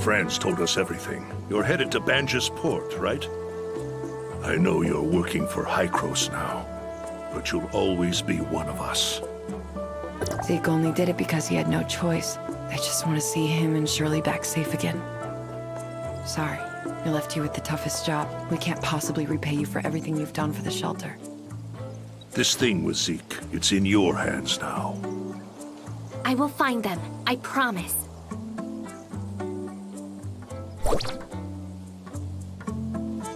Friends told us everything. You're headed to Banjus Port, right? I know you're working for Hykros now, but you'll always be one of us. Zeke only did it because he had no choice. I just want to see him and Shirley back safe again. Sorry, we left you with the toughest job. We can't possibly repay you for everything you've done for the shelter. This thing with Zeke, it's in your hands now. I will find them, I promise.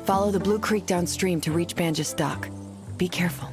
Follow the Blue Creek downstream to reach Banjus Dock. Be careful.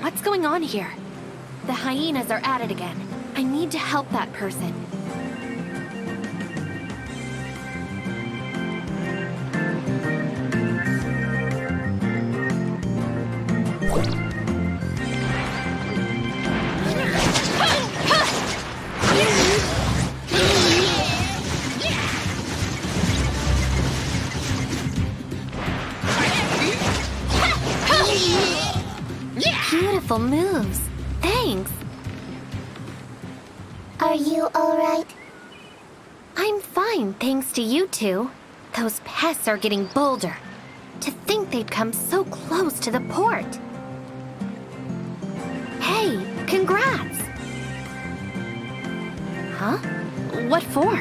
What's going on here? The hyenas are at it again. I need to help that person. Beautiful moves. Thanks. Are you alright? I'm fine, thanks to you two. Those pests are getting bolder. To think they'd come so close to the port. Hey, congrats! Huh? What for?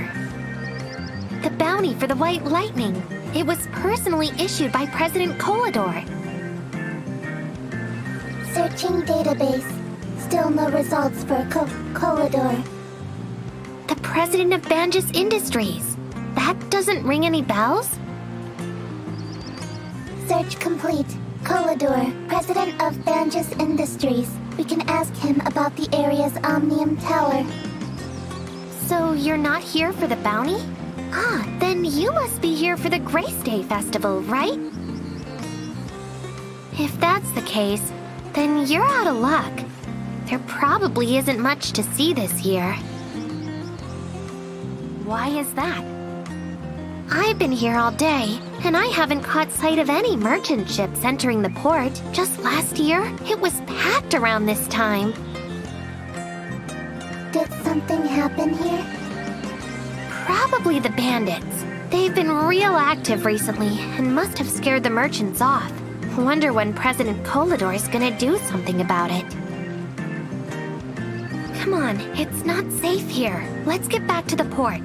The bounty for the White Lightning. It was personally issued by President Kolador. Searching database. Still no results for Kolador. The president of Banjus Industries. That doesn't ring any bells? Search complete. Colidor, president of Banjus Industries. We can ask him about the area's Omnium Tower. So you're not here for the bounty? Ah, then you must be here for the Grace Day Festival, right? If that's the case, then you're out of luck. There probably isn't much to see this year. Why is that? I've been here all day, and I haven't caught sight of any merchant ships entering the port. Just last year, it was packed around this time. Did something happen here? Probably the bandits. They've been real active recently and must have scared the merchants off. Wonder when President Colidor is gonna do something about it. Come on, it's not safe here. Let's get back to the port.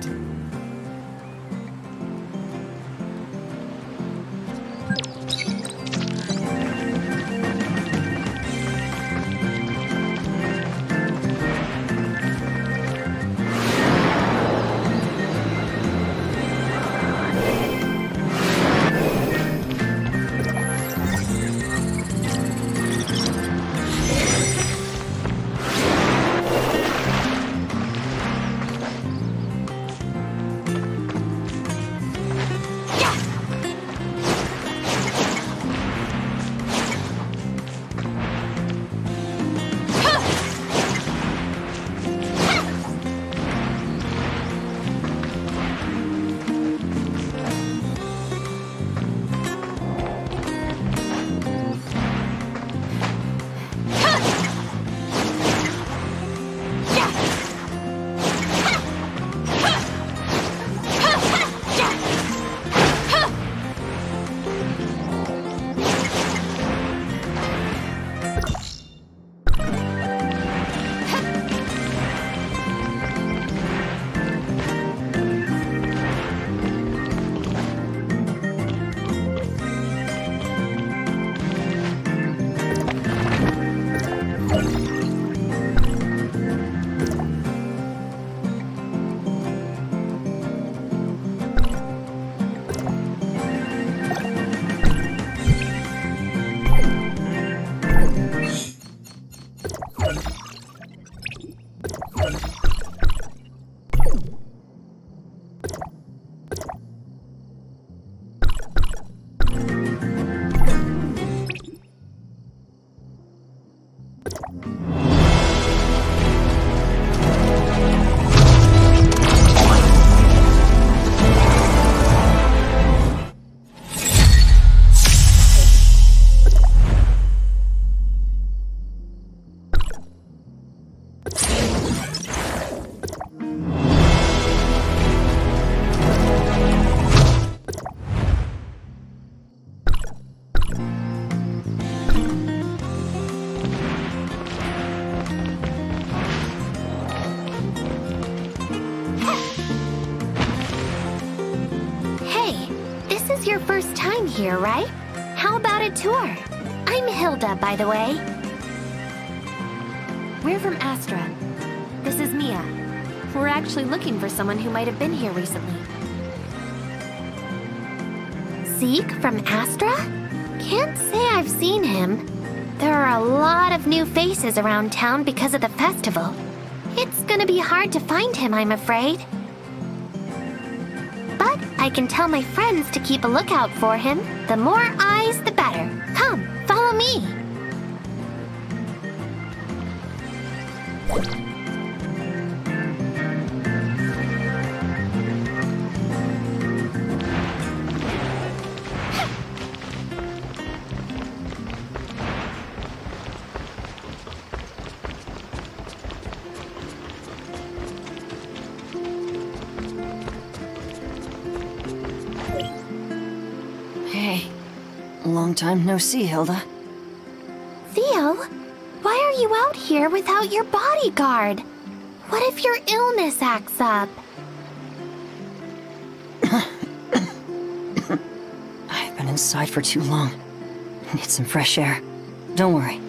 Your first time here, right? How about a tour? I'm Hilda, by the way. We're from Astra. This is Mia. We're actually looking for someone who might have been here recently. Zeke from Astra? Can't say I've seen him. There are a lot of new faces around town because of the festival. It's gonna be hard to find him, I'm afraid. But I can tell my friends to keep a lookout for him. The more eyes, the better. Come, follow me. Hey. Long time no see, Hilda. Theo, why are you out here without your bodyguard? What if your illness acts up? I've been inside for too long. Need some fresh air. Don't worry.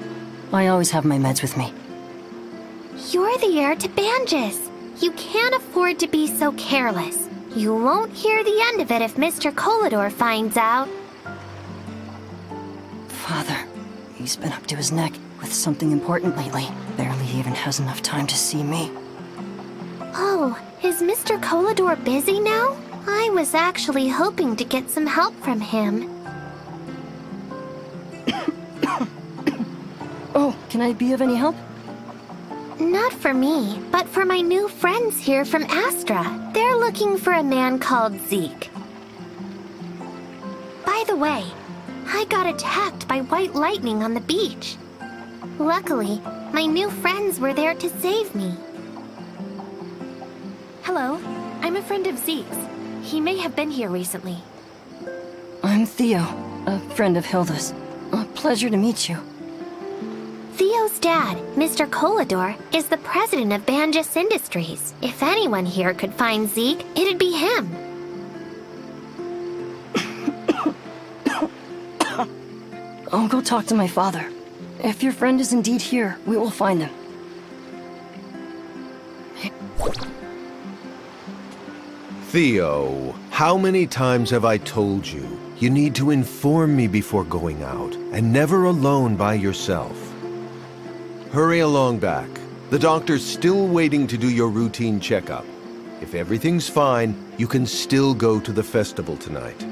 I always have my meds with me. You're the heir to Banjus. You can't afford to be so careless. You won't hear the end of it if Mr. Colidor finds out. Father, he's been up to his neck with something important lately. Barely even has enough time to see me. Oh, is Mr. Colador busy now? I was actually hoping to get some help from him. Oh, can I be of any help? Not for me, but for my new friends here from Astra. They're looking for a man called Zeke. By the way, I got attacked by white lightning on the beach. Luckily, my new friends were there to save me. Hello, I'm a friend of Zeke's. He may have been here recently. I'm Theo, a friend of Hilda's. A pleasure to meet you. Theo's dad, Mr. Colador, is the president of Banjus Industries. If anyone here could find Zeke, it'd be him. I'll go talk to my father. If your friend is indeed here, we will find him. Theo, how many times have I told you? You need to inform me before going out, and never alone by yourself. Hurry along back. The doctor's still waiting to do your routine checkup. If everything's fine, you can still go to the festival tonight.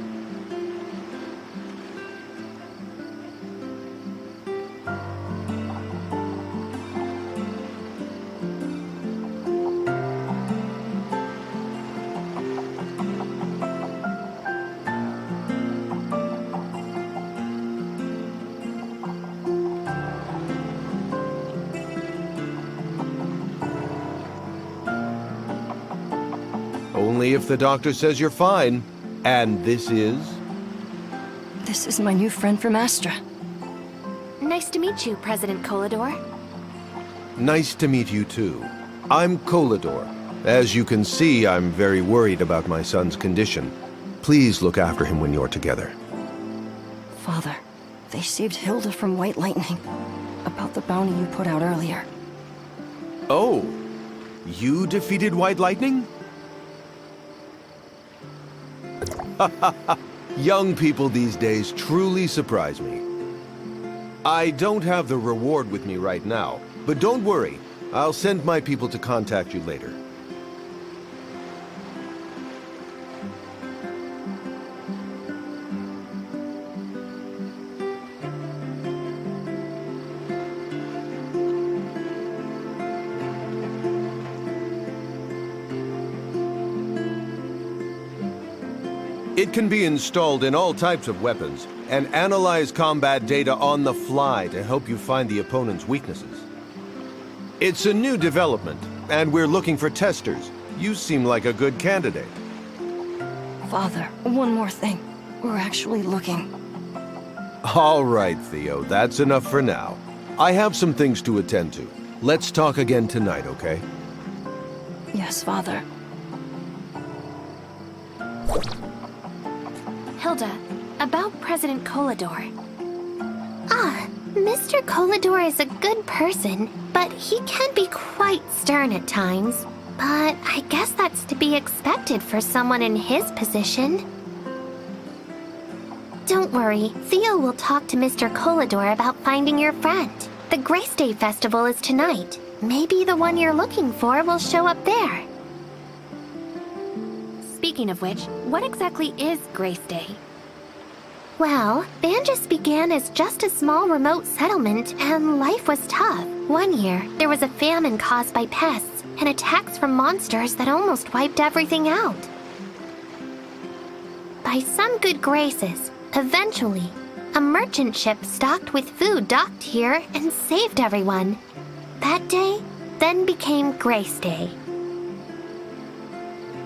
Only if the doctor says you're fine. And this is? This is my new friend from Astra. Nice to meet you, President Colador. Nice to meet you too. I'm Colador. As you can see, I'm very worried about my son's condition. Please look after him when you're together. Father, they saved Hilda from white lightning. About the bounty you put out earlier. Oh, you defeated White Lightning? Young people these days truly surprise me. I don't have the reward with me right now, but don't worry. I'll send my people to contact you later. It can be installed in all types of weapons and analyze combat data on the fly to help you find the opponent's weaknesses. It's a new development, and we're looking for testers. You seem like a good candidate. Father, one more thing. We're actually looking. All right, Theo, that's enough for now. I have some things to attend to. Let's talk again tonight, okay? Yes, Father. Hilda, about President Colador. Mr. Colador is a good person, but he can be quite stern at times. But I guess that's to be expected for someone in his position. Don't worry, Theo will talk to Mr. Colador about finding your friend. The Grace Day Festival is tonight. Maybe the one you're looking for will show up there. Speaking of which, what exactly is Grace Day? Well, Banjus began as just a small remote settlement, and life was tough. One year, there was a famine caused by pests and attacks from monsters that almost wiped everything out. By some good graces, eventually, a merchant ship stocked with food docked here and saved everyone. That day then became Grace Day.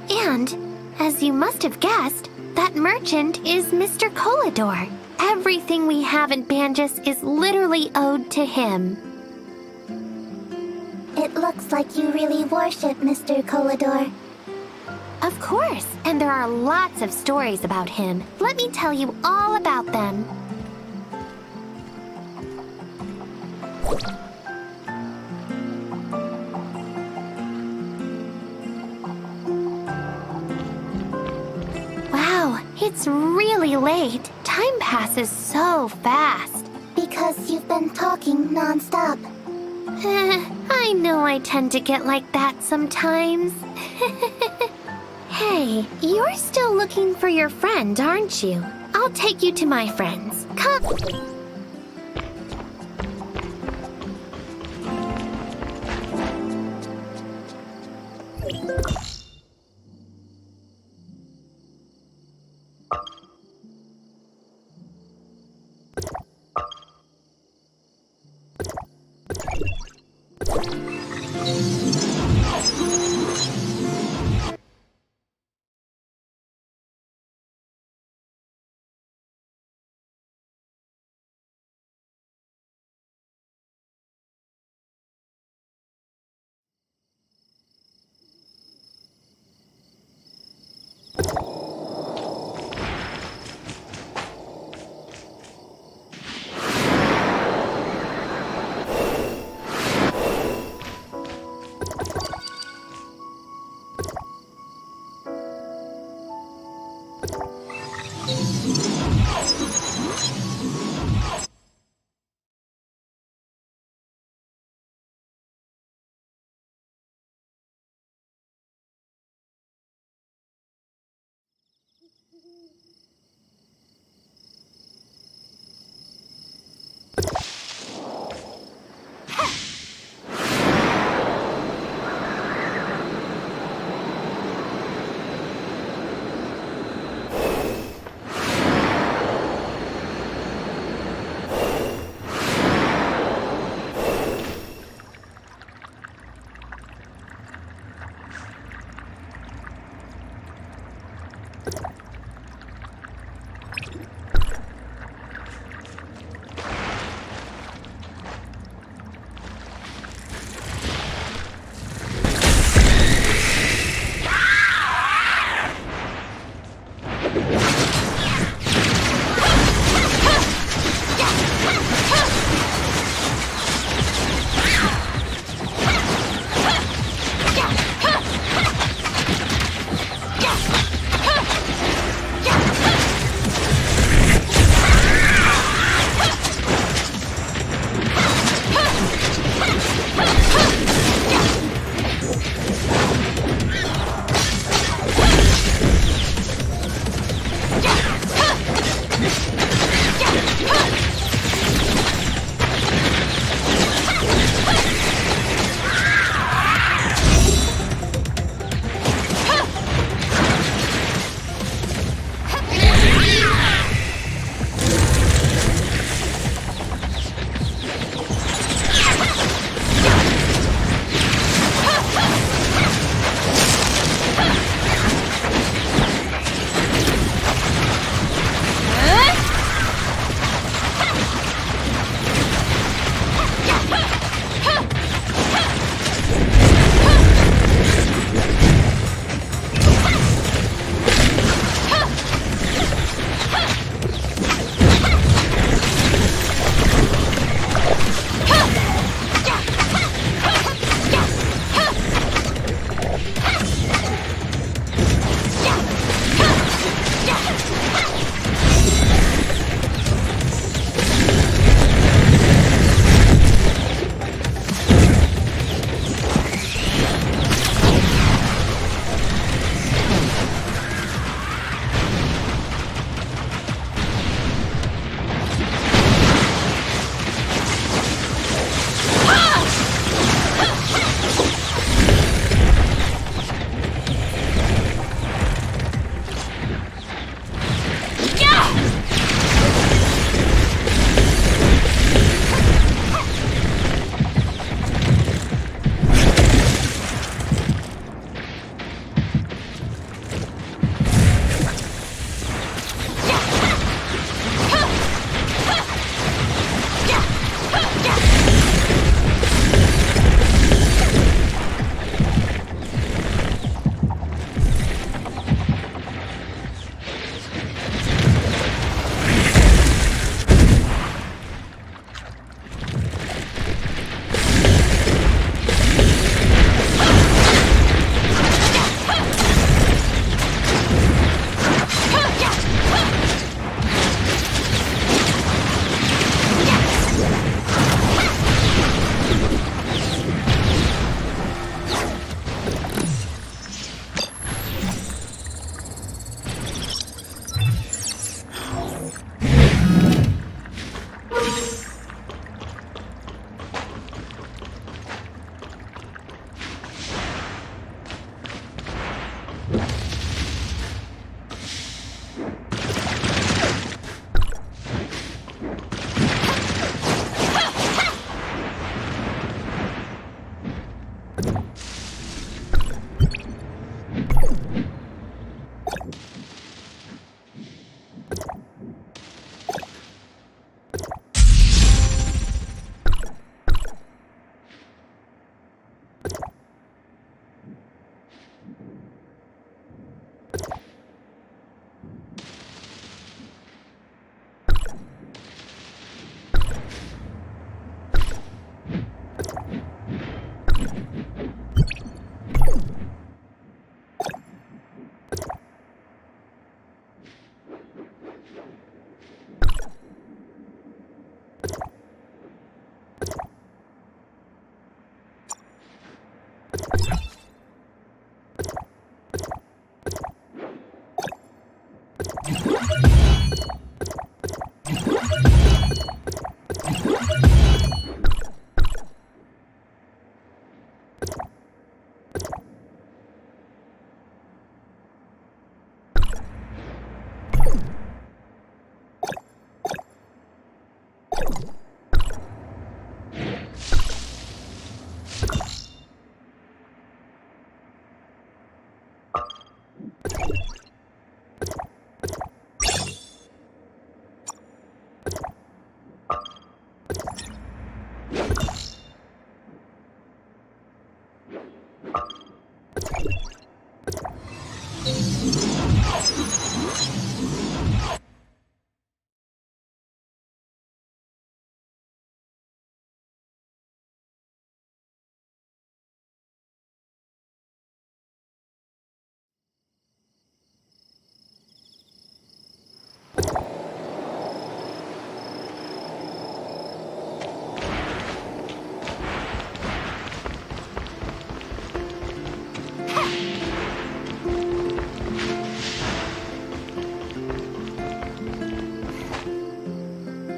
And, as you must have guessed, that merchant is Mr. Colador. Everything we have in Banjus is literally owed to him. It looks like you really worship Mr. Colador. Of course, and there are lots of stories about him. Let me tell you all about them. Wow, it's really late. Time passes so fast. because you've been talking non-stop. I know I tend to get like that sometimes. Hey, you're still looking for your friend, aren't you? I'll take you to my friends. Come.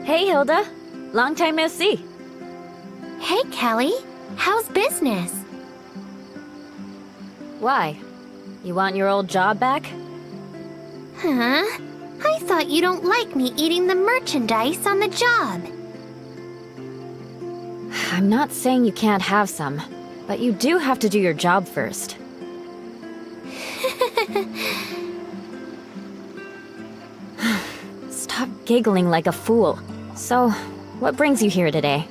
Hey, Hilda. Long time no see. Hey, Kelly. How's business? Why? You want your old job back? Huh? I thought you don't like me eating the merchandise on the job. I'm not saying you can't have some, but you do have to do your job first. Stop giggling like a fool. So, what brings you here today?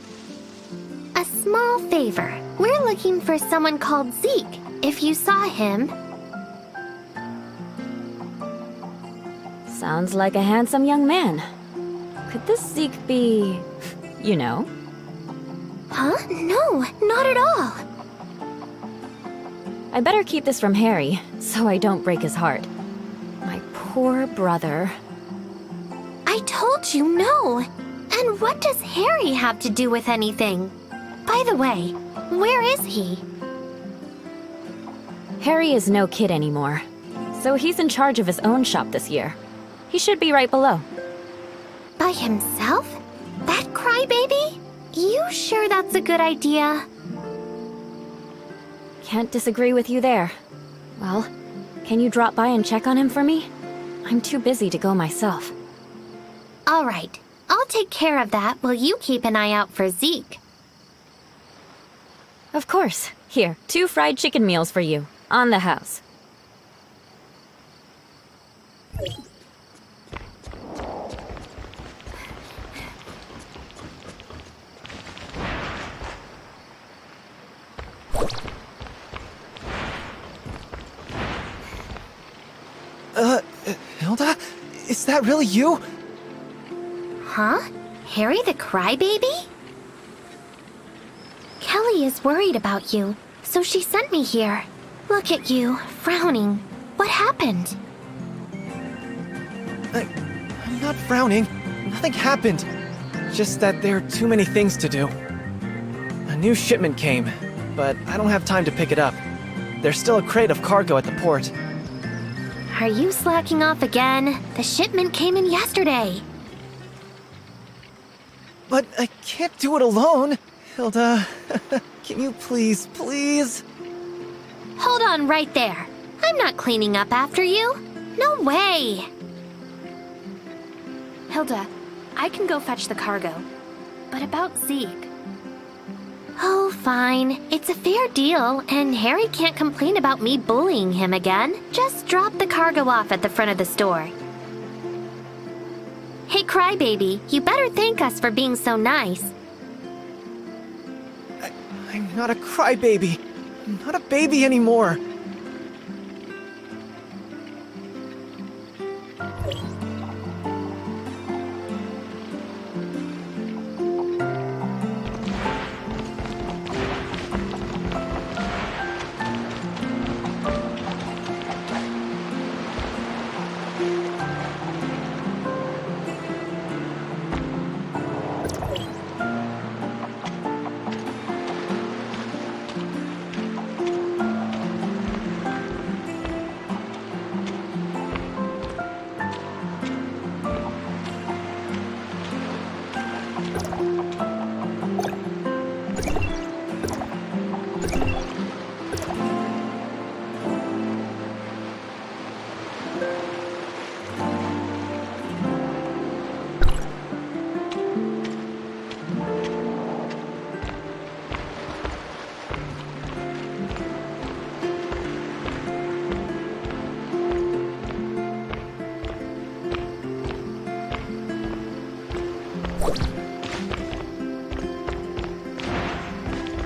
A small favor. We're looking for someone called Zeke. If you saw him... Sounds like a handsome young man. Could this Zeke be... you know? Huh? No, not at all. I better keep this from Harry, so I don't break his heart. My poor brother. I told you no. And what does Harry have to do with anything? By the way, where is he? Harry is no kid anymore, so he's in charge of his own shop this year. He should be right below. By himself? That crybaby? You sure that's a good idea? Can't disagree with you there. Well, can you drop by and check on him for me? I'm too busy to go myself. All right. I'll take care of that while you keep an eye out for Zeke. Of course. Here, 2 fried chicken meals for you. On the house. Hilda? Is that really you? Huh? Harry the crybaby? Kelly is worried about you, so she sent me here. Look at you, frowning. What happened? I'm not frowning. Nothing happened. Just that there are too many things to do. A new shipment came, but I don't have time to pick it up. There's still a crate of cargo at the port. Are you slacking off again? The shipment came in yesterday. But I can't do it alone. Hilda, can you please? Hold on right there. I'm not cleaning up after you. No way. Hilda, I can go fetch the cargo. But about Zeke... Oh, fine. It's a fair deal, and Harry can't complain about me bullying him again. Just drop the cargo off at the front of the store. Hey, crybaby, you better thank us for being so nice. I'm not a crybaby. I'm not a baby anymore.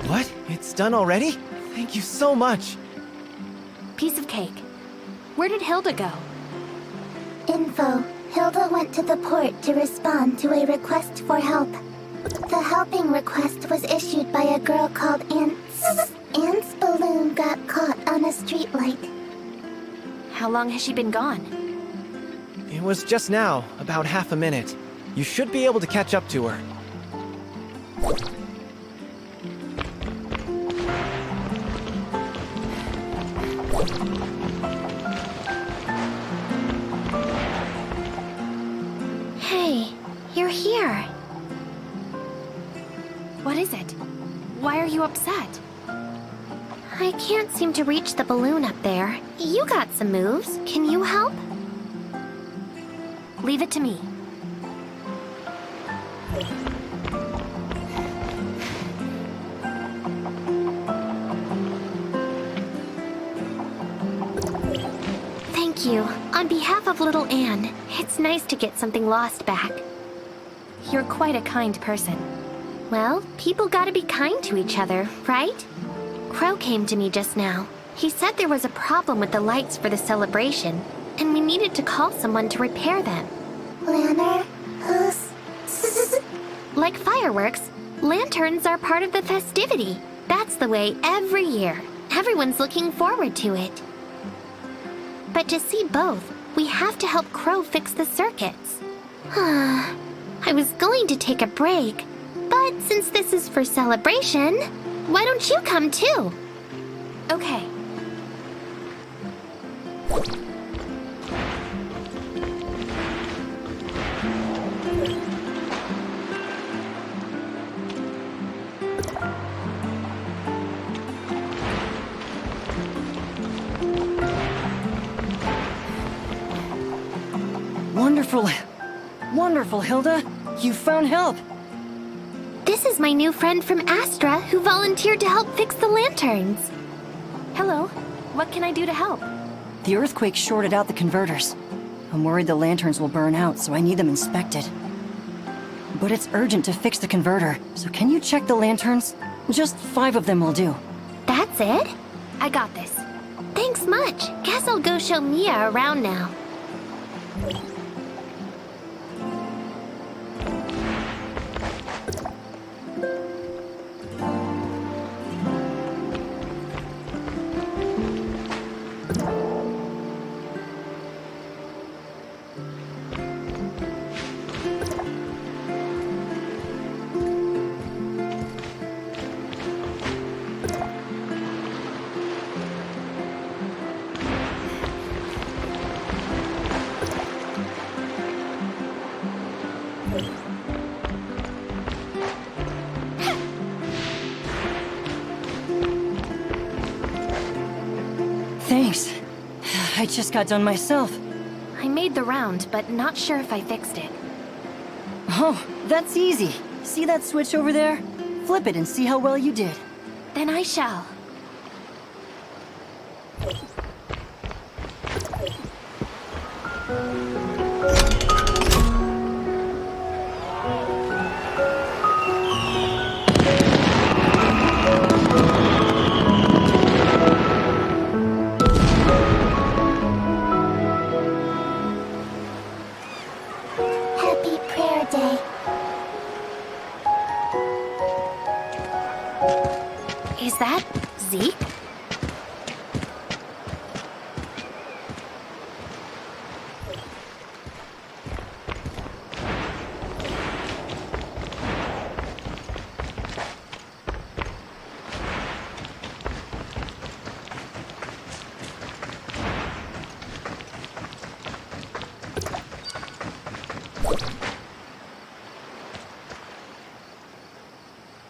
What? It's done already? Thank you so much. Piece of cake. Where did Hilda go? Info. Hilda went to the port to respond to a request for help. The helping request was issued by a girl called Ants. Ant's balloon got caught on a streetlight. How long has she been gone? It was just now, about half a minute. You should be able to catch up to her. Hey, you're here. What is it? Why are you upset? I can't seem to reach the balloon up there. You got some moves. Can you help? Leave it to me. Thank you. On behalf of little Anne, it's nice to get something lost back. You're quite a kind person. Well, people gotta be kind to each other, right? Crow came to me just now. He said there was a problem with the lights for the celebration, and we needed to call someone to repair them. Lanner? Like fireworks, lanterns are part of the festivity. That's the way every year. Everyone's looking forward to it. But to see both, we have to help Crow fix the circuits. I was going to take a break, but since this is for celebration, why don't you come too? Okay. Wonderful. Wonderful, Hilda. You found help. This is my new friend from Astra who volunteered to help fix the lanterns. Hello. What can I do to help? The earthquake shorted out the converters. I'm worried the lanterns will burn out, so I need them inspected. But it's urgent to fix the converter, so can you check the lanterns? Just 5 of them will do. That's it? I got this. Thanks much. Guess I'll go show Mia around now. Thanks. I just got done myself. I made the round, but not sure if I fixed it. Oh, that's easy. See that switch over there? Flip it and see how well you did. Then I shall. Happy Prayer Day. Is that Zeke?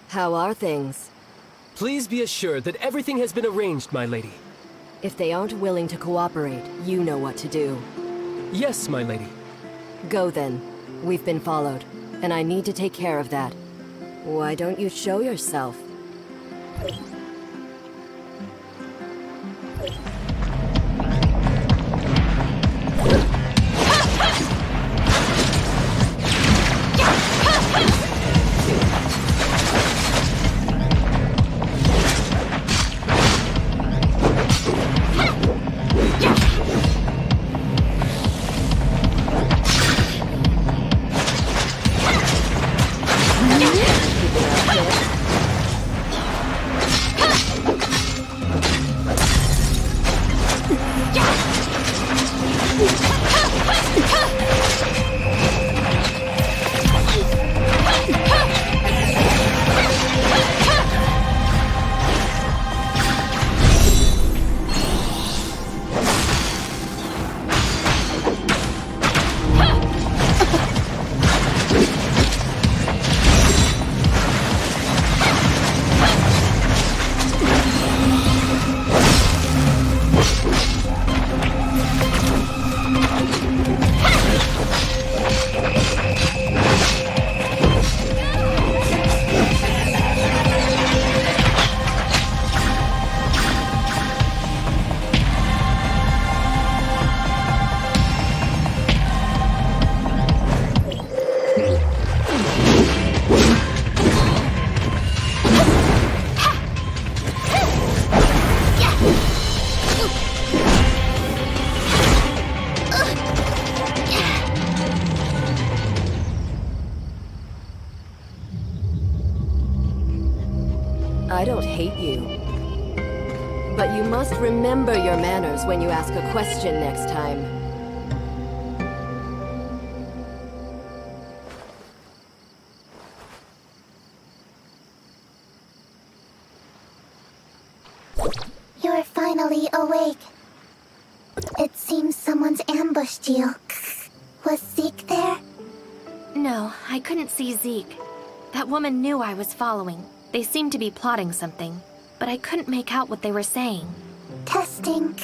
How are things? Please be assured that everything has been arranged, my lady. If they aren't willing to cooperate, you know what to do. Yes, my lady. Go then. We've been followed, and I need to take care of that. Why don't you show yourself? I don't hate you. But you must remember your manners when you ask a question next time. You're finally awake. It seems someone's ambushed you. Was Zeke there? No, I couldn't see Zeke. That woman knew I was following. They seemed to be plotting something, but I couldn't make out what they were saying. Testing.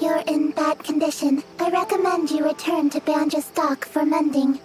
You're in bad condition. I recommend you return to Banja's dock for mending.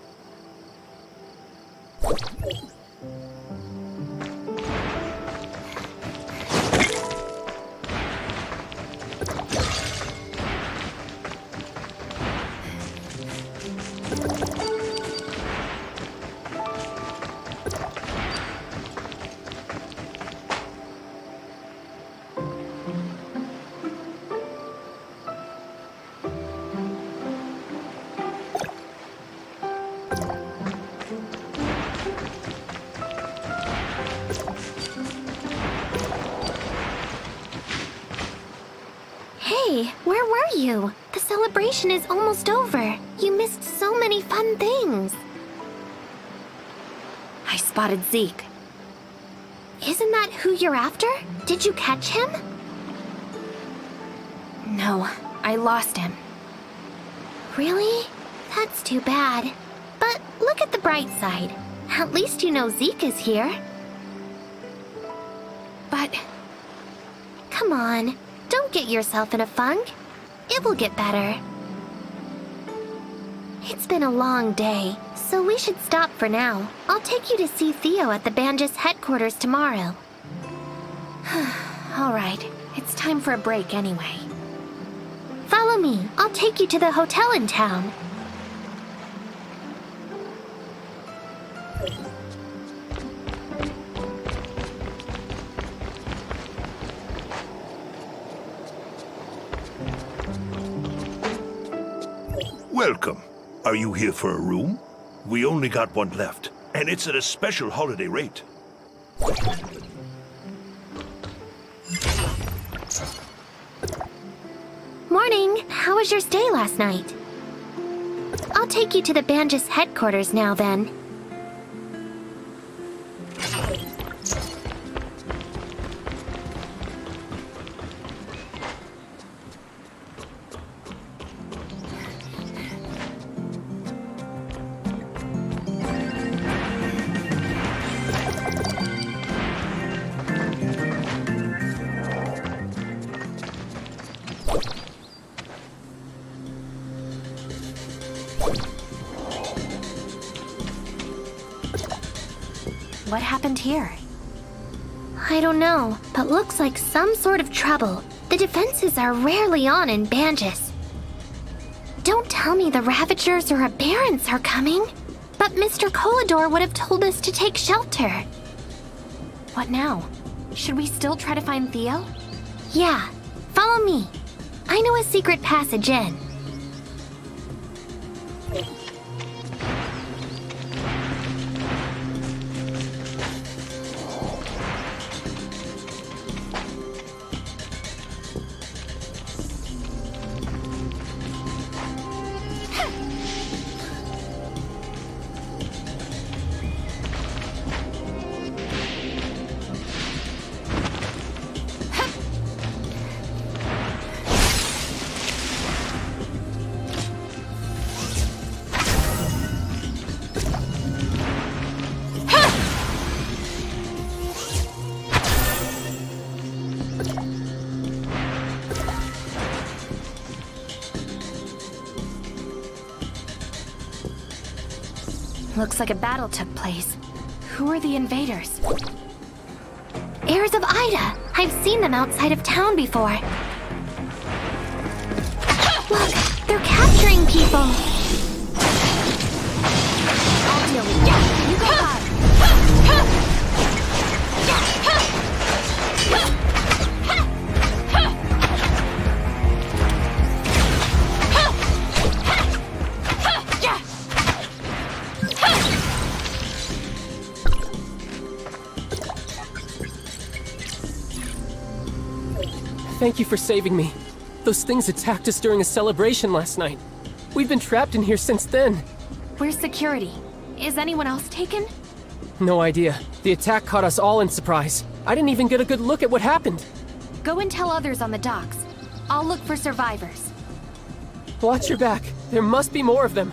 Hey, where were you? The celebration is almost over. You missed so many fun things. I spotted Zeke. Isn't that who you're after? Did you catch him? No, I lost him. Really? That's too bad. But look at the bright side. At least you know Zeke is here. But... come on. Don't get yourself in a funk. It will get better. It's been a long day, so we should stop for now. I'll take you to see Theo at the Banjus headquarters tomorrow. Alright, it's time for a break anyway. Follow me. I'll take you to the hotel in town. Welcome. Are you here for a room? We only got one left, and it's at a special holiday rate. Morning. How was your stay last night? I'll take you to the Banjus headquarters now then. What happened here? I don't know, but looks like some sort of trouble. The defenses are rarely on in Banjus. Don't tell me the Ravagers or Aberrants are coming. But Mr. Colador would have told us to take shelter. What now? Should we still try to find Theo? Yeah, follow me. I know a secret passage in. Looks like a battle took place. Who are the invaders? Heirs of Ida! I've seen them outside of town before. Look, they're capturing people! I'll deal with you. You go by. Thank you for saving me. Those things attacked us during a celebration last night. We've been trapped in here since then. Where's security? Is anyone else taken? No idea. The attack caught us all in surprise. I didn't even get a good look at what happened. Go and tell others on the docks. I'll look for survivors. Watch your back. There must be more of them.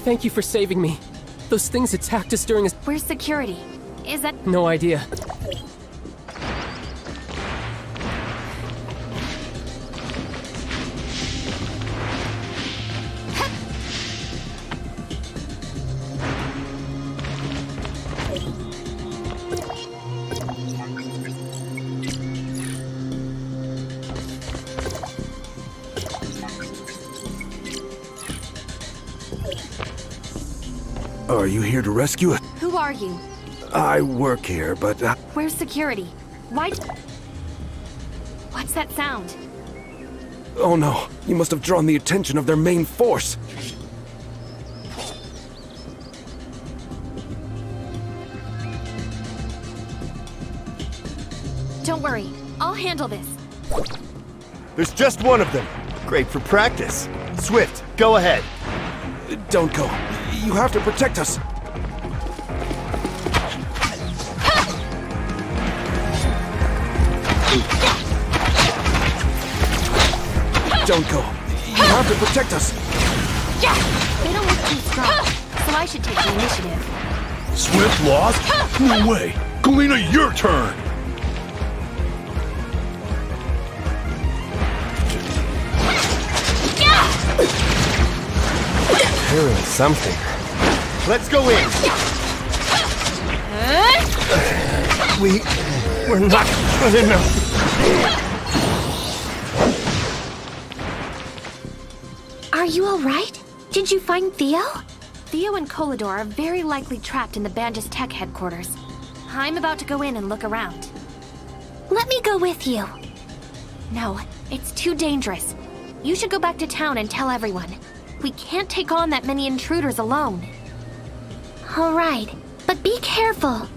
Thank you for saving me. Those things attacked us during a... Where's security? Is that... No idea. Are you here to rescue us? Who are you? I work here, but Where's security? Why... What's that sound? oh no, you must have drawn the attention of their main force. Don't worry. I'll handle this. There's just one of them. Great for practice. Swift, go ahead. Don't go. You have to protect us. Don't go. You have to protect us. They don't look too strong, so I should take the initiative. Swift lost? No way. Kalina, your turn. Hearing something. Let's go in. We're not good enough. Are you alright? Did you find Theo? Theo and Kolador are very likely trapped in the Banjas Tech headquarters. I'm about to go in and look around. Let me go with you. No, it's too dangerous. You should go back to town and tell everyone. We can't take on that many intruders alone. Alright, but be careful.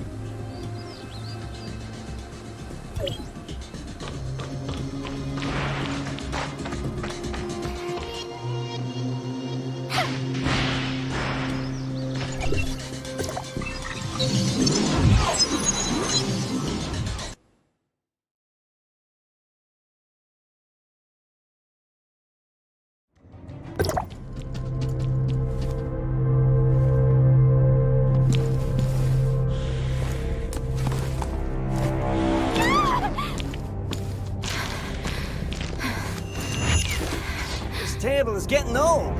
This table is getting old.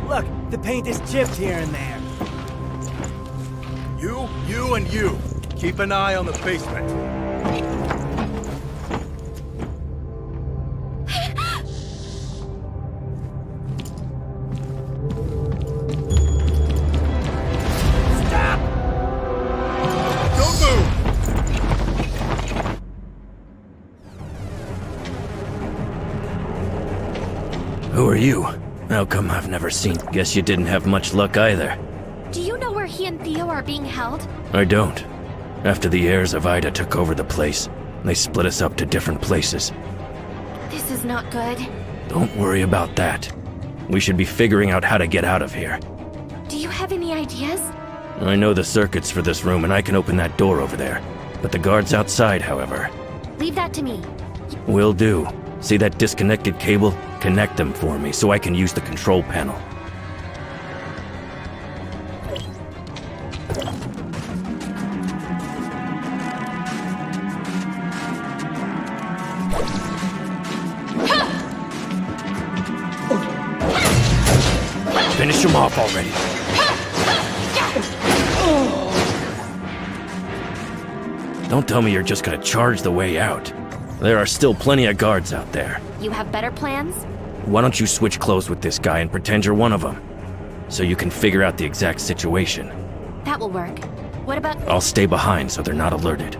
Look, the paint is chipped here and there. You, and you. Keep an eye on the basement. Stop! Don't move! Who are you? How come I've never seen? Guess you didn't have much luck either. Do you know where he and Theo are being held? I don't. After the heirs of Ida took over the place, they split us up to different places. This is not good. Don't worry about that. We should be figuring out how to get out of here. Do you have any ideas? I know the circuits for this room and I can open that door over there. But the guards outside, however. Leave that to me. Will do. See that disconnected cable? Connect them for me so I can use the control panel. Finish him off already. Don't tell me you're just gonna charge the way out. There are still plenty of guards out there. You have better plans? Why don't you switch clothes with this guy and pretend you're one of them? So you can figure out the exact situation. That will work. What about... I'll stay behind so they're not alerted.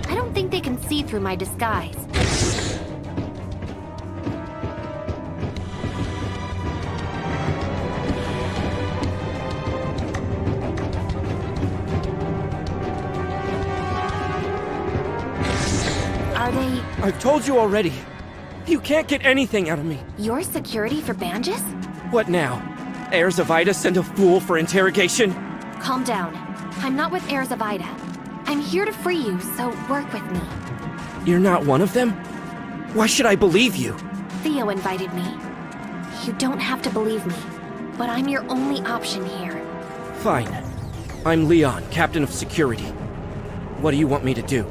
I don't think they can see through my disguise. Are they... I've told you already. You can't get anything out of me. your security for Banjas? What now? Heirs of Ida send a fool for interrogation? Calm down. I'm not with Heirs of Ida. I'm here to free you, so work with me. You're not one of them? Why should I believe you? Theo invited me. You don't have to believe me, but I'm your only option here. Fine. I'm Leon, Captain of Security. What do you want me to do?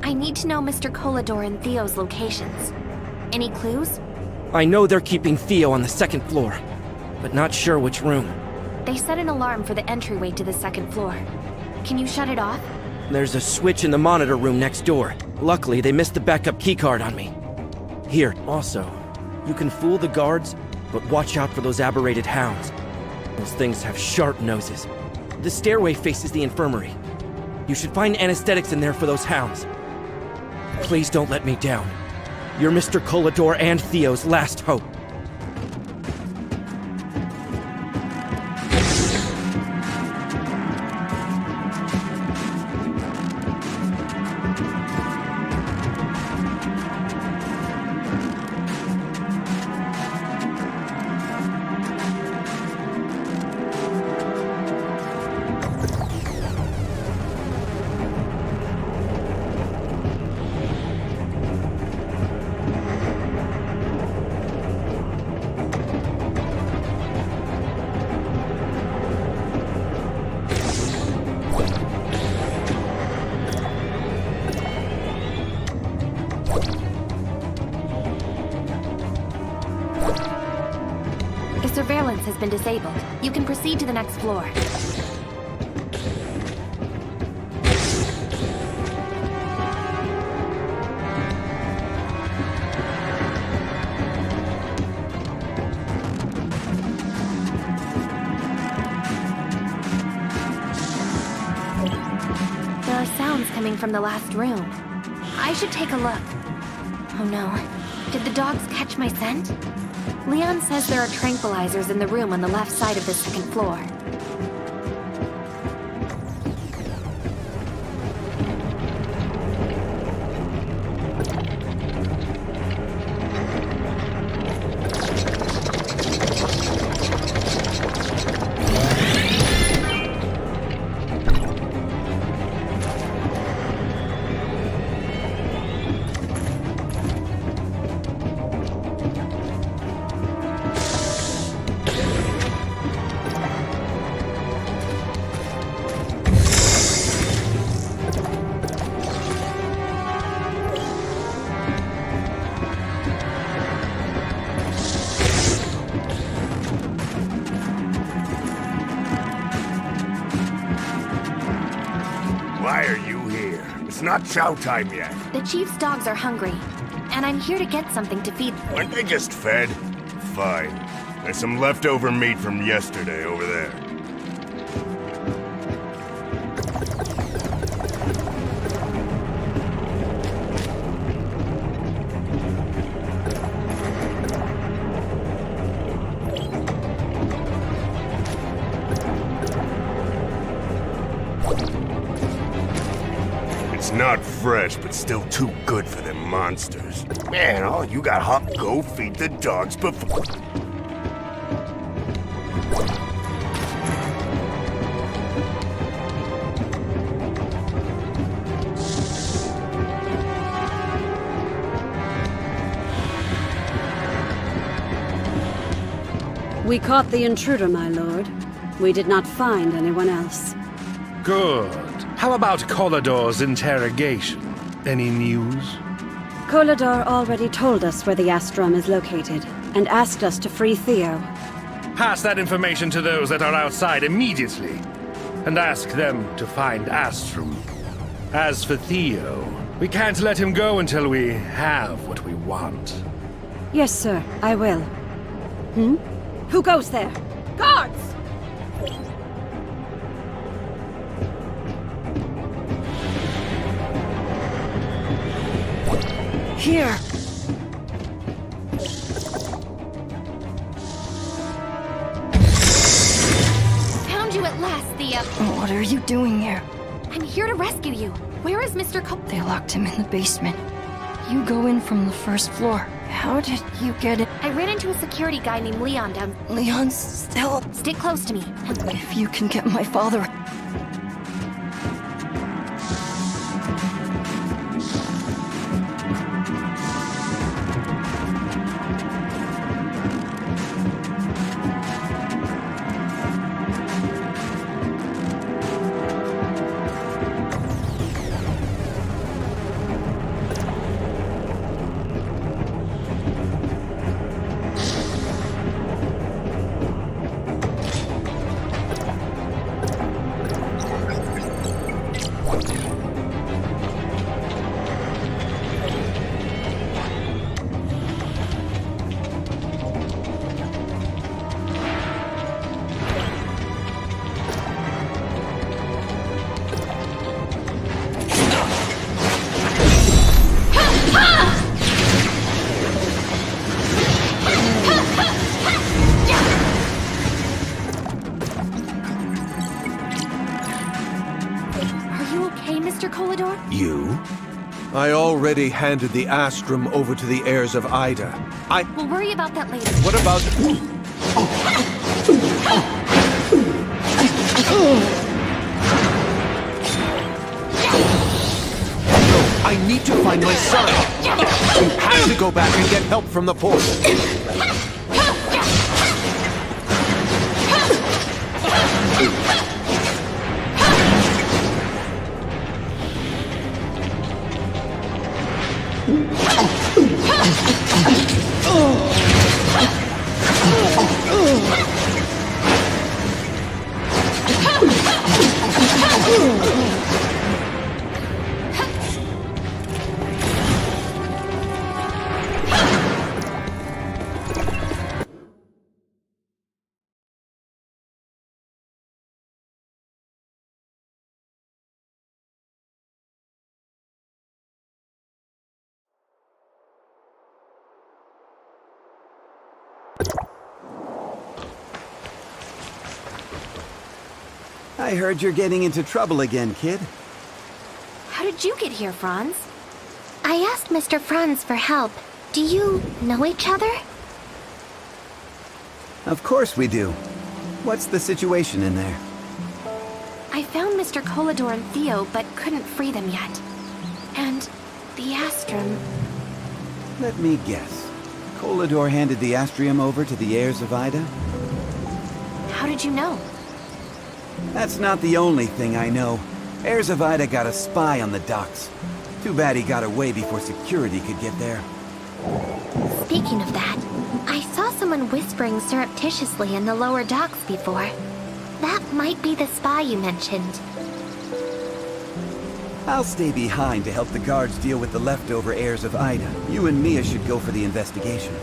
I need to know Mr. Kolador and Theo's locations. Any clues? I know they're keeping Theo on the second floor, but not sure which room. They set an alarm for the entryway to the second floor. Can you shut it off? There's a switch in the monitor room next door. Luckily, they missed the backup keycard on me. Here, also, you can fool the guards, but watch out for those aberrated hounds. Those things have sharp noses. The stairway faces the infirmary. You should find anesthetics in there for those hounds. Please don't let me down. You're Mr. Kolador and Theo's last hope. has been disabled. You can proceed to the next floor. There are sounds coming from the last room. I should take a look. Oh no. Did the dogs catch my scent? Leon says there are tranquilizers in the room on the left side of the second floor. Why are you here? It's not chow time yet. The chief's dogs are hungry, and I'm here to get something to feed them. Weren't they just fed? Fine. There's some leftover meat from yesterday over there. It's not fresh, but still too good for them monsters. Man, all you got, Hop, go feed the dogs before... We caught the intruder, my lord. We did not find anyone else. Good. How about Collador's interrogation? Any news? Collador already told us where the Astrum is located, and asked us to free Theo. Pass that information to those that are outside immediately, and ask them to find Astrum. As for Theo, we can't let him go until we have what we want. Yes, sir, I will. Who goes there? Guards! Here! Found you at last, Theo. What are you doing here? I'm here to rescue you. Where is Mr. They locked him in the basement. You go in from the first floor. How did you get in? I ran into a security guy named Leon down... Leon's still... Stick close to me. If you can get my father... You? I already handed the Astrum over to the heirs of Ida. We'll worry about that later. What about... I need to find my son! You have to go back and get help from the port. I heard you're getting into trouble again, kid. How did you get here, Franz? I asked Mr. Franz for help. Do you know each other? Of course we do. What's the situation in there? I found Mr. Kolador and Theo, but couldn't free them yet. And the Astrum... Let me guess. Kolador handed the Astrium over to the heirs of Ida? How did you know? That's not the only thing I know. Heirs of Ida got a spy on the docks. Too bad he got away before security could get there. Speaking of that, I saw someone whispering surreptitiously in the lower docks before. That might be the spy you mentioned. I'll stay behind to help the guards deal with the leftover heirs of Ida. You and Mia should go for the investigation.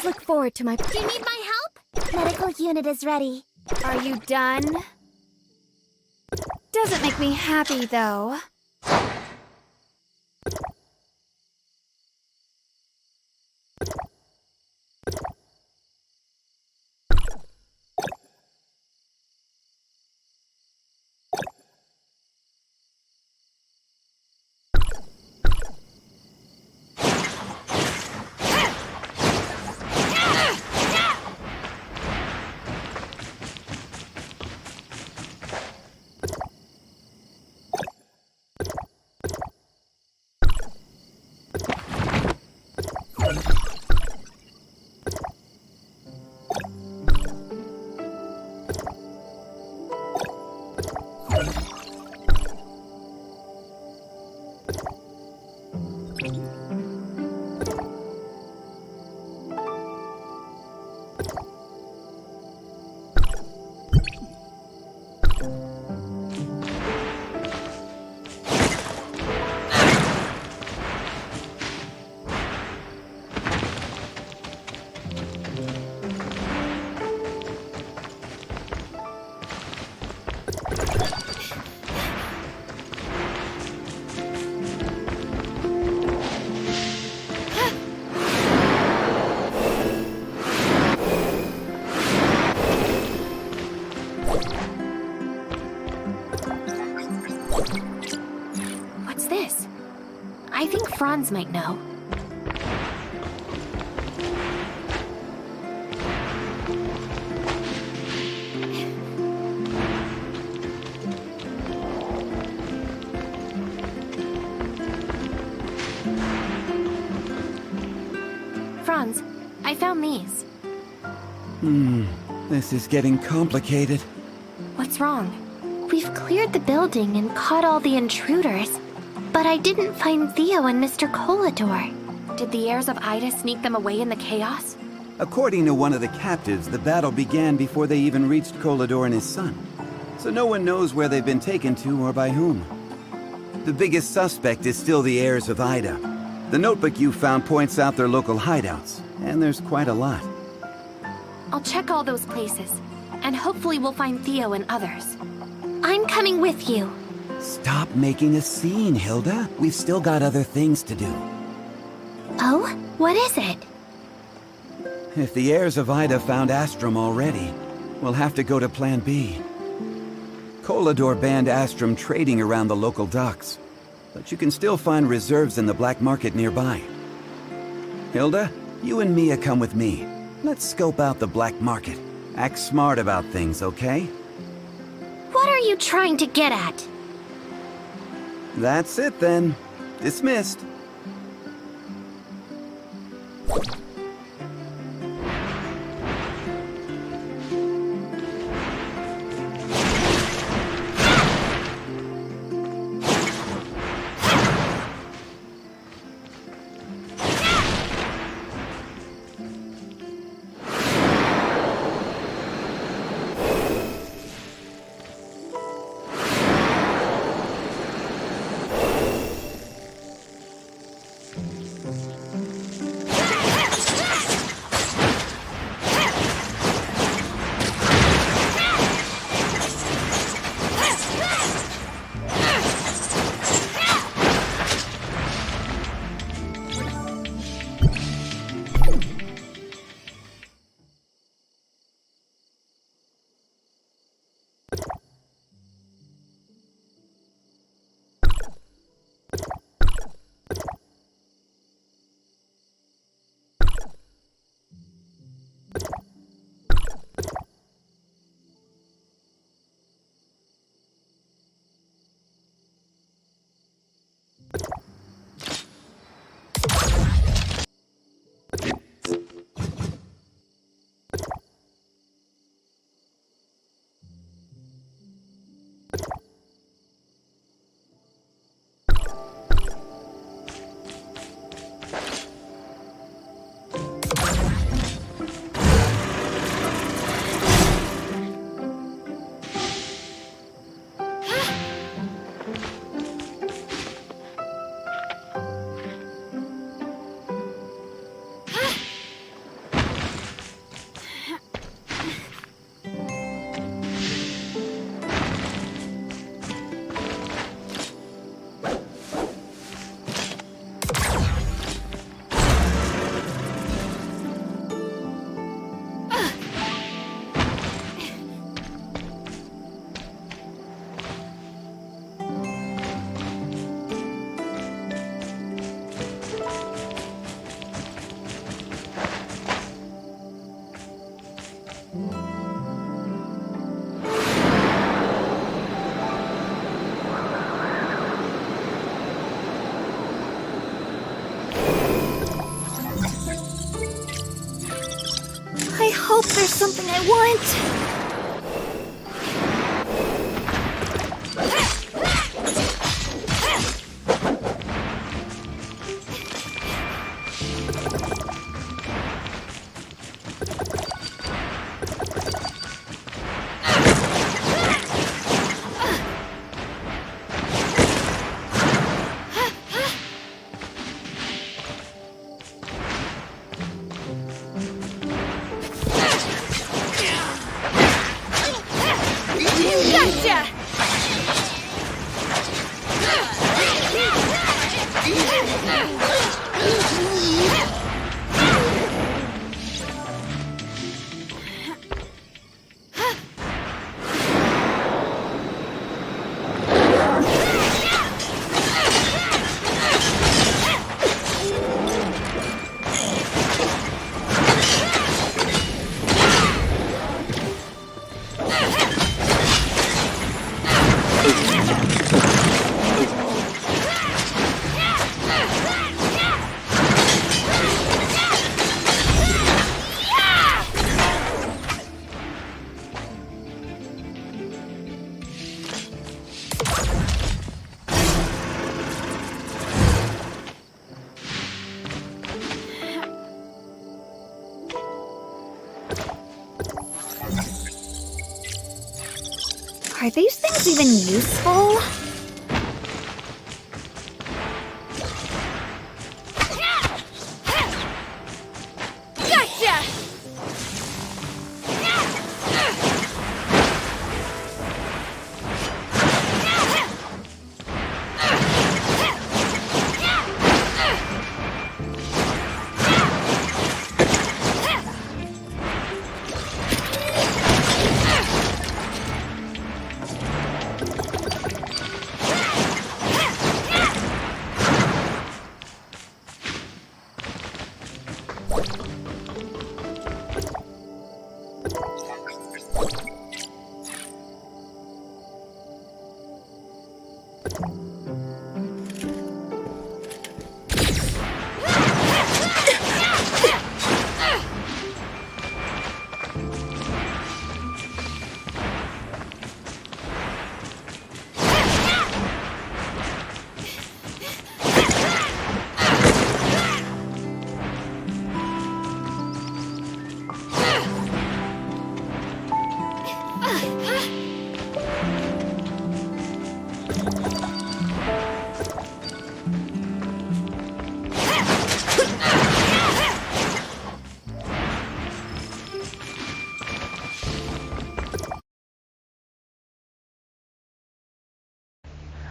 look forward to my... Do you need my help? Medical unit is ready. Are you done? Doesn't make me happy, though. I think Franz might know. Franz, I found these. This is getting complicated. What's wrong? We've cleared the building and caught all the intruders, but I didn't find Theo and Mr. Colador. Did the heirs of Ida sneak them away in the chaos? According to one of the captives, the battle began before they even reached Colador and his son. So no one knows where they've been taken to or by whom. The biggest suspect is still the heirs of Ida. The notebook you found points out their local hideouts, and there's quite a lot. I'll check all those places, and hopefully we'll find Theo and others. I'm coming with you. Stop making a scene, Hilda. We've still got other things to do. Oh? What is it? If the heirs of Ida found Astrum already, we'll have to go to Plan B. Colador banned Astrum trading around the local docks, but you can still find reserves in the black market nearby. Hilda, you and Mia come with me. Let's scope out the black market. Act smart about things, okay? What are you trying to get at? That's it then. Dismissed. hope there's something I want. Gotcha! Are these things even useful? Gotcha!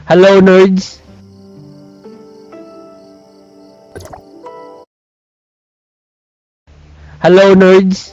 Hello, nerds. Hello, nerds.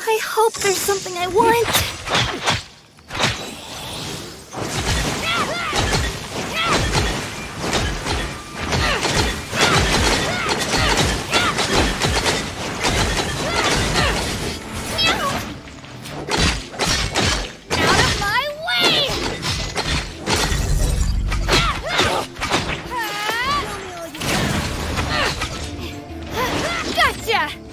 I hope there's something I want. Gotcha!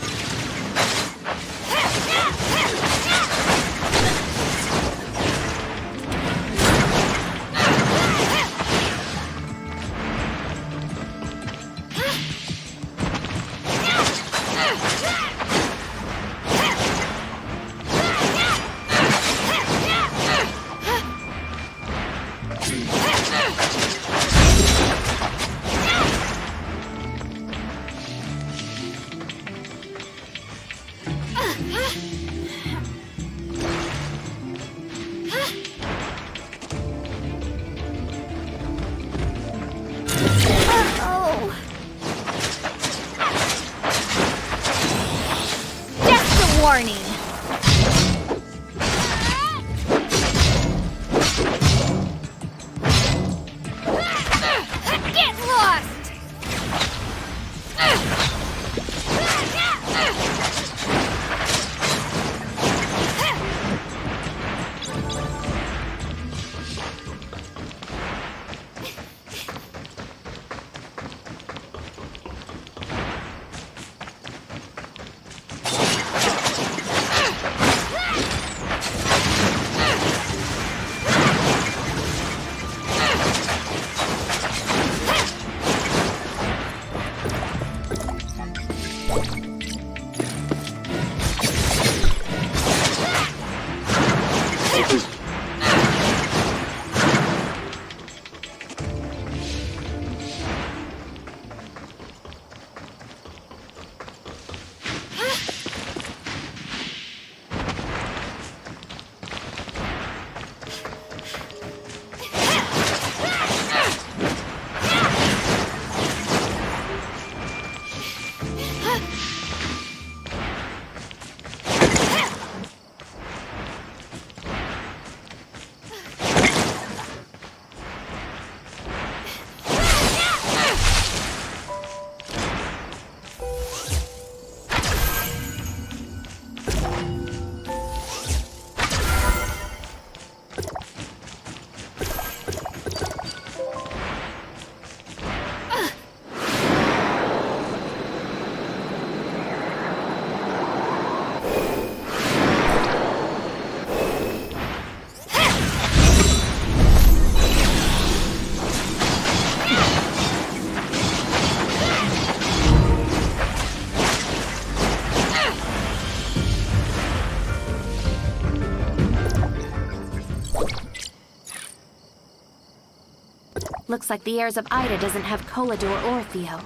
Looks like the heirs of Ida doesn't have Kolador or Theo.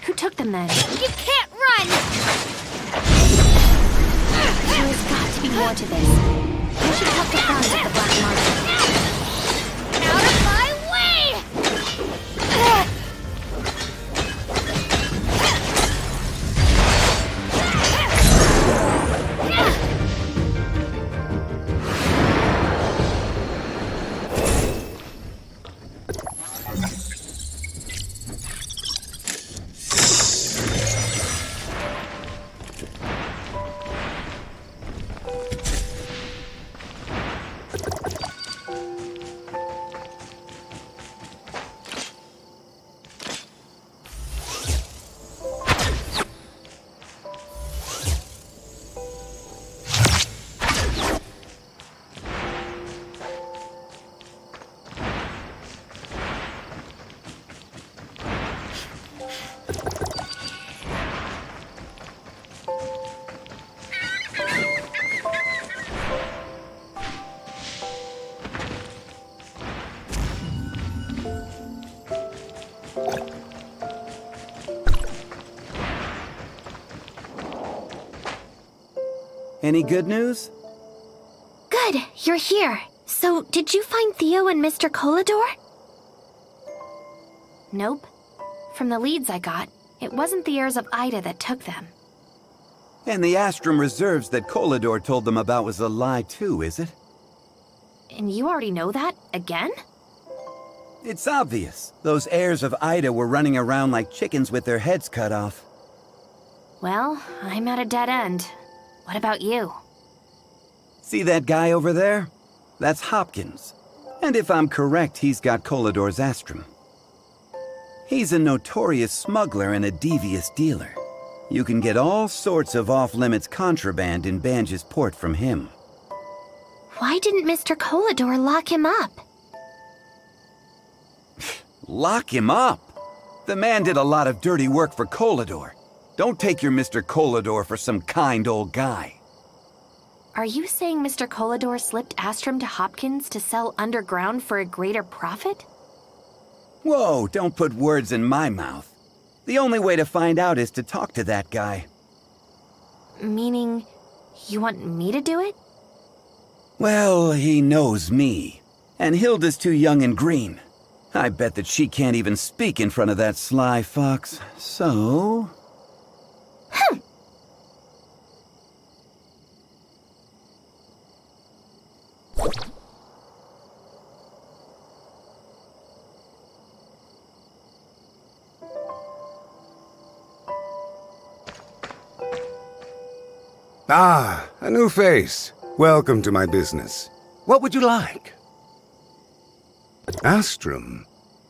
Who took them then? You can't run! There's got to be more to this. I should help the guards at the Black Market. Out of my way! Any good news? Good, you're here. So, did you find Theo and Mr. Kolador? Nope. From the leads I got, it wasn't the heirs of Ida that took them. And the Astrum reserves that Kolador told them about was a lie too, is it? And you already know that? Again? It's obvious. Those heirs of Ida were running around like chickens with their heads cut off. Well, I'm at a dead end. What about you? See that guy over there? That's Hopkins. And if I'm correct, he's got Kolador's Astrum. He's a notorious smuggler and a devious dealer. You can get all sorts of off-limits contraband in Banj's port from him. Why didn't Mr. Kolador lock him up? Lock him up? The man did a lot of dirty work for Kolador. Don't take your Mr. Kolador for some kind old guy. Are you saying Mr. Kolador slipped Astrum to Hopkins to sell underground for a greater profit? Whoa, don't put words in my mouth. The only way to find out is to talk to that guy. Meaning, you want me to do it? Well, he knows me. And Hilda's too young and green. I bet that she can't even speak in front of that sly fox. So... Ah, a new face. Welcome to my business. What would you like? Astrum?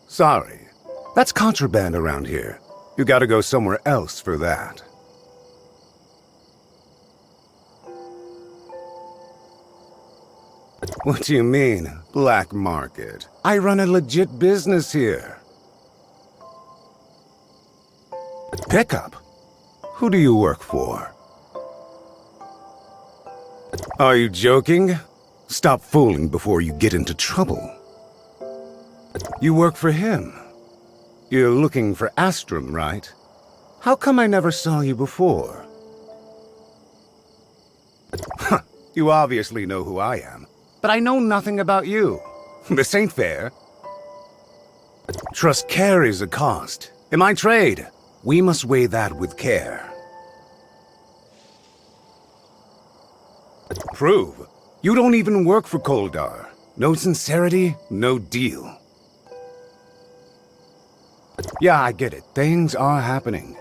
Sorry. That's contraband around here. You gotta go somewhere else for that. What do you mean, black market? I run a legit business here. Pickup? Who do you work for? Are you joking? Stop fooling before you get into trouble. You work for him. You're looking for Astrum, right? How come I never saw you before? Huh, you obviously know who I am, but I know nothing about you. This ain't fair. Trust carries a cost. In my trade, we must weigh that with care. Prove. You don't even work for Koldar. No sincerity, no deal. Yeah, I get it. Things are happening.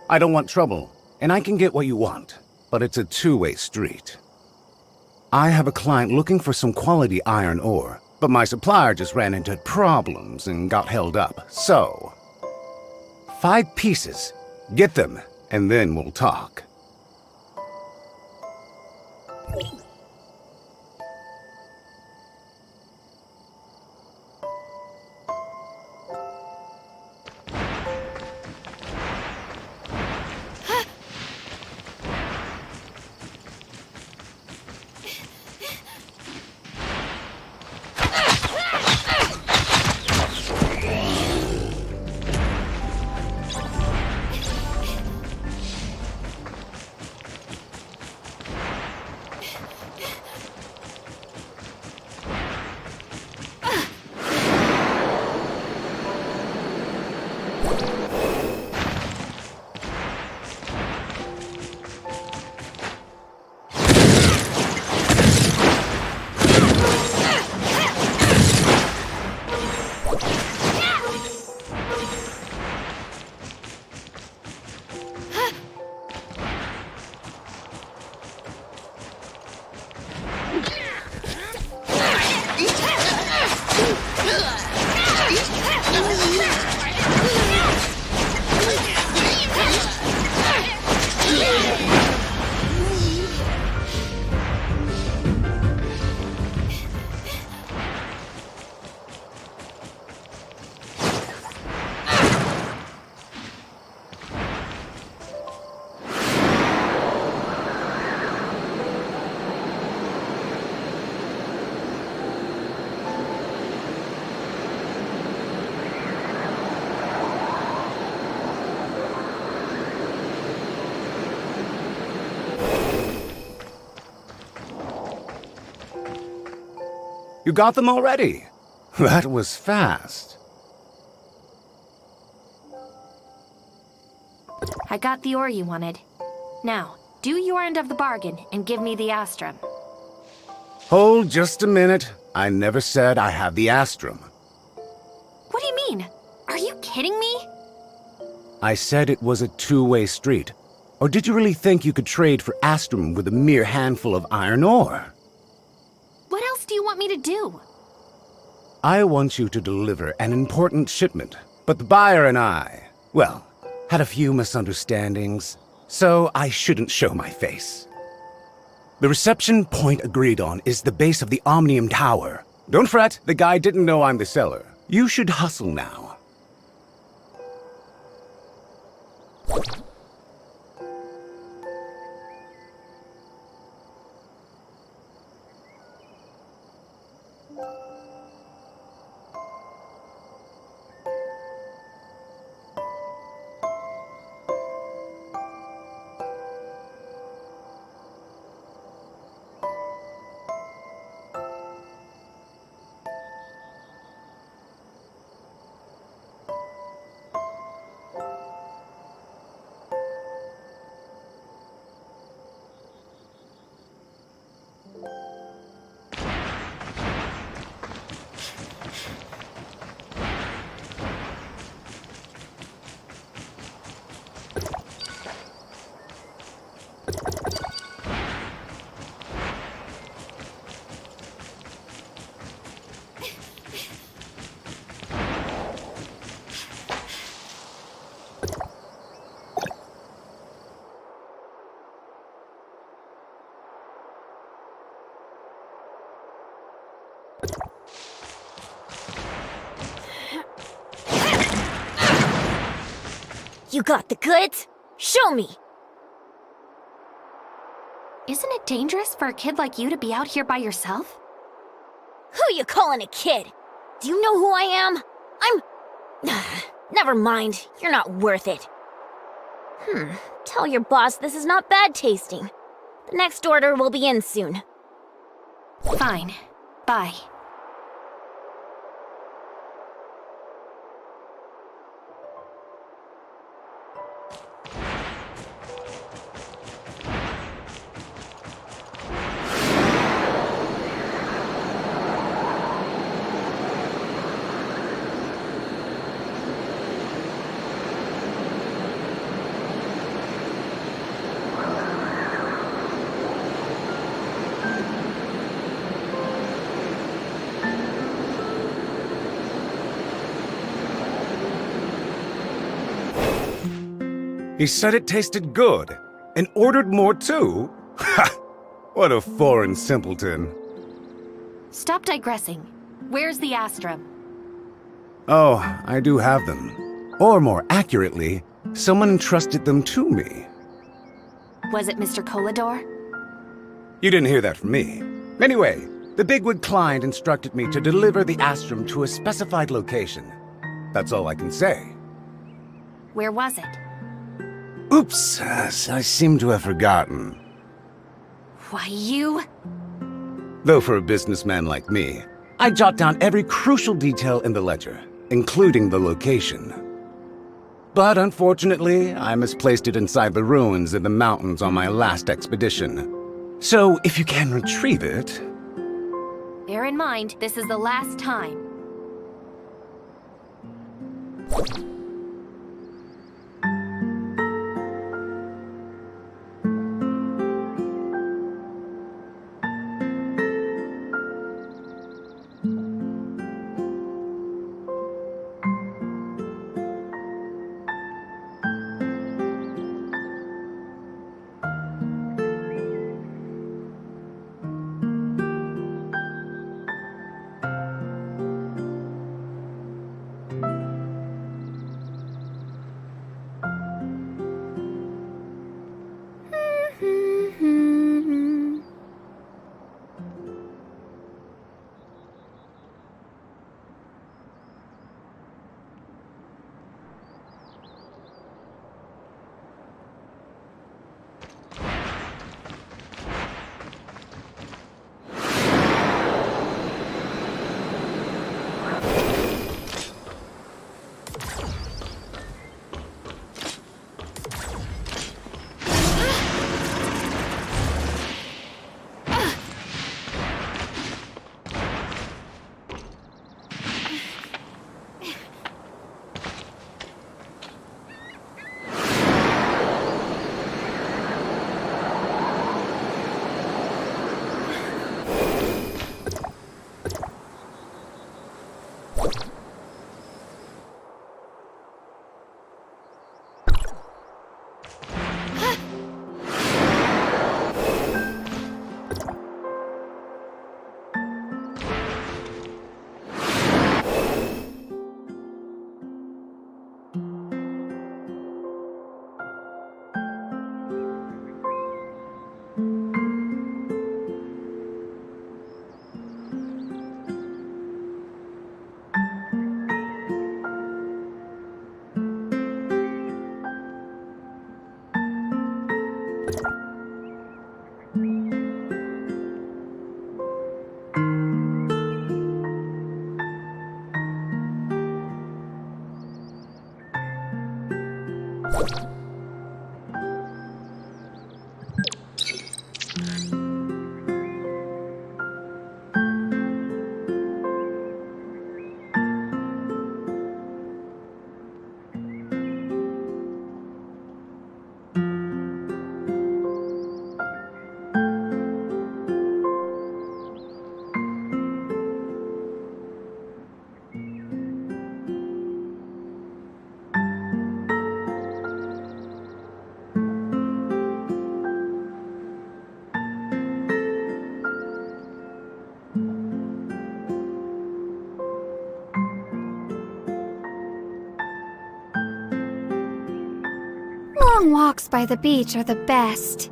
I don't want trouble, and I can get what you want, but it's a two-way street. I have a client looking for some quality iron ore, but my supplier just ran into problems and got held up. So, 5 pieces. Get them, and then we'll talk. You got them already? That was fast. I got the ore you wanted. Now, do your end of the bargain and give me the Astrum. Hold just a minute. I never said I have the Astrum. What do you mean? Are you kidding me? I said it was a two-way street. Or did you really think you could trade for Astrum with a mere handful of iron ore? What else do you want me to do? I want you to deliver an important shipment, but the buyer and I, well, had a few misunderstandings, so I shouldn't show my face. The reception point agreed on is the base of the Omnium Tower. Don't fret, the guy didn't know I'm the seller. You should hustle now. You got the goods? Show me! Isn't it dangerous for a kid like you to be out here by yourself? Who you calling a kid? Do you know who I am? I'm... Never mind, you're not worth it. Tell your boss this is not bad tasting. The next order will be in soon. Fine. Bye. He said it tasted good, and ordered more too? Ha! What a foreign simpleton. Stop digressing. Where's the Astrum? Oh, I do have them. Or more accurately, someone entrusted them to me. Was it Mr. Colador? You didn't hear that from me. Anyway, the bigwig client instructed me to deliver the Astrum to a specified location. That's all I can say. Where was it? Oops, I seem to have forgotten. Why, you... Though for a businessman like me, I jot down every crucial detail in the ledger, including the location. But unfortunately, I misplaced it inside the ruins in the mountains on my last expedition. So if you can retrieve it... Bear in mind, this is the last time. Long walks by the beach are the best.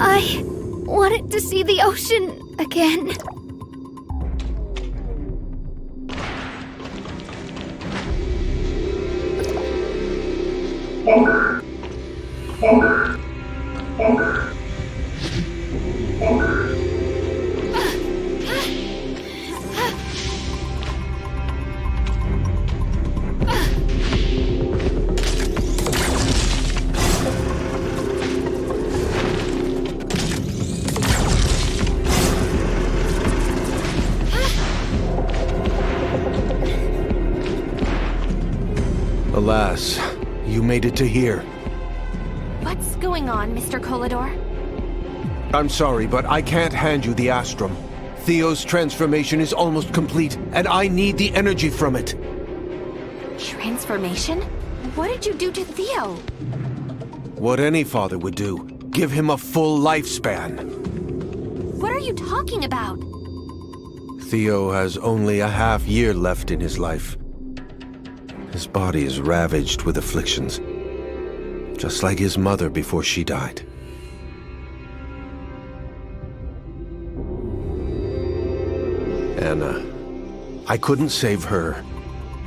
I wanted to see the ocean again. Alas, you made it to here. What's going on, Mr. Colador? I'm sorry, but I can't hand you the Astrum. Theo's transformation is almost complete, and I need the energy from it. Transformation? What did you do to Theo? What any father would do. Give him a full lifespan. What are you talking about? Theo has only a half year left in his life. His body is ravaged with afflictions, just like his mother before she died. Anna, I couldn't save her,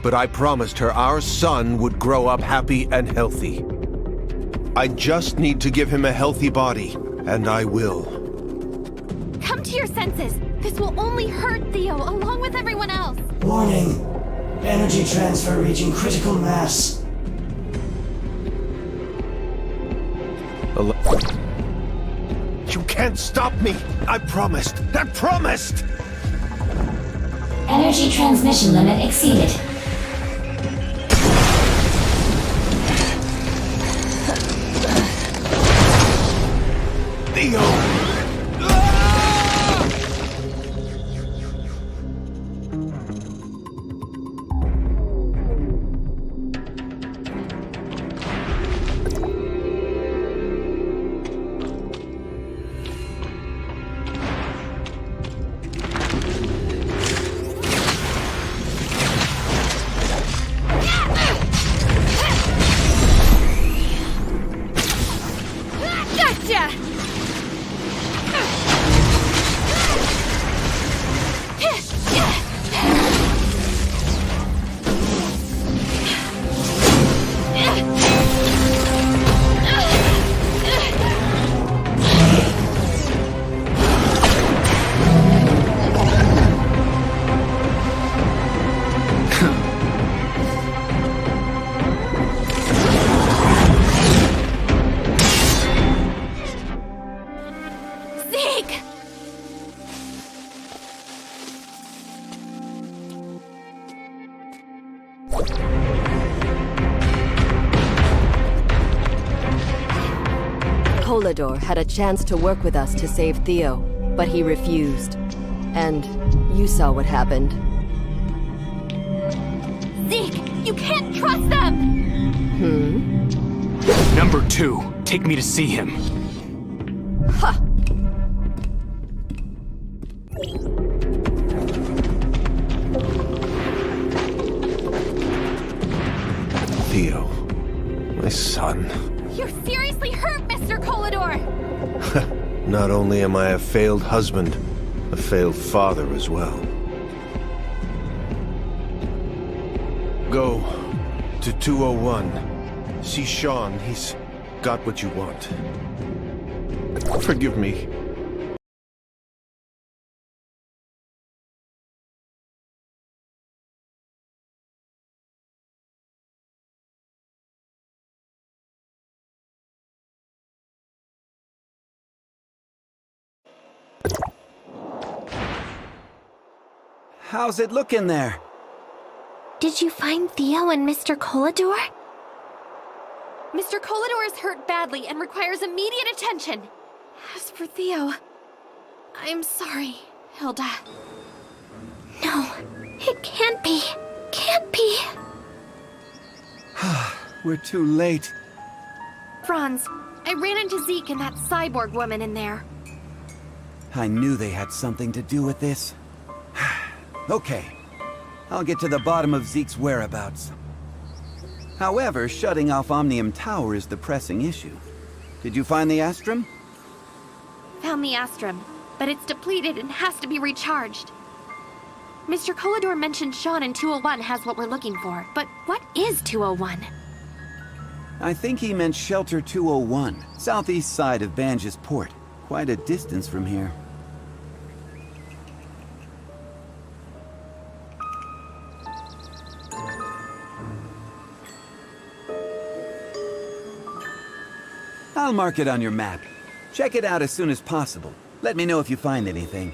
but I promised her our son would grow up happy and healthy. I just need to give him a healthy body, and I will. Come to your senses. This will only hurt Theo, along with everyone else. Warning. Energy transfer reaching critical mass. You can't stop me! I promised! I promised! Energy transmission limit exceeded. Colador had a chance to work with us to save Theo, but he refused. And you saw what happened. Zeke, you can't trust them! Number 2, take me to see him. Ha! Theo, my son. You're seriously hurt, Mr. Colador! Not only am I a failed husband, a failed father as well. Go to 201. See Sean, he's got what you want. Forgive me. How's it looking there? Did you find Theo and Mr. Colador? Mr. Colador is hurt badly and requires immediate attention. As for Theo, I'm sorry, Hilda. No, it can't be. Can't be. We're too late. Franz, I ran into Zeke and that cyborg woman in there. I knew they had something to do with this. Okay, I'll get to the bottom of Zeke's whereabouts. However, shutting off Omnium Tower is the pressing issue. Did you find the Astrum? Found the Astrum, but it's depleted and has to be recharged. Mr. Colador mentioned Sean in 201 has what we're looking for, but what is 201? I think he meant Shelter 201, southeast side of Banj's port. Quite a distance from here. I'll mark it on your map. Check it out as soon as possible. Let me know if you find anything.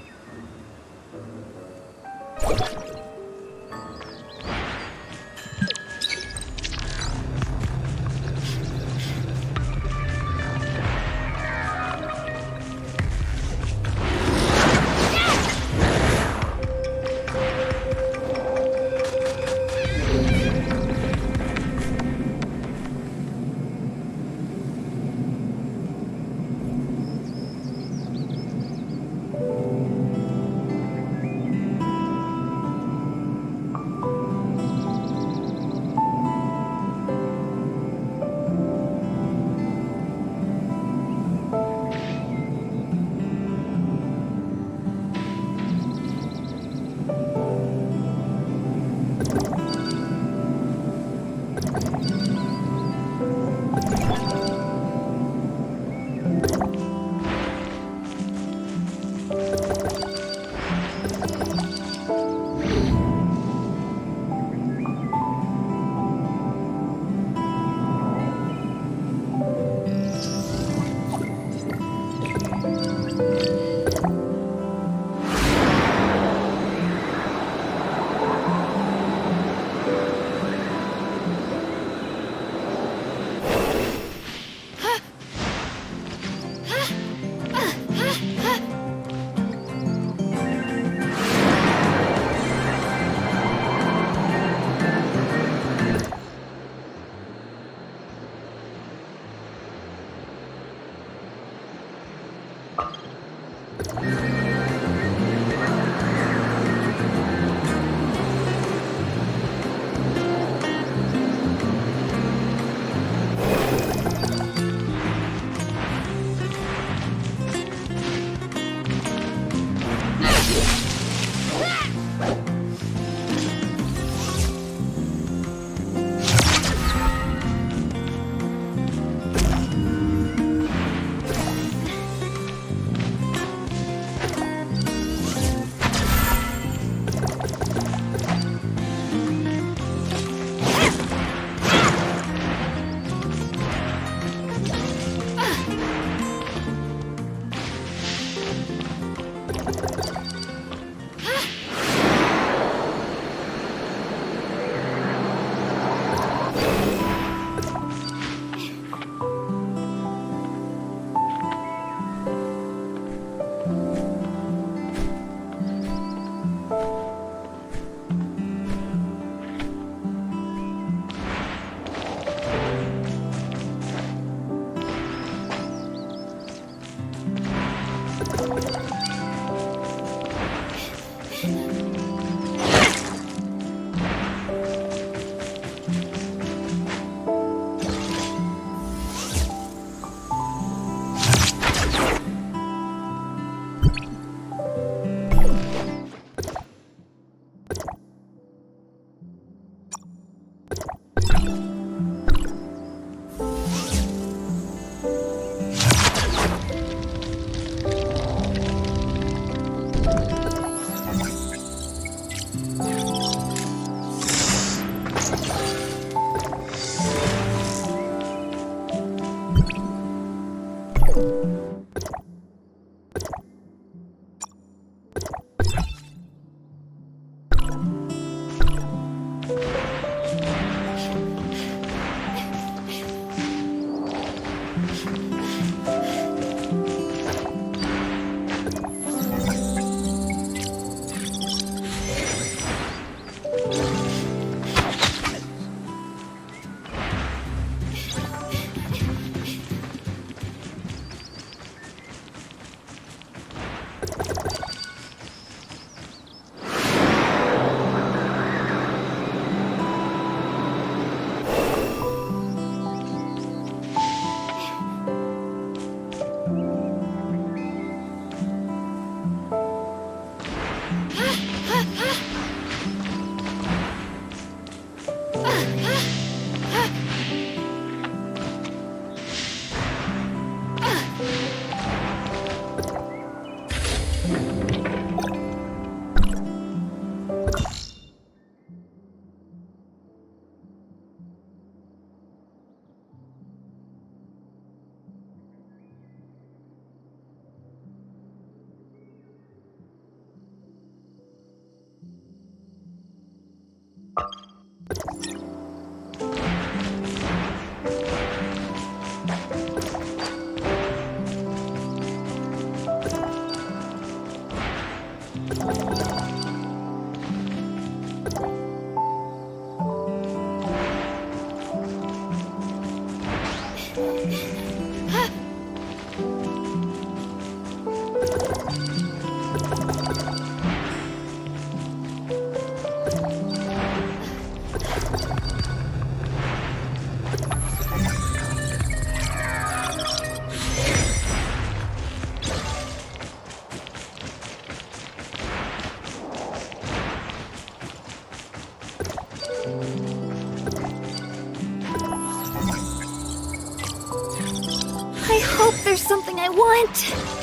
I hope there's something I want.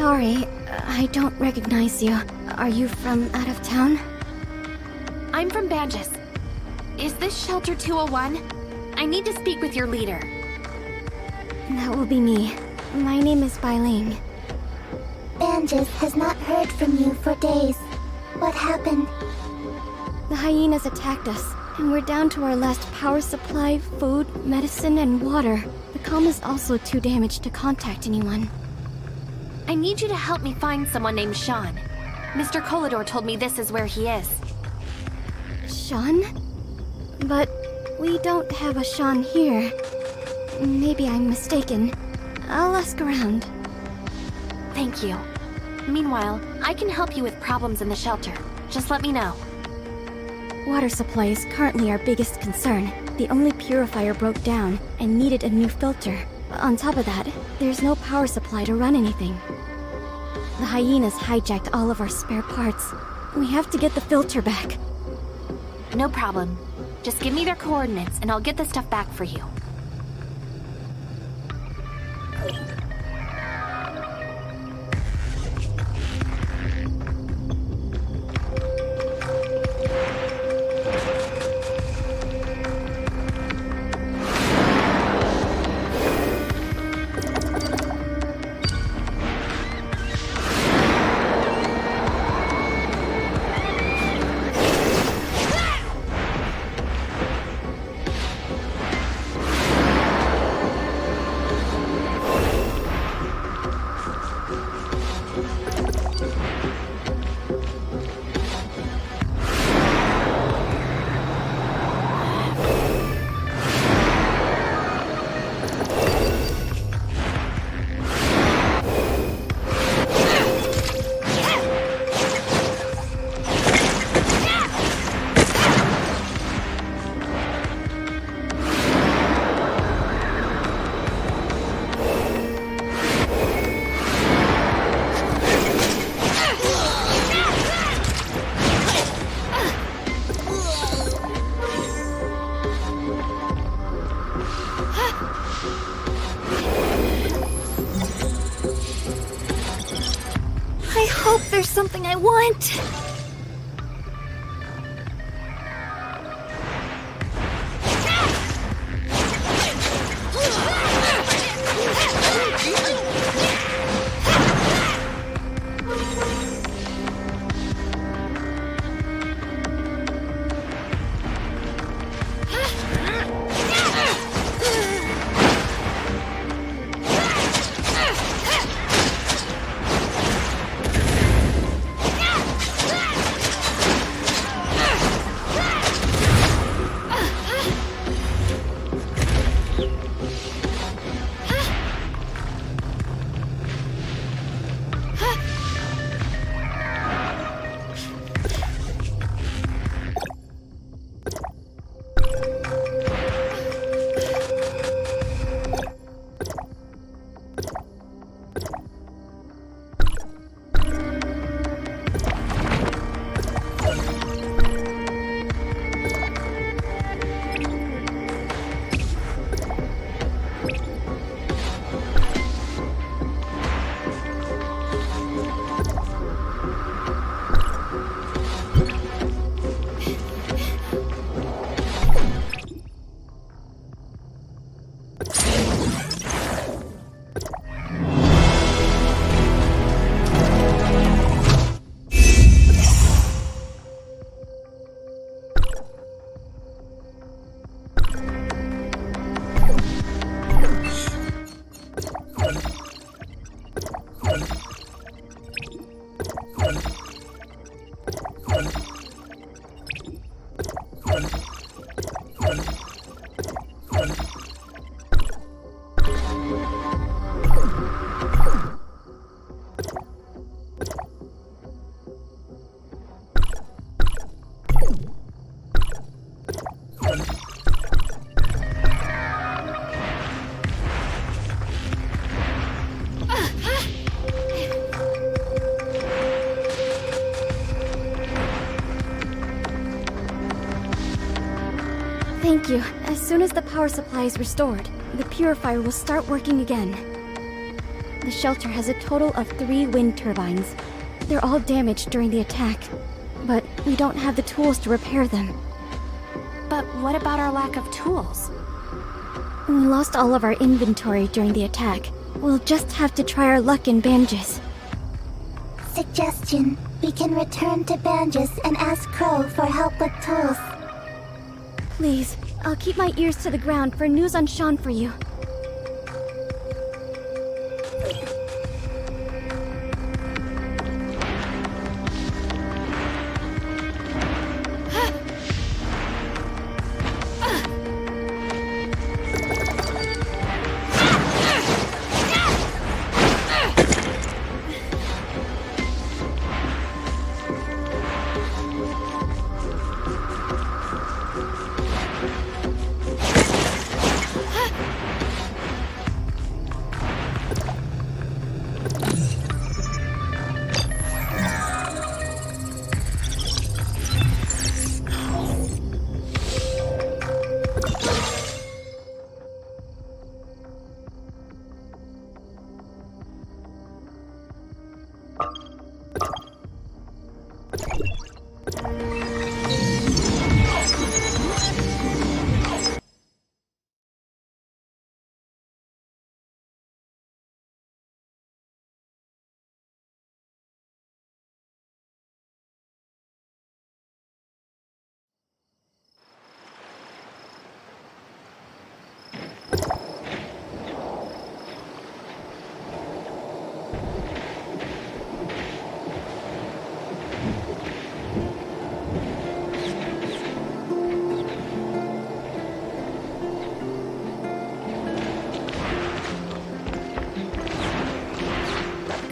Sorry, I don't recognize you. Are you from out of town? I'm from Banjus. Is this Shelter 201? I need to speak with your leader. That will be me. My name is Bailing. Banjus has not heard from you for days. What happened? The hyenas attacked us, and we're down to our last power supply, food, medicine, and water. The comm is also too damaged to contact anyone. I need you to help me find someone named Sean. Mr. Kolador told me this is where he is. Sean? But we don't have a Sean here. Maybe I'm mistaken. I'll ask around. Thank you. Meanwhile, I can help you with problems in the shelter. Just let me know. Water supply is currently our biggest concern. The only purifier broke down and needed a new filter. On top of that, there's no power supply to run anything. The hyenas hijacked all of our spare parts. We have to get the filter back. No problem. Just give me their coordinates and I'll get the stuff back for you. I hope there's something I want. Thank you. As soon as the power supply is restored, the purifier will start working again. The shelter has a total of 3 wind turbines. They're all damaged during the attack, but we don't have the tools to repair them. But what about our lack of tools? We lost all of our inventory during the attack. We'll just have to try our luck in Banjus. Suggestion. We can return to Banjus and ask Crow for help with tools. Please, I'll keep my ears to the ground for news on Sean for you.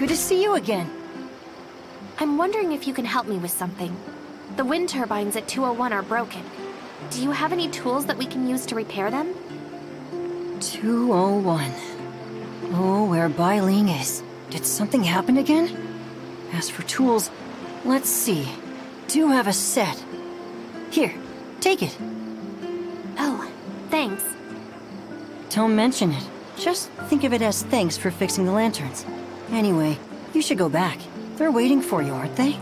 Good to see you again. I'm wondering if you can help me with something. The wind turbines at 201 are broken. Do you have any tools that we can use to repair them? 201. Oh, where Bai Ling is. Did something happen again? As for tools, let's see. Do have a set. Here, take it. Oh, thanks. Don't mention it. Just think of it as thanks for fixing the lanterns. Anyway, you should go back. They're waiting for you, aren't they?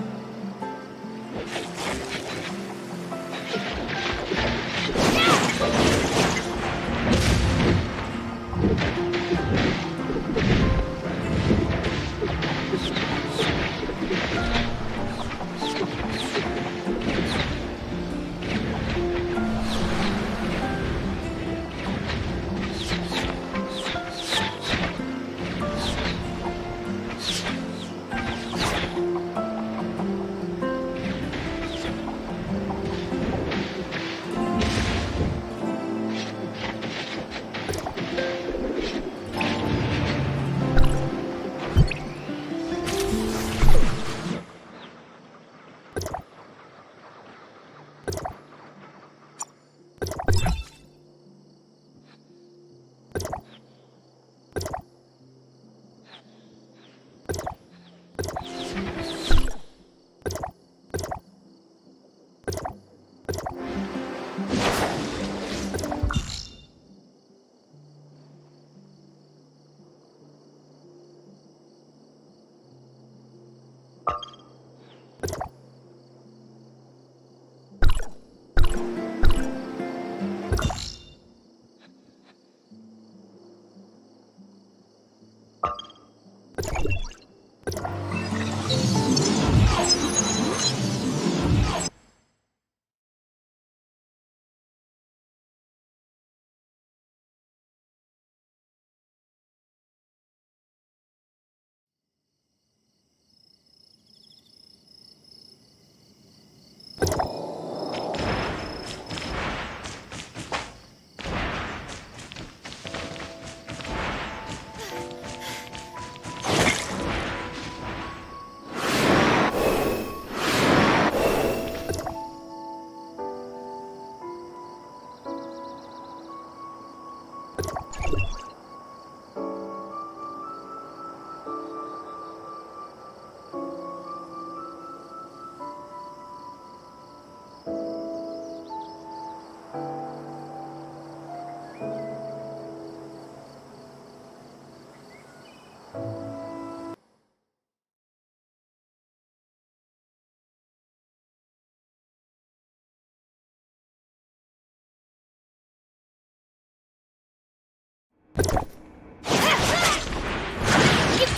You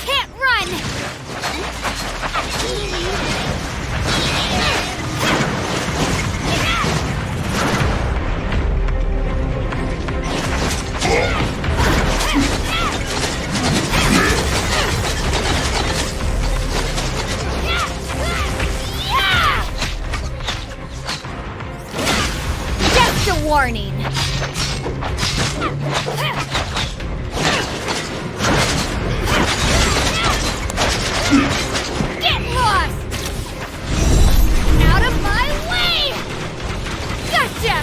can't run! Just a warning! Get lost! Out of my way! Gotcha!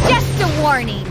Just a warning!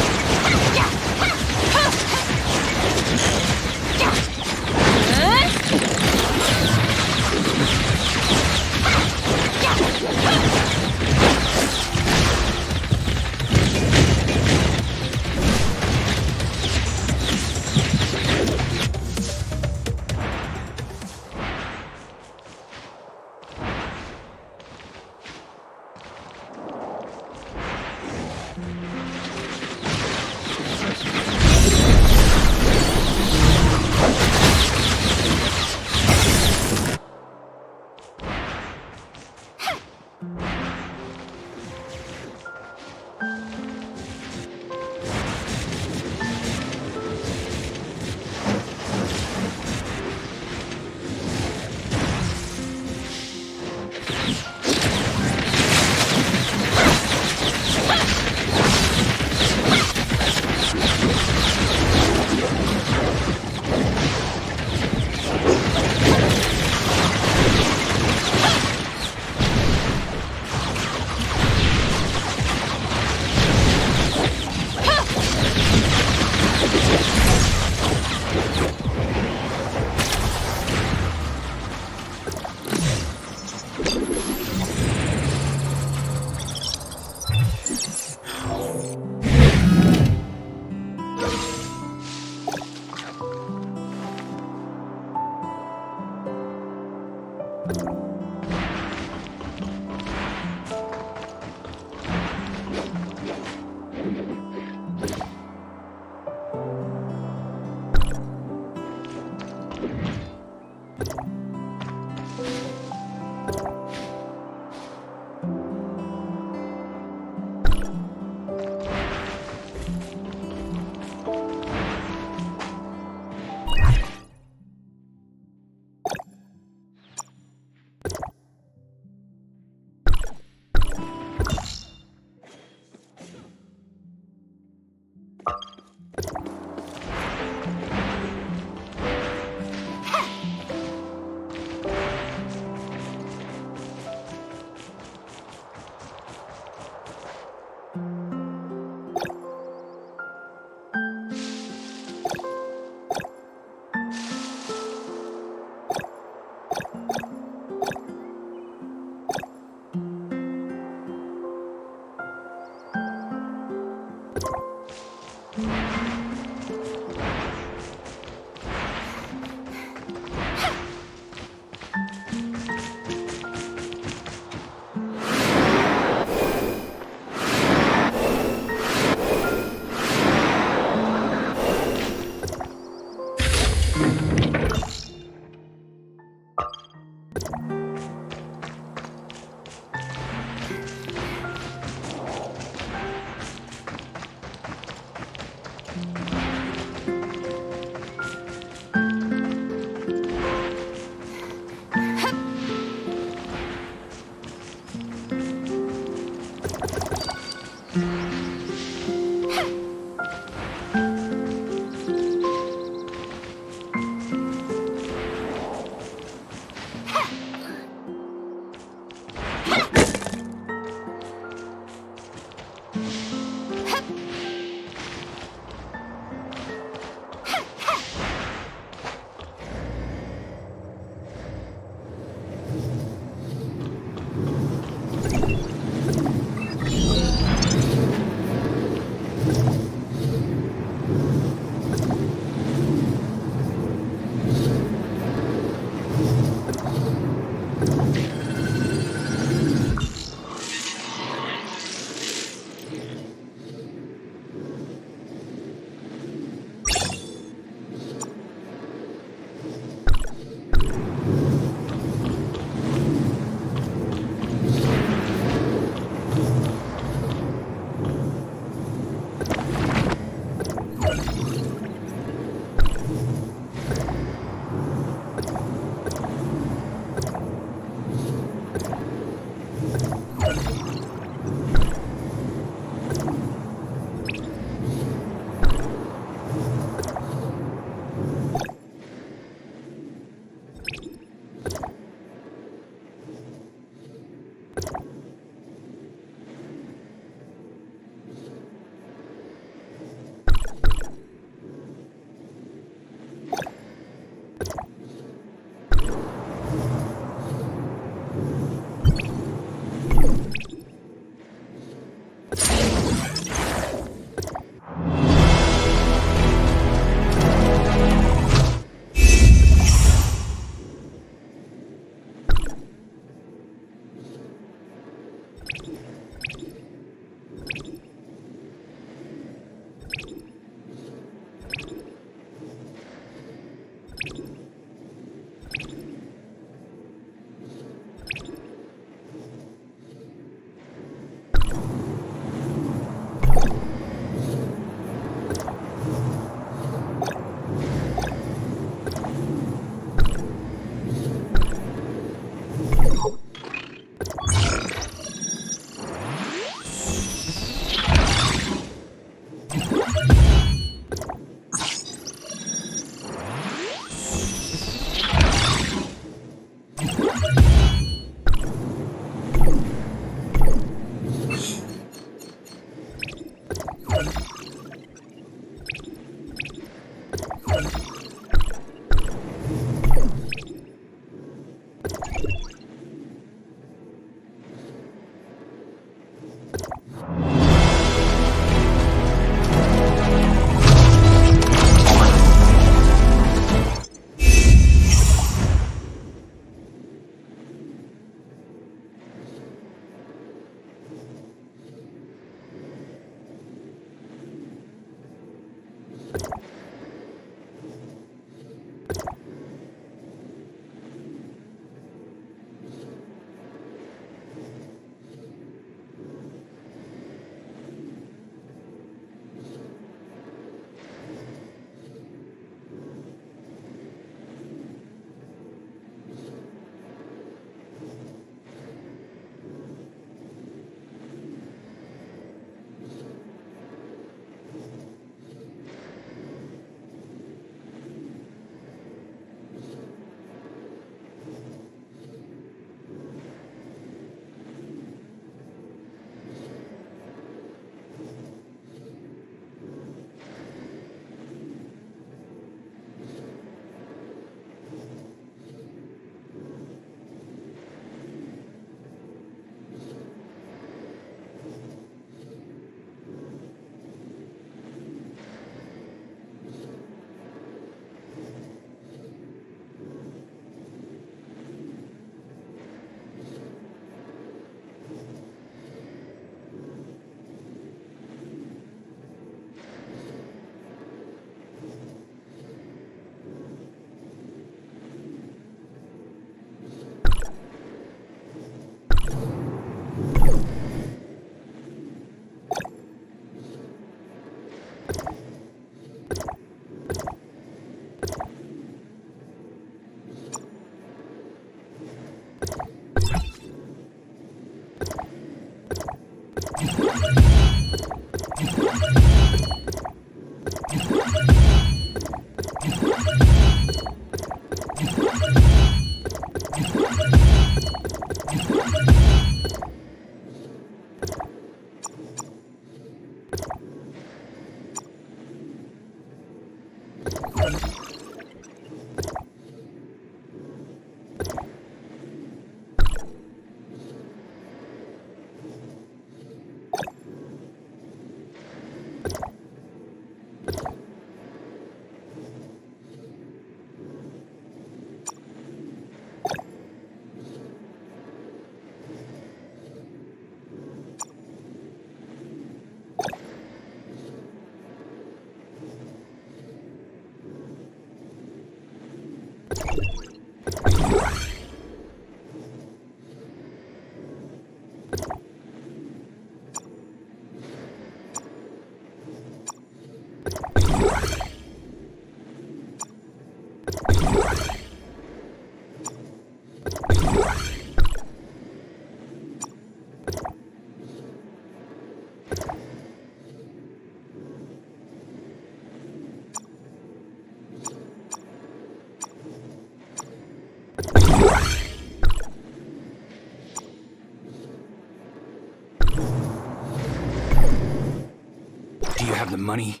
Do you have the money?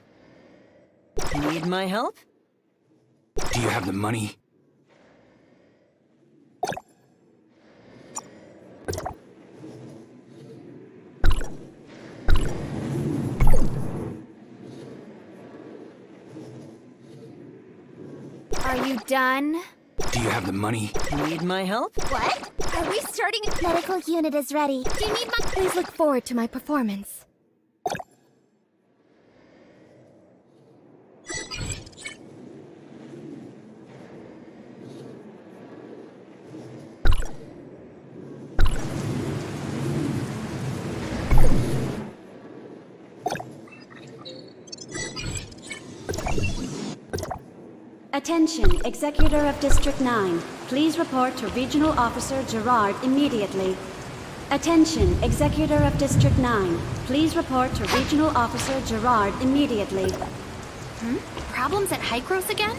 Need my help? Do you have the money? Are you done? Do you have the money? Need my help? What? Are we starting? Medical unit is ready. Do you need my? Please look forward to my performance. Attention, Executor of District 9. Please report to Regional Officer Gerard immediately. Attention, Executor of District 9. Please report to Regional Officer Gerard immediately. Problems at Hycros again?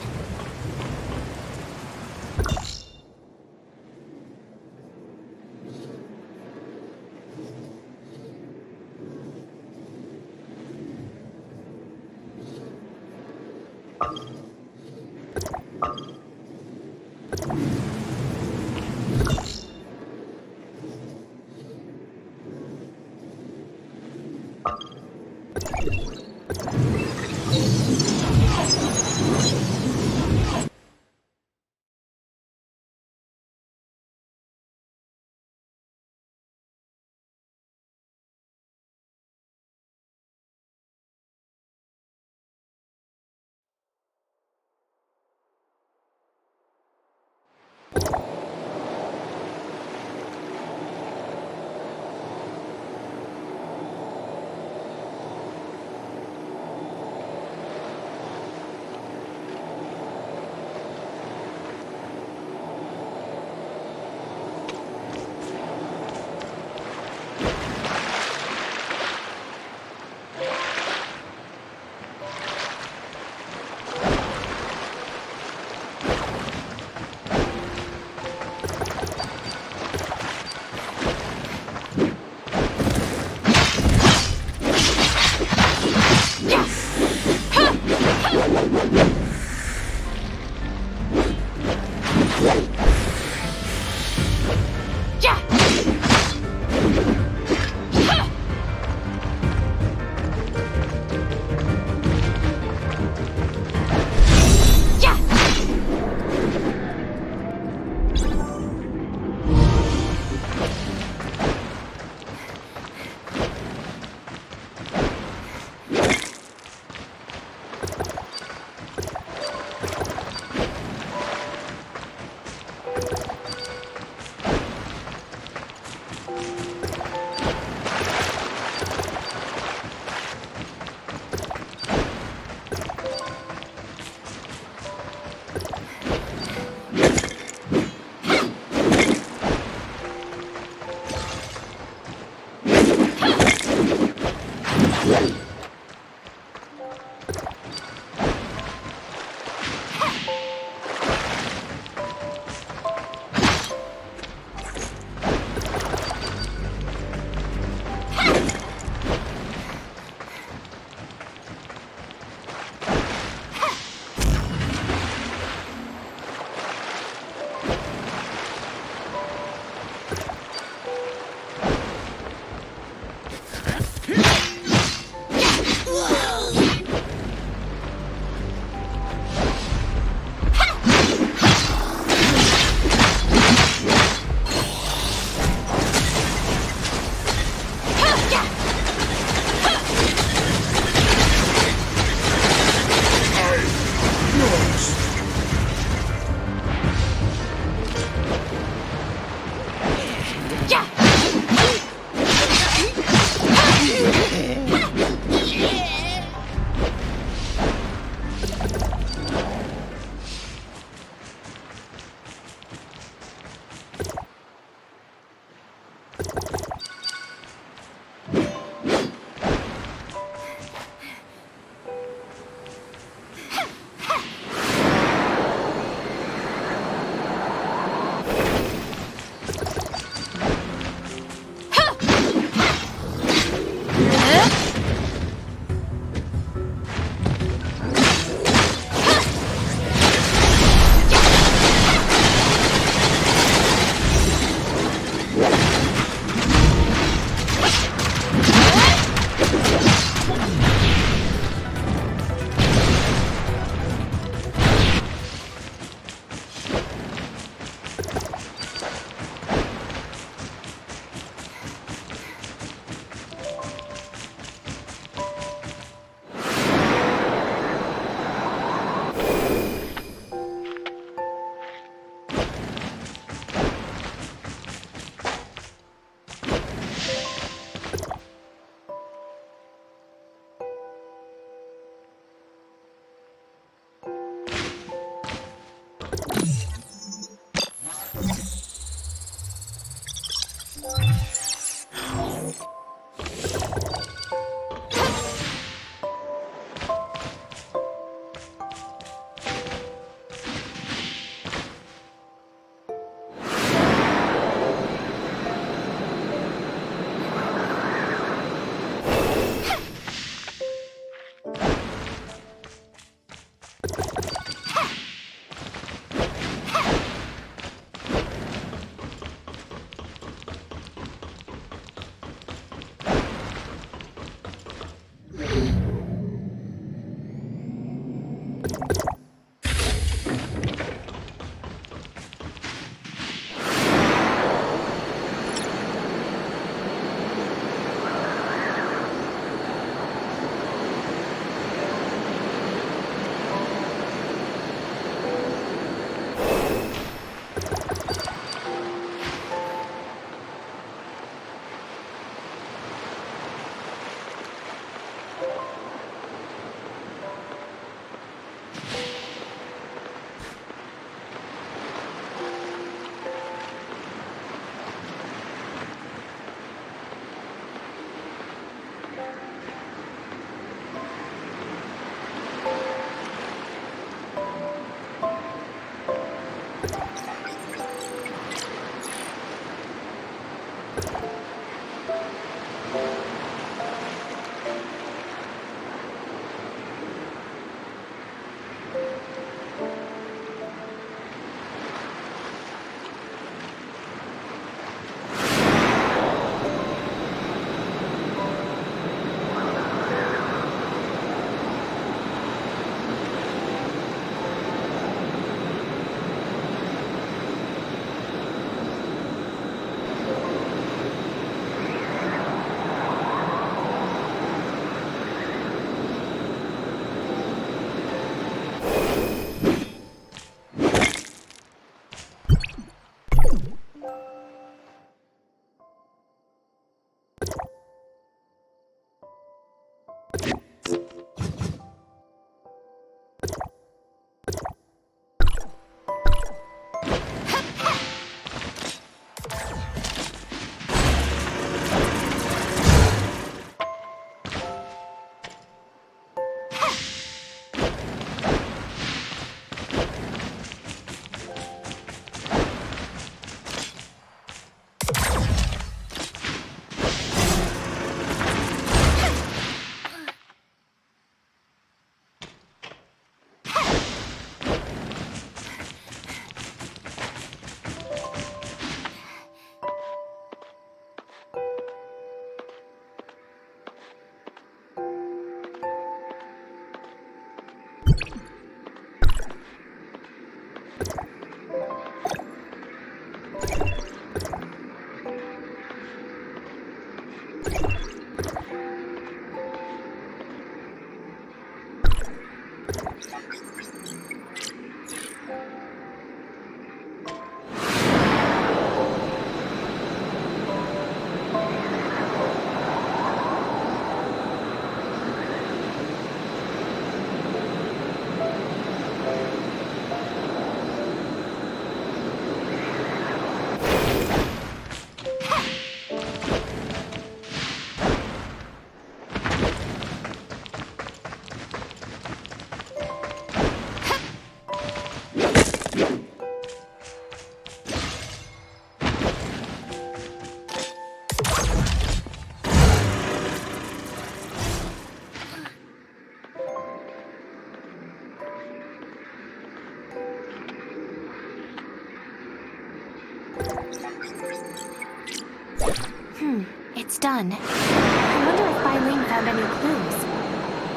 It's done. I wonder if Eileen found any clues.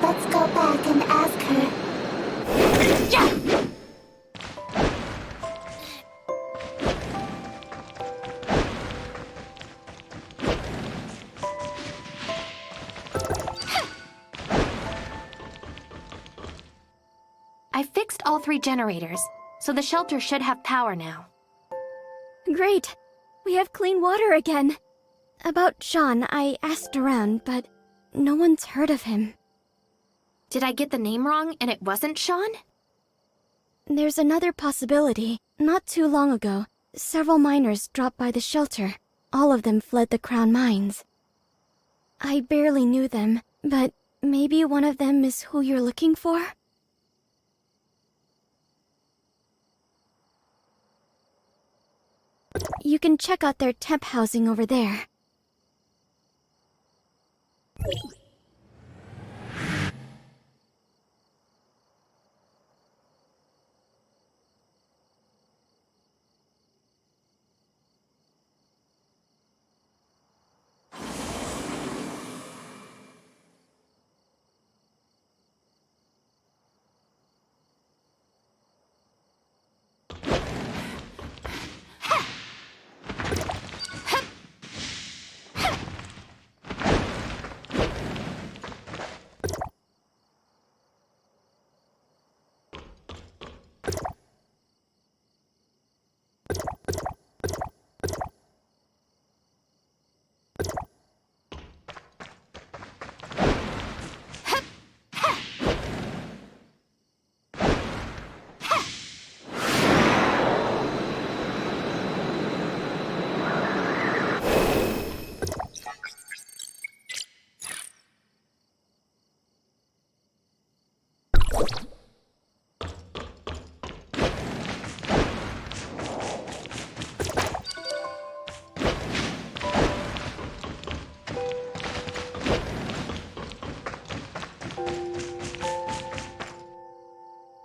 Let's go back and ask her. Yeah! I fixed all 3 generators, so the shelter should have power now. Great! We have clean water again! About Sean, I asked around, but no one's heard of him. Did I get the name wrong and it wasn't Sean? There's another possibility. Not too long ago, several miners dropped by the shelter. All of them fled the Crown Mines. I barely knew them, but maybe one of them is who you're looking for? You can check out their temp housing over there.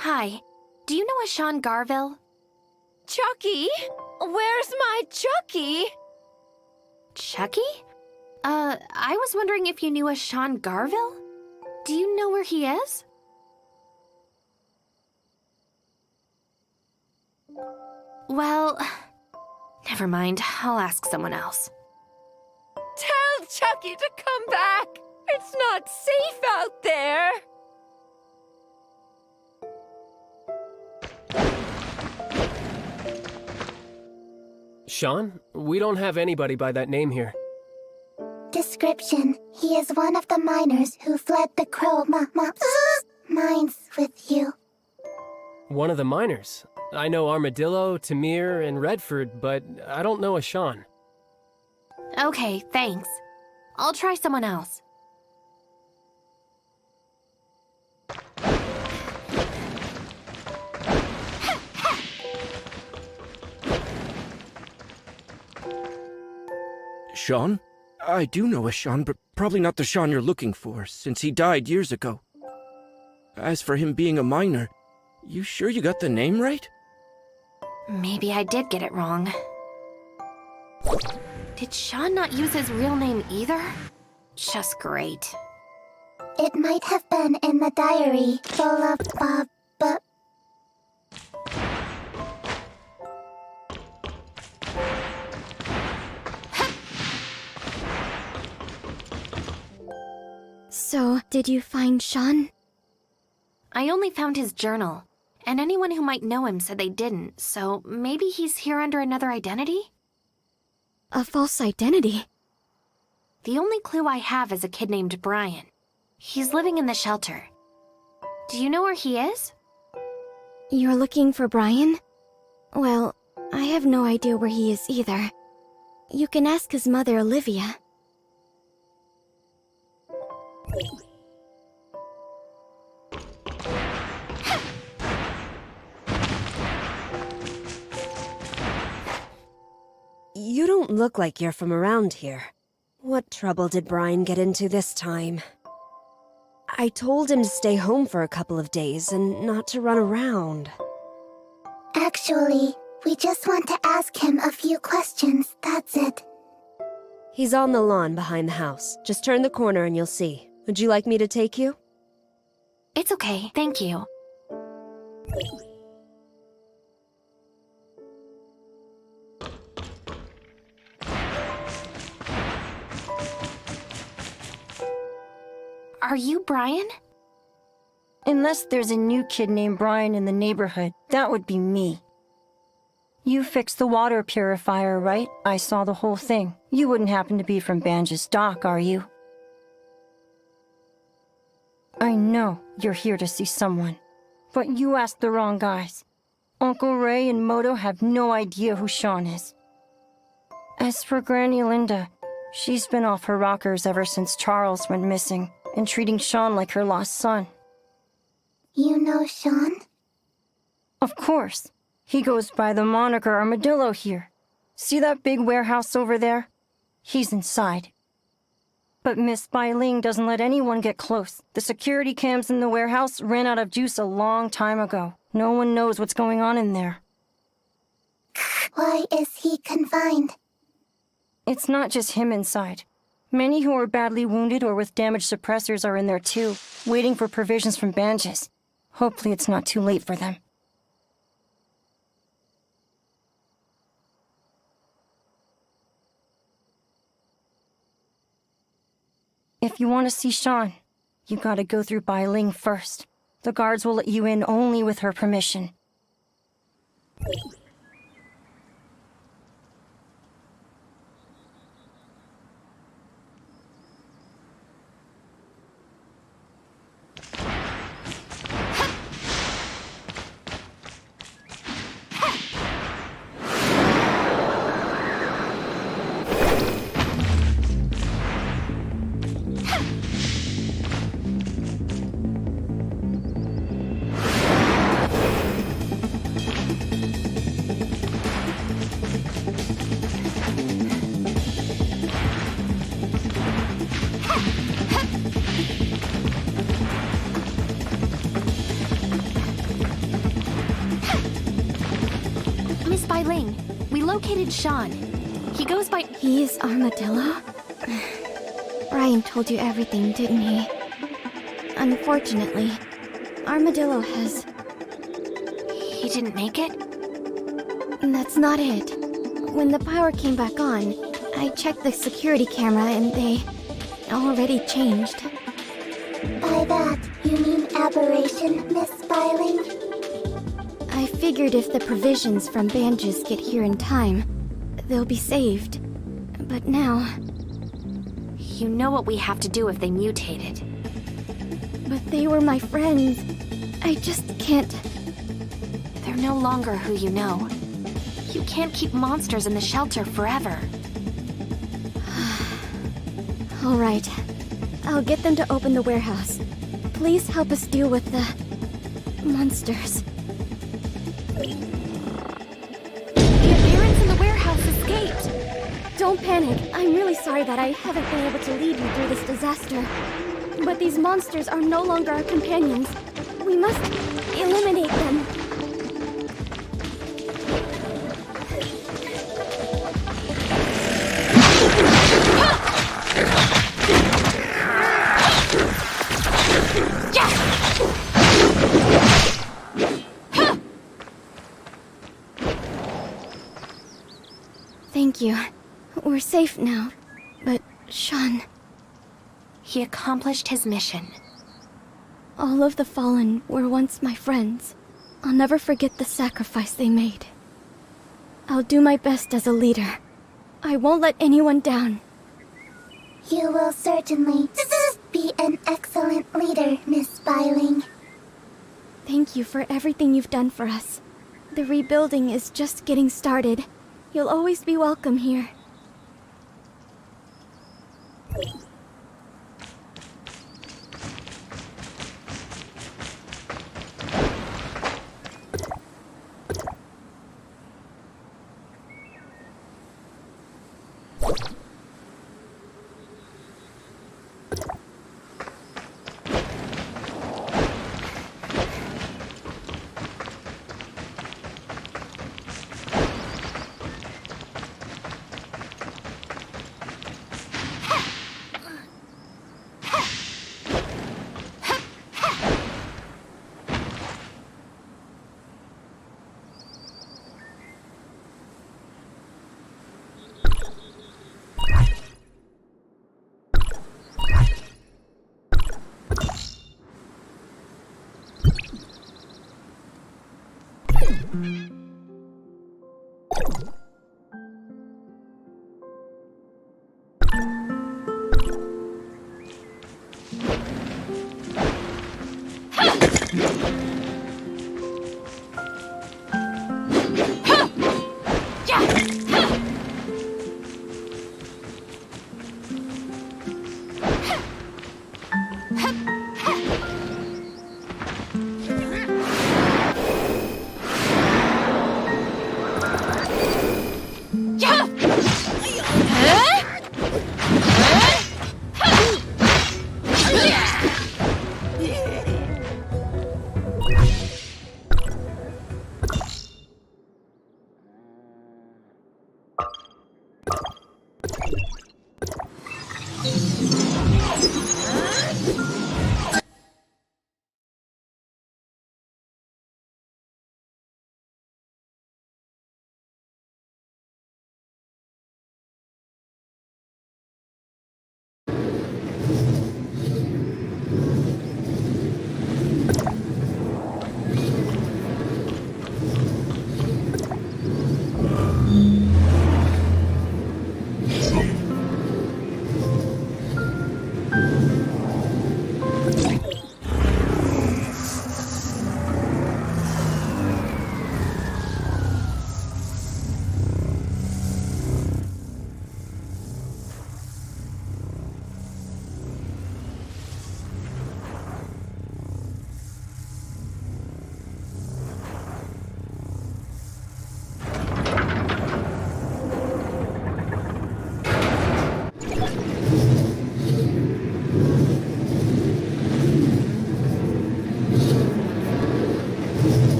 Hi. Do you know a Sean Garville? Chucky? Where's my Chucky? Chucky? I was wondering if you knew a Sean Garville? Do you know where he is? Well, never mind. I'll ask someone else. Tell Chucky to come back! It's not safe out there! Sean? We don't have anybody by that name here. Description: he is one of the miners who fled the Crow mines with you. One of the miners. I know Armadillo, Tamir, and Redford, but I don't know a Sean. Okay, thanks. I'll try someone else. Sean? I do know a Sean, but probably not the Sean you're looking for, since he died years ago. As for him being a miner, you sure you got the name right? Maybe I did get it wrong. Did Sean not use his real name either? Just great. It might have been in the diary. But So, did you find Sean? I only found his journal, and anyone who might know him said they didn't, so maybe he's here under another identity? A false identity? The only clue I have is a kid named Brian. He's living in the shelter. Do you know where he is? You're looking for Brian? Well, I have no idea where he is either. You can ask his mother, Olivia. You don't look like you're from around here. What trouble did Brian get into this time? I told him to stay home for a couple of days and not to run around. actually, we just want to ask him a few questions, that's it. He's on the lawn behind the house. Just turn the corner and you'll see. Would you like me to take you? It's okay, thank you. Are you Brian? Unless there's a new kid named Brian in the neighborhood, that would be me. You fixed the water purifier, right? I saw the whole thing. You wouldn't happen to be from Banj's dock, are you? I know you're here to see someone, but you asked the wrong guys. Uncle Ray and Moto have no idea who Sean is. As for Granny Linda, she's been off her rockers ever since Charles went missing, and treating Sean like her lost son. You know Sean? Of course. He goes by the moniker Armadillo here. See that big warehouse over there? He's inside. But Miss Bai Ling doesn't let anyone get close. The security cams in the warehouse ran out of juice a long time ago. No one knows what's going on in there. Why is he confined? It's not just him inside. Many who are badly wounded or with damaged suppressors are in there too, waiting for provisions from Banjis. Hopefully it's not too late for them. If you want to see Sean, you gotta go through Bai Ling first. The guards will let you in only with her permission. Miss Bailing, we located Sean. He goes by... He is Armadillo? Brian told you everything, didn't he? Unfortunately, Armadillo has... He didn't make it? That's not it. When the power came back on, I checked the security camera and they already changed. By that, you mean aberration, Miss Biling? I figured if the provisions from Banges get here in time, they'll be saved. But now... You know what we have to do if they mutated. But they were my friends. I just can't... They're no longer who you know. You can't keep monsters in the shelter forever. All right. I'll get them to open the warehouse. Please help us deal with the... monsters. The appearance in the warehouse escaped! Don't panic. I'm really sorry that I haven't been able to lead you through this disaster. But these monsters are no longer our companions. We must eliminate them. Thank you. We're safe now. But, Sean... He accomplished his mission. All of the Fallen were once my friends. I'll never forget the sacrifice they made. I'll do my best as a leader. I won't let anyone down. You will certainly be an excellent leader, Miss Biling. Thank you for everything you've done for us. The rebuilding is just getting started. You'll always be welcome here.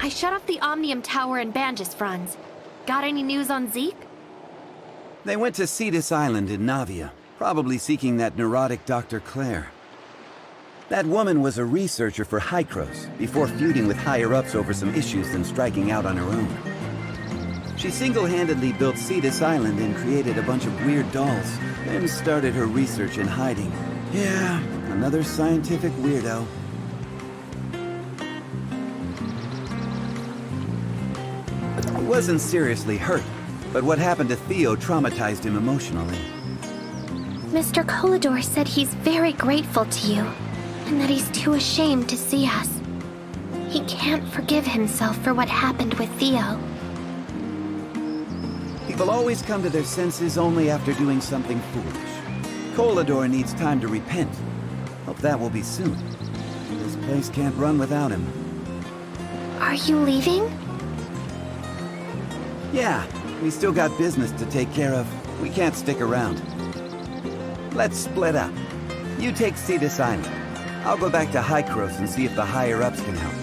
I shut off the Omnium Tower in Banges, Franz. Got any news on Zeke? They went to Cetus Island in Navia, probably seeking that neurotic Dr. Claire. That woman was a researcher for Hykros, before feuding with higher-ups over some issues and striking out on her own. She single-handedly built Cetus Island and created a bunch of weird dolls, then started her research in hiding. Yeah, another scientific weirdo. He wasn't seriously hurt, but what happened to Theo traumatized him emotionally. Mr. Kolador said he's very grateful to you, and that he's too ashamed to see us. He can't forgive himself for what happened with Theo. People always come to their senses only after doing something foolish. Kolador needs time to repent. Hope that will be soon. This place can't run without him. Are you leaving? Yeah, we still got business to take care of. We can't stick around. Let's split up. You take Cetus Island. I'll go back to Hykros and see if the higher-ups can help.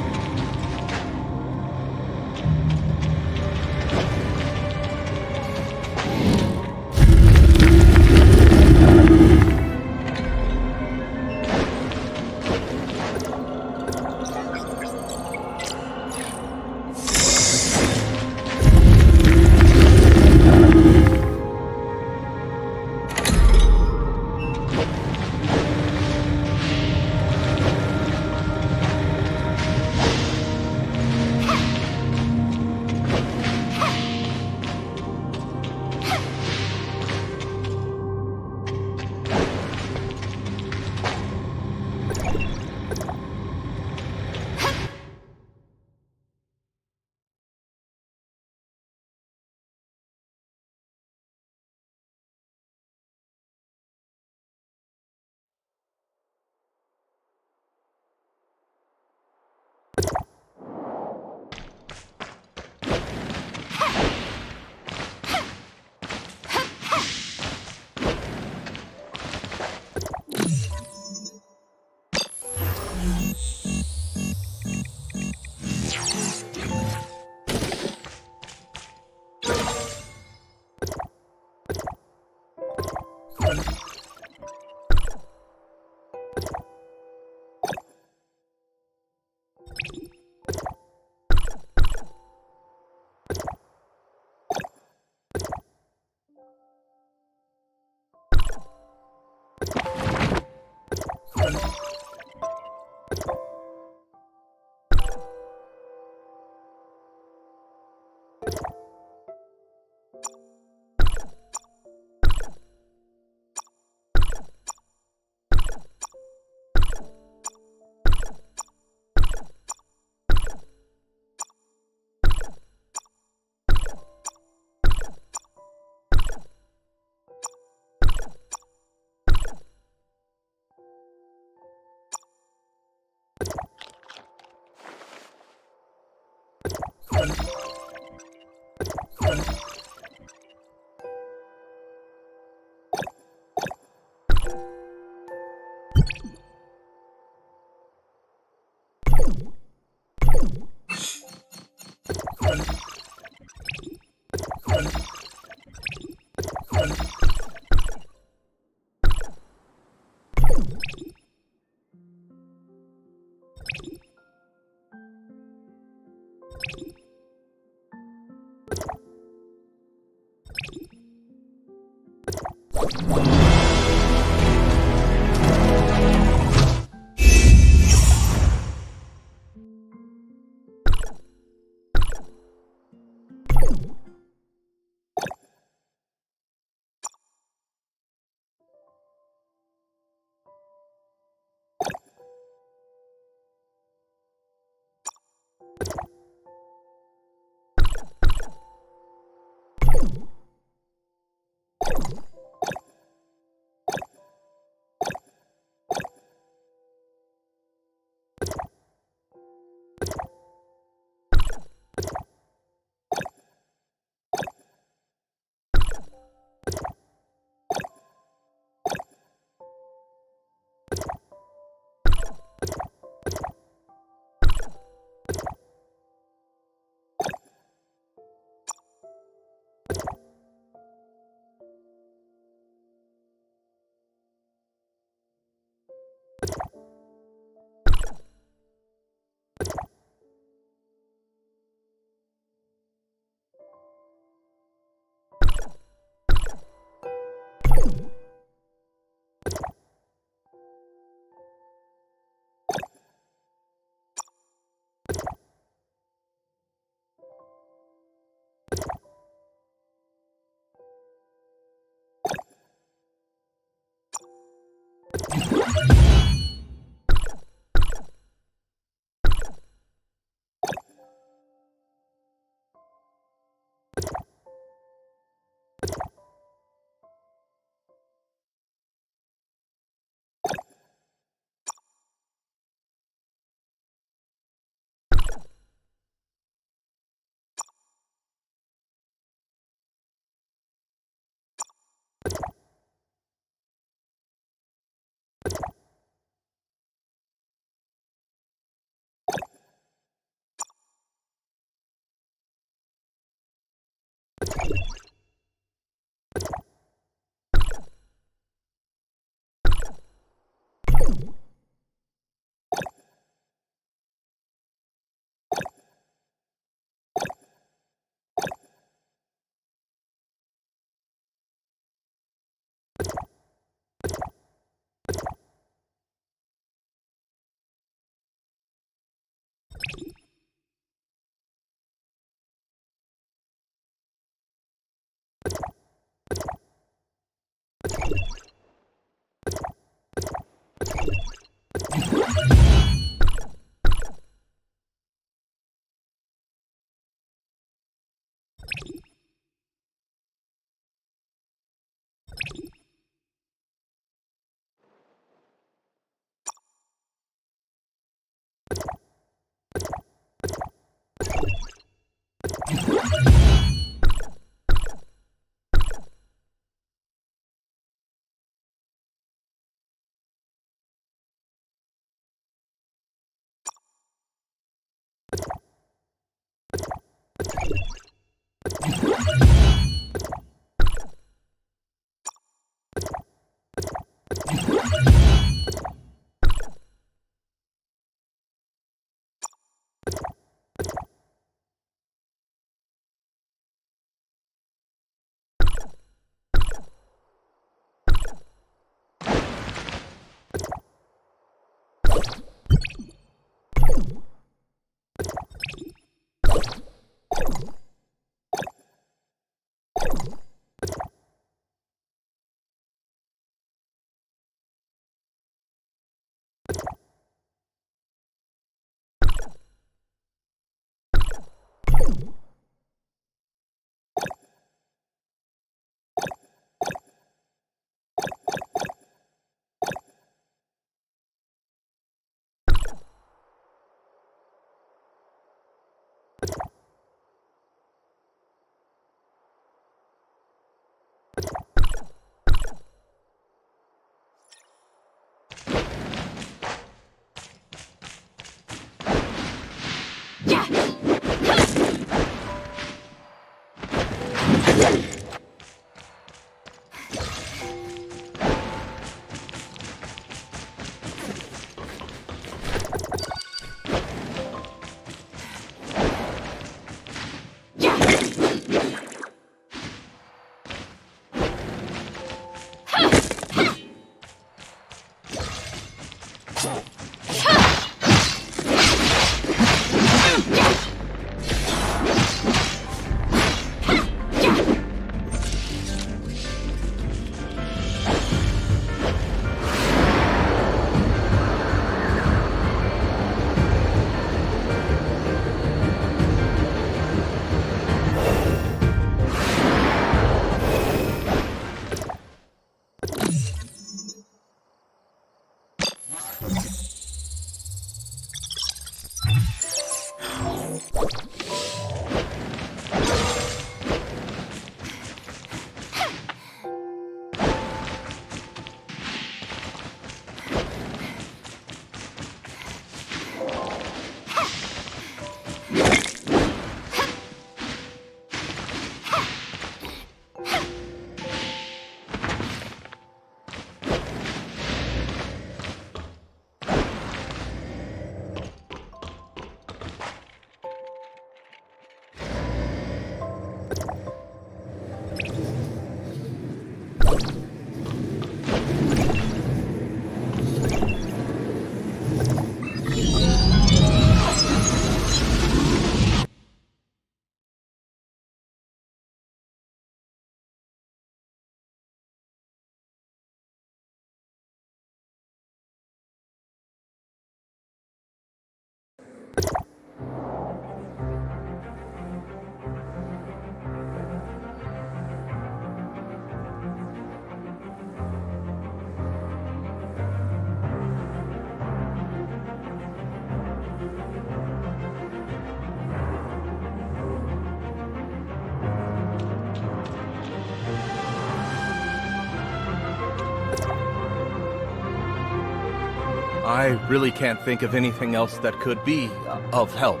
I really can't think of anything else that could be of help.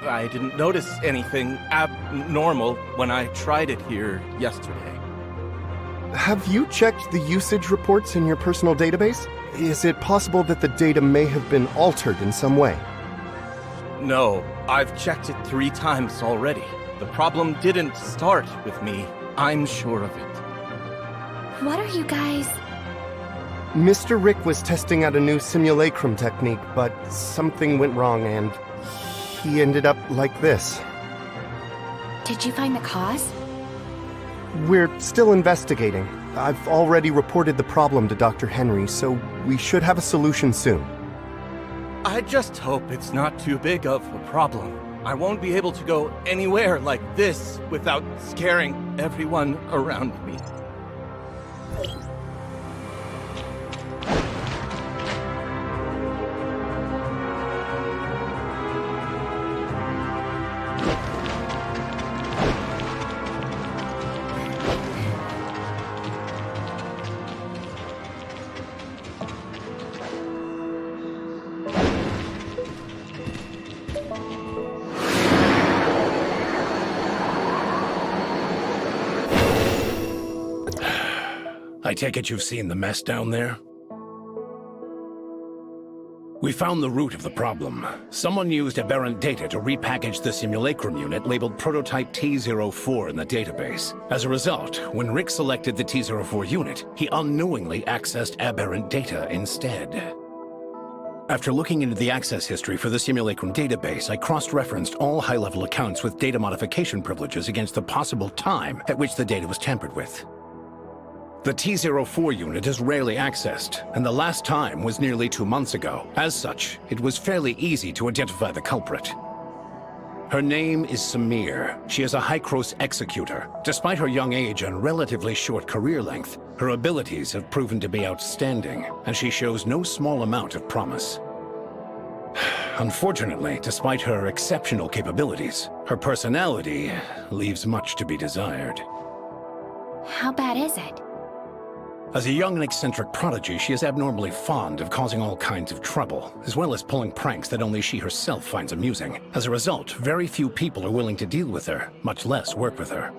I didn't notice anything abnormal when I tried it here yesterday. Have you checked the usage reports in your personal database? Is it possible that the data may have been altered in some way? No, I've checked it 3 times already. The problem didn't start with me. I'm sure of it. What are you guys... Mr. Rick was testing out a new simulacrum technique, but something went wrong and he ended up like this. Did you find the cause? We're still investigating. I've already reported the problem to Dr. Henry, so we should have a solution soon. I just hope it's not too big of a problem. I won't be able to go anywhere like this without scaring everyone around me. I take it you've seen the mess down there? We found the root of the problem. Someone used aberrant data to repackage the simulacrum unit labeled Prototype T-04 in the database. As a result, when Rick selected the T-04 unit, he unknowingly accessed aberrant data instead. After looking into the access history for the simulacrum database, I cross-referenced all high-level accounts with data modification privileges against the possible time at which the data was tampered with. The T-04 unit is rarely accessed, and the last time was nearly 2 months ago. As such, it was fairly easy to identify the culprit. Her name is Samir. She is a Hykros executor. Despite her young age and relatively short career length, her abilities have proven to be outstanding, and she shows no small amount of promise. Unfortunately, despite her exceptional capabilities, her personality leaves much to be desired. How bad is it? As a young and eccentric prodigy, she is abnormally fond of causing all kinds of trouble, as well as pulling pranks that only she herself finds amusing. As a result, very few people are willing to deal with her, much less work with her.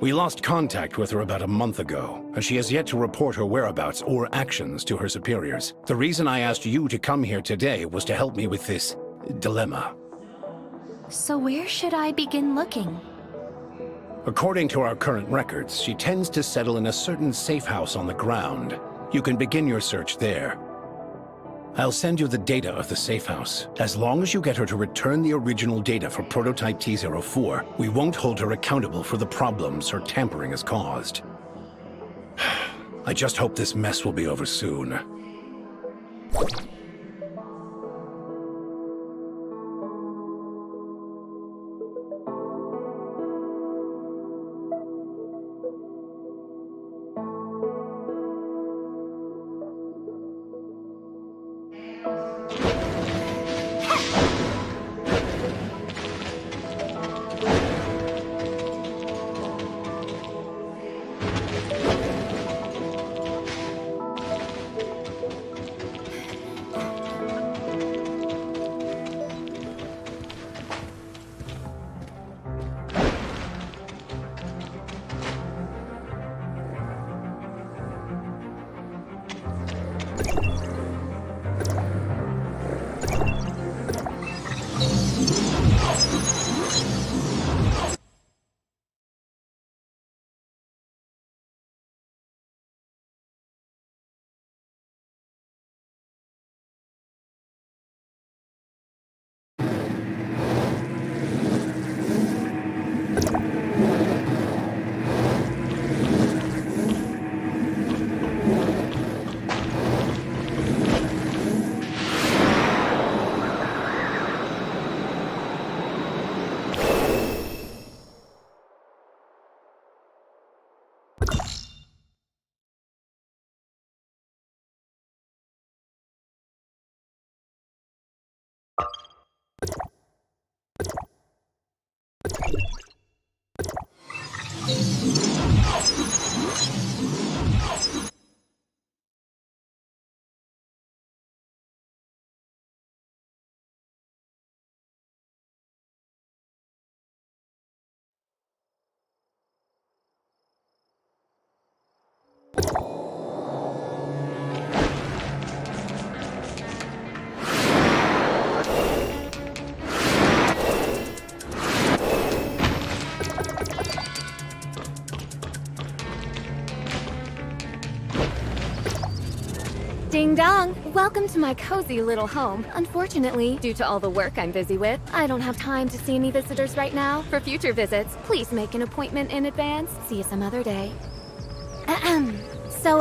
We lost contact with her about a month ago, as she has yet to report her whereabouts or actions to her superiors. The reason I asked you to come here today was to help me with this dilemma. So where should I begin looking? According to our current records, she tends to settle in a certain safe house on the ground. You can begin your search there. I'll send you the data of the safe house. As long as you get her to return the original data for prototype T-04, we won't hold her accountable for the problems her tampering has caused. I just hope this mess will be over soon. Ding dong! Welcome to my cozy little home. Unfortunately, due to all the work I'm busy with, I don't have time to see any visitors right now. For future visits, please make an appointment in advance. See you some other day. Ahem. So,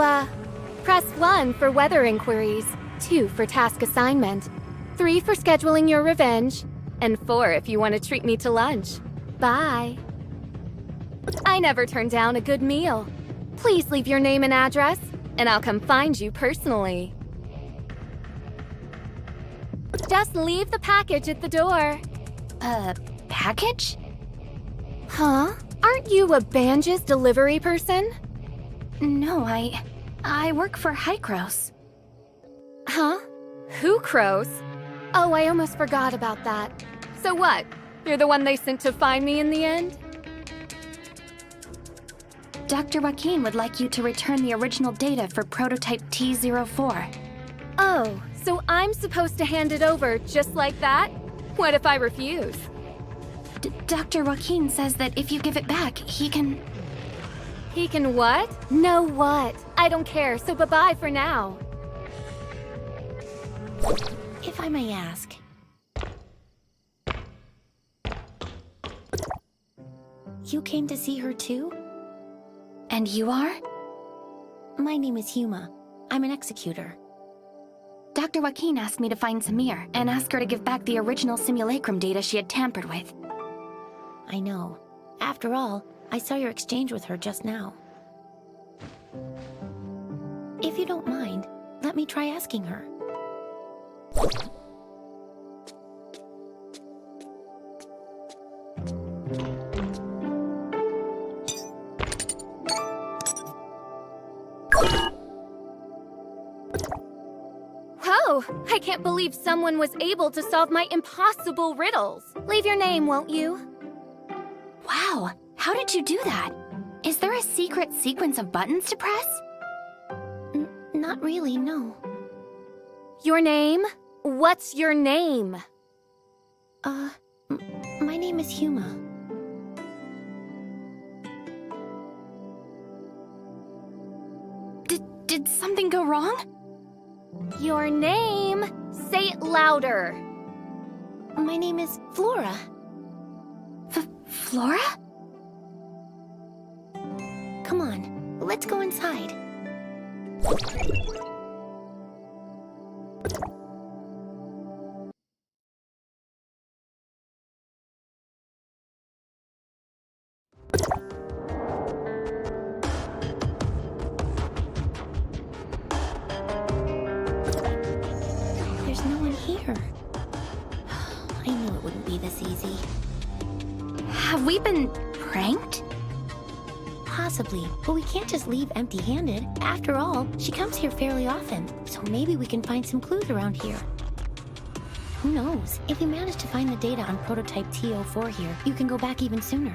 press 1 for weather inquiries, 2 for task assignment, 3 for scheduling your revenge, and 4 if you want to treat me to lunch. Bye. I never turn down a good meal. Please leave your name and address, and I'll come find you personally. Just leave the package at the door. Package? Huh? Aren't you a Banja's delivery person? No, I work for Hykros. Huh? Who crows? Oh, I almost forgot about that. So what? You're the one they sent to find me in the end? Dr. Joaquin would like you to return the original data for prototype T-04. Oh, so I'm supposed to hand it over just like that? What if I refuse? Dr. Joaquin says that if you give it back, he can... He can what? No what? I don't care, so bye-bye for now. If I may ask, you came to see her too? And you are? My name is Huma. I'm an executor. Dr. Joaquin asked me to find Samir and ask her to give back the original simulacrum data she had tampered with. I know. After all, I saw your exchange with her just now. If you don't mind, let me try asking her. Whoa! I can't believe someone was able to solve my impossible riddles. Leave your name, won't you? Wow, how did you do that? Is there a secret sequence of buttons to press? Not really, no. Your name? What's your name? My name is Huma. Did something go wrong? Your name? Say it louder. My name is Flora. Flora? Come on, let's go inside. There's no one here. I knew it wouldn't be this easy. Have we been pranked? Possibly, but we can't just leave empty-handed. After all, she comes here fairly often, so maybe we can find some clues around here. Who knows? If you manage to find the data on prototype T04 here, you can go back even sooner.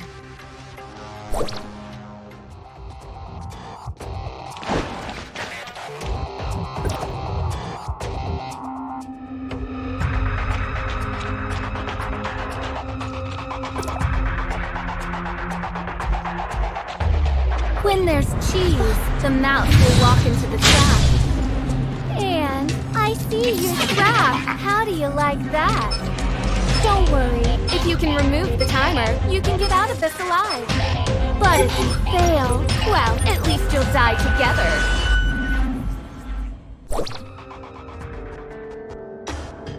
When there's cheese, the mouse will walk into the trap. And I see your trap. How do you like that? Don't worry, if you can remove the timer, you can get out of this alive. But if you fail, well, at least you'll die together.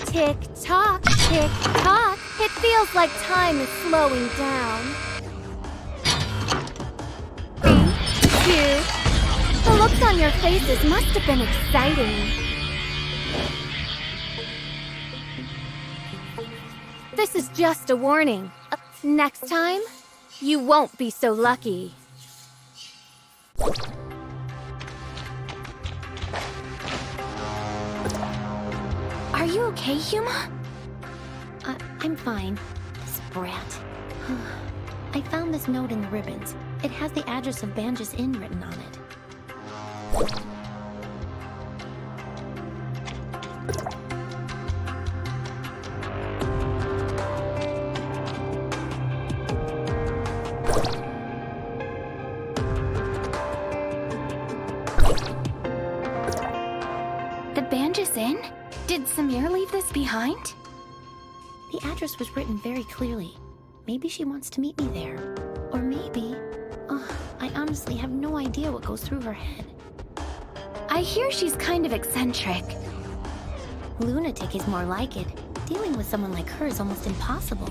Tick-tock, tick-tock. It feels like time is slowing down. 3, 2. The looks on your faces must have been exciting. This is just a warning. Next time, you won't be so lucky. Are you okay, Huma? I'm fine. This brat. I found this note in the ribbons. It has the address of Banjus Inn written on it. The Banjus Inn? Did Samir leave this behind? The address was written very clearly. Maybe she wants to meet me there. Or maybe... I honestly have no idea what goes through her head. I hear she's kind of eccentric. Lunatic is more like it. Dealing with someone like her is almost impossible.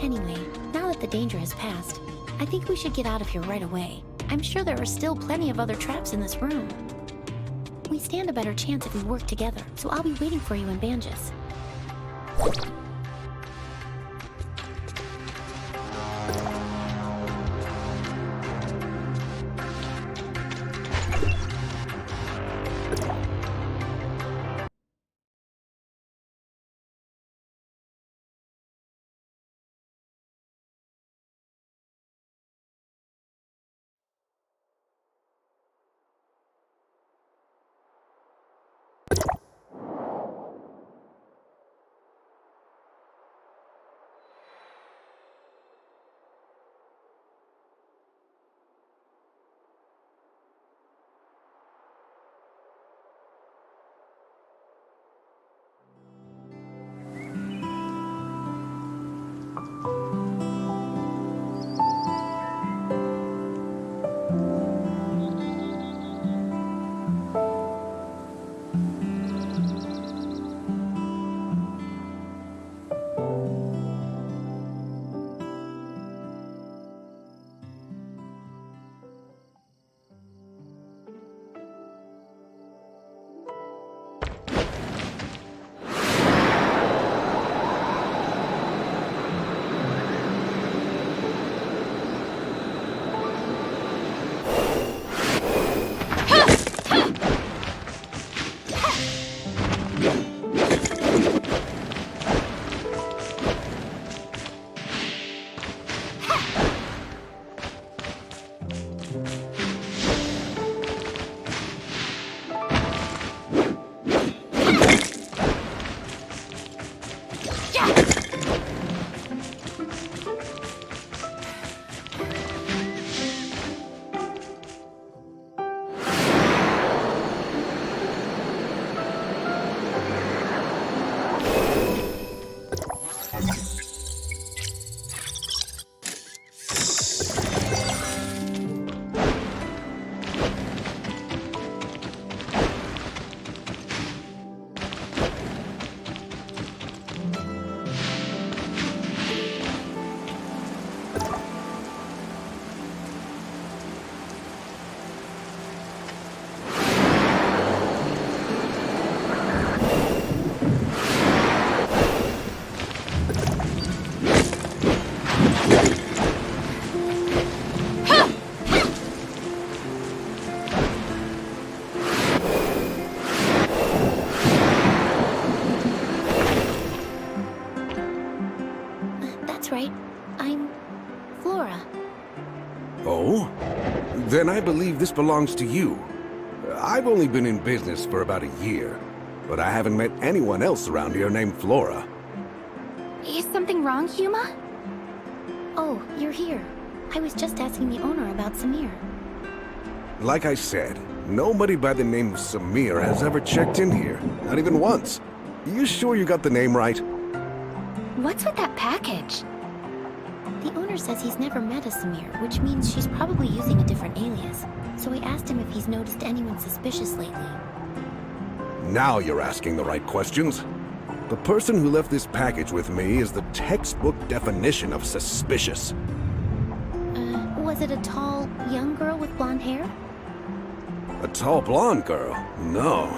Anyway, now that the danger has passed, I think we should get out of here right away. I'm sure there are still plenty of other traps in this room. We stand a better chance if we work together, so I'll be waiting for you in Banjus. Flora. Oh? Then I believe this belongs to you. I've only been in business for about a year, but I haven't met anyone else around here named Flora. Is something wrong, Huma? Oh, you're here. I was just asking the owner about Samir. Like I said, nobody by the name of Samir has ever checked in here. Not even once. You sure you got the name right? What's with that package? The owner says he's never met a Samir, which means she's probably using a different alias. So I asked him if he's noticed anyone suspicious lately. Now you're asking the right questions. The person who left this package with me is the textbook definition of suspicious. Was it a tall, young girl with blonde hair? A tall blonde girl? No.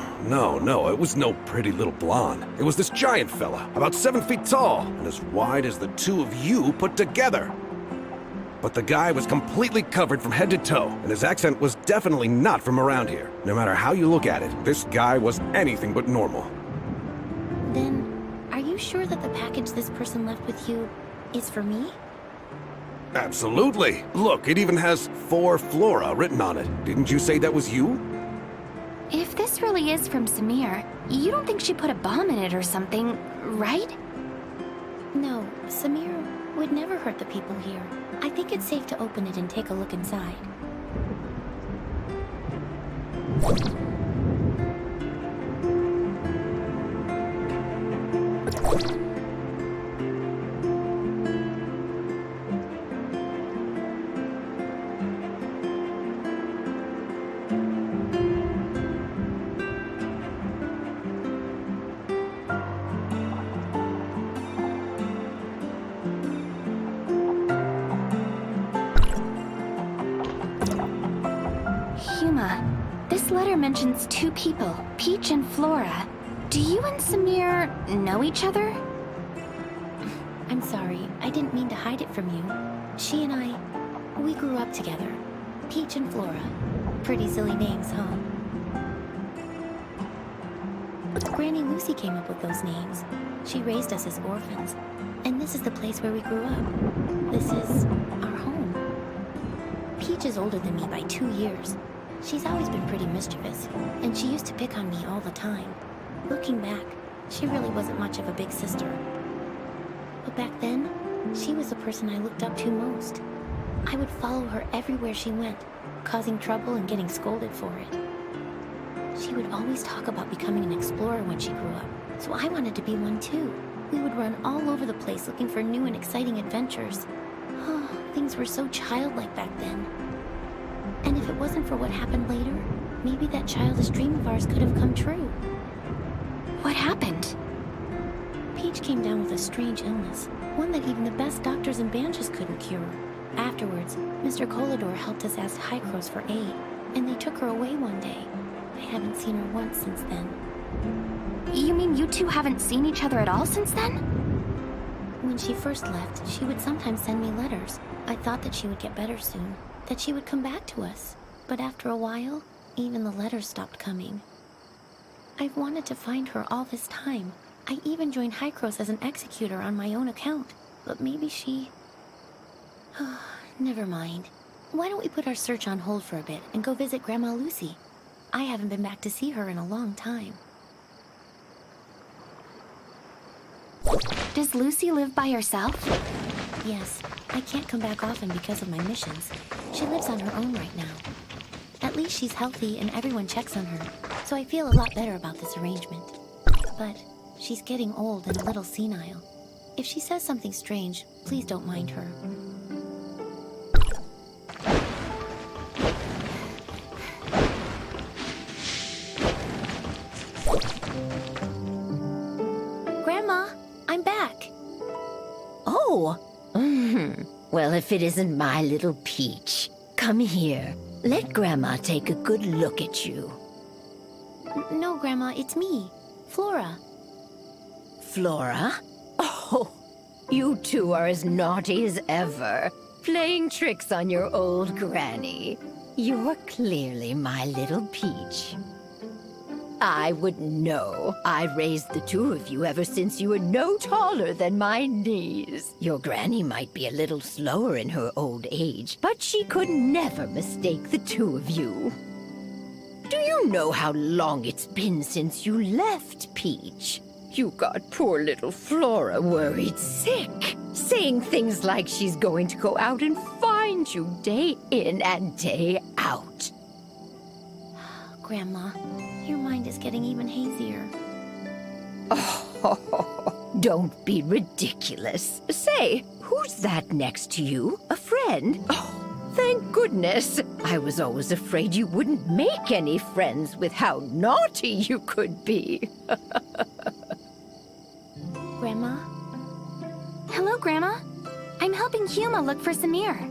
It was no pretty little blonde. It was this giant fella, about 7 feet tall, and as wide as the two of you put together. But the guy was completely covered from head to toe, and his accent was definitely not from around here. No matter how you look at it, this guy was anything but normal. Then, are you sure that the package this person left with you is for me? Absolutely. Look, it even has "For Flora" written on it. Didn't you say that was you? If this really is from Samir, you don't think she put a bomb in it or something, right? No, Samir would never hurt the people here. I think it's safe to open it and take a look inside. This letter mentions two people, Peach and Flora. Do you and Samir know each other? I'm sorry, I didn't mean to hide it from you. She and we grew up together. Peach and Flora. Pretty silly names, huh? Granny Lucy came up with those names. She raised us as orphans. And this is the place where we grew up. This is our home. Peach is older than me by 2 years. She's always been pretty mischievous, and she used to pick on me all the time. Looking back, she really wasn't much of a big sister. But back then, she was the person I looked up to most. I would follow her everywhere she went, causing trouble and getting scolded for it. She would always talk about becoming an explorer when she grew up, so I wanted to be one too. We would run all over the place looking for new and exciting adventures. Oh, things were so childlike back then. And if it wasn't for what happened later, maybe that childish dream of ours could have come true. What happened? Peach came down with a strange illness, one that even the best doctors and bandages couldn't cure. Afterwards, Mr. Colador helped us ask Hycros for aid, and they took her away one day. I haven't seen her once since then. You mean you two haven't seen each other at all since then? When she first left, she would sometimes send me letters. I thought that she would get better soon, that she would come back to us. But after a while, even the letters stopped coming. I've wanted to find her all this time. I even joined Hycros as an executor on my own account. But maybe she... Never mind. Why don't we put our search on hold for a bit and go visit Grandma Lucy? I haven't been back to see her in a long time. Does Lucy live by herself? Yes. I can't come back often because of my missions. She lives on her own right now. At least she's healthy and everyone checks on her, so I feel a lot better about this arrangement. But she's getting old and a little senile. If she says something strange, please don't mind her. Grandma, I'm back. Oh! Well, if it isn't my little Peach. Come here. Let Grandma take a good look at you. No, Grandma, it's me. Flora. Flora? Oh, you two are as naughty as ever, playing tricks on your old granny. You're clearly my little Peach. I wouldn't know. I raised the two of you ever since you were no taller than my knees. Your granny might be a little slower in her old age, but she could never mistake the two of you. Do you know how long it's been since you left, Peach? You got poor little Flora worried sick, saying things like she's going to go out and find you day in and day out. Grandma, your mind is getting even hazier. Oh, don't be ridiculous. Say, who's that next to you? A friend? Oh, thank goodness. I was always afraid you wouldn't make any friends with how naughty you could be. Grandma? Hello, Grandma. I'm helping Huma look for Samir.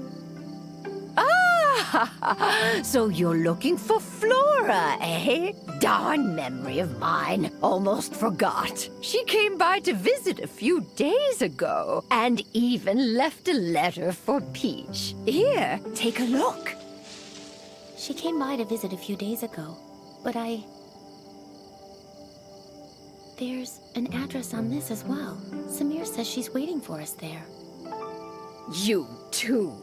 Ah, so you're looking for Flora, eh? Darn memory of mine. Almost forgot. She came by to visit a few days ago, and even left a letter for Peach. Here, take a look. She came by to visit a few days ago, but There's an address on this as well. Samir says she's waiting for us there. You two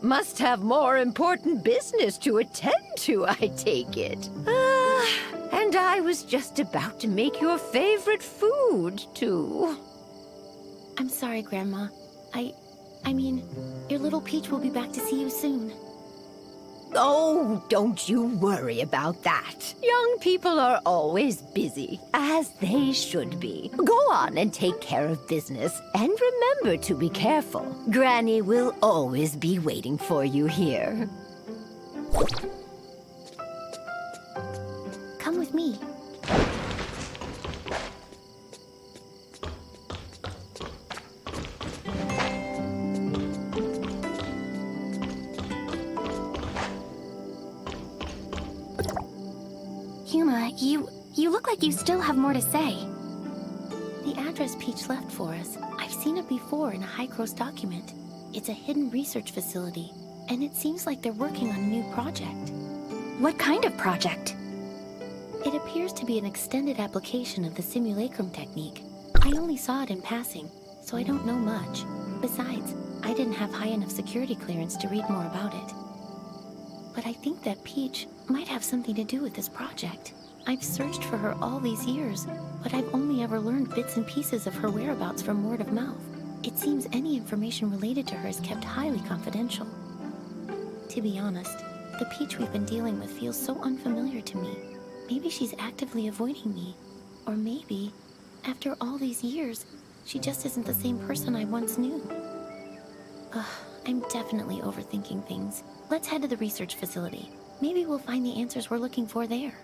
must have more important business to attend to, I take it. And I was just about to make your favorite food, too. I'm sorry, Grandma. I mean, your little Peach will be back to see you soon. Oh, don't you worry about that. Young people are always busy, as they should be. Go on and take care of business, and remember to be careful. Granny will always be waiting for you here. Come with me. Huma, you look like you still have more to say. The address Peach left for us, I've seen it before in a High-Cross document. It's a hidden research facility, and it seems like they're working on a new project. What kind of project? It appears to be an extended application of the simulacrum technique. I only saw it in passing, so I don't know much. Besides, I didn't have high enough security clearance to read more about it. But I think that Peach might have something to do with this project. I've searched for her all these years, but I've only ever learned bits and pieces of her whereabouts from word of mouth. It seems any information related to her is kept highly confidential. To be honest, the Peach we've been dealing with feels so unfamiliar to me. Maybe she's actively avoiding me. Or maybe, after all these years, she just isn't the same person I once knew. I'm definitely overthinking things. Let's head to the research facility. Maybe we'll find the answers we're looking for there.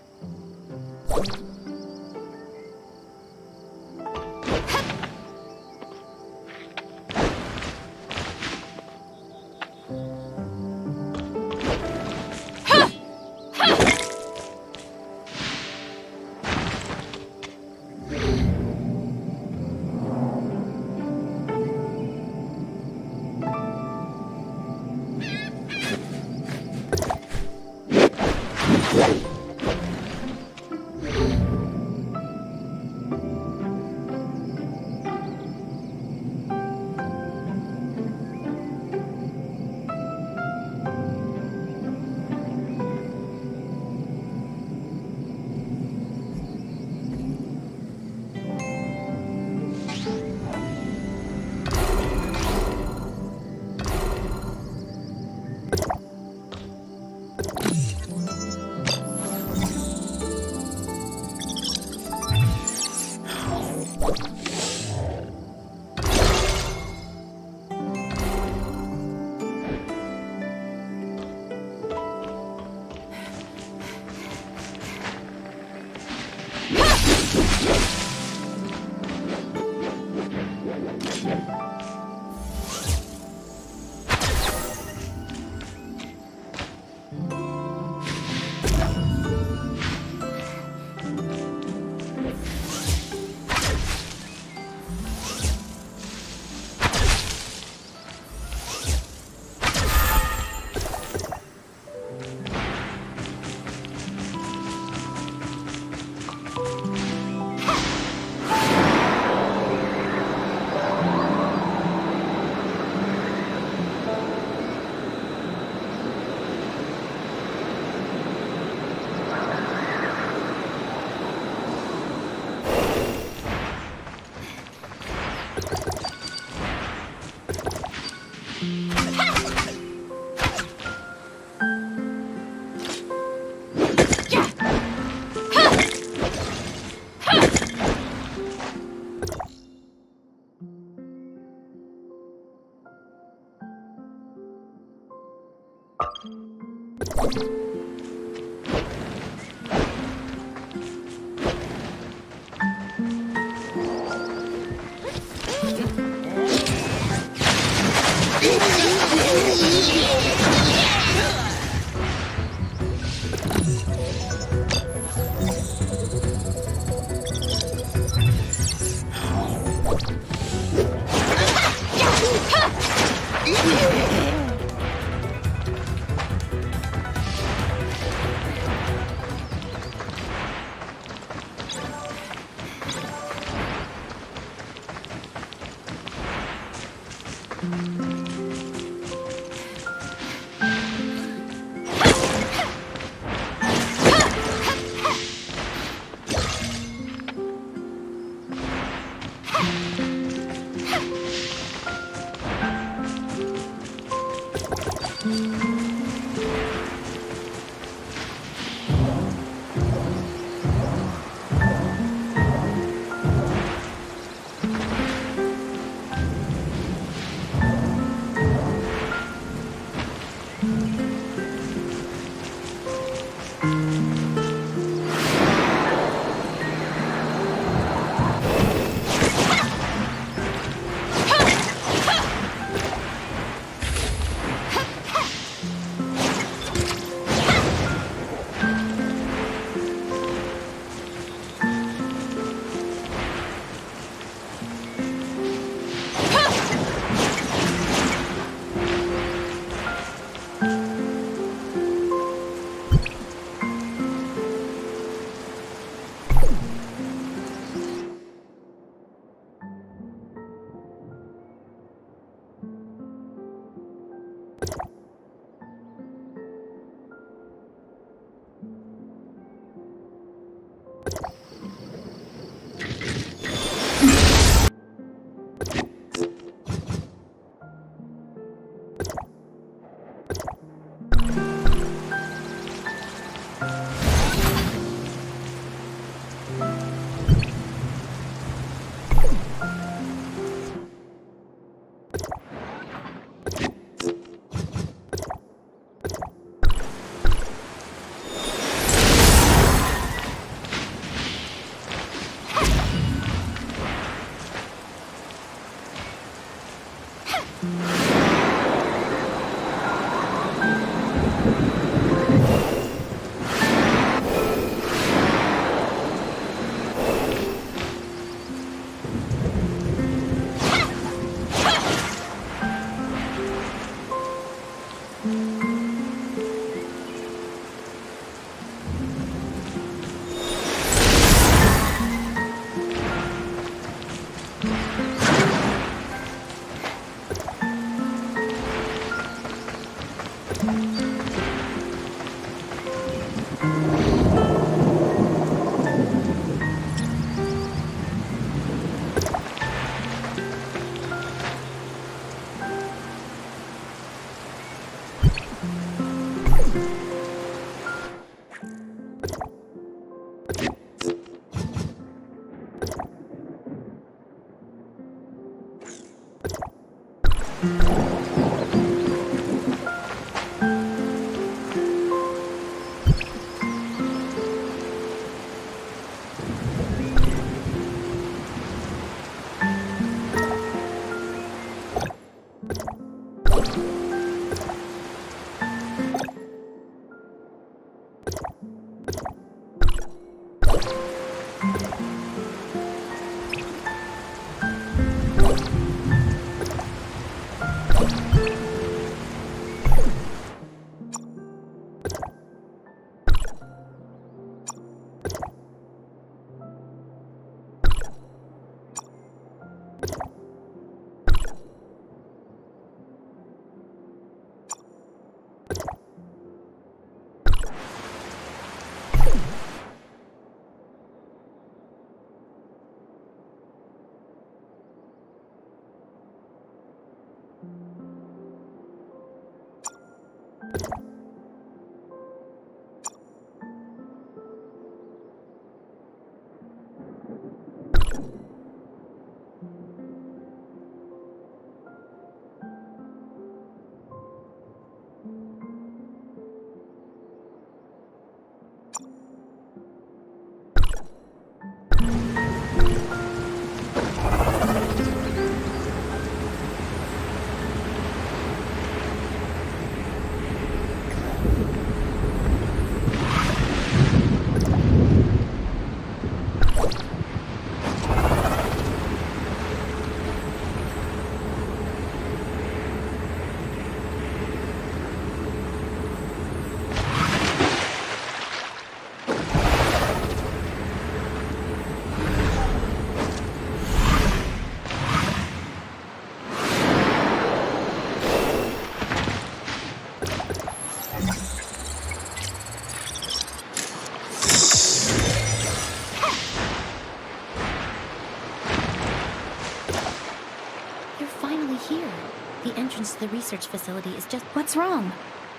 research facility is just... What's wrong?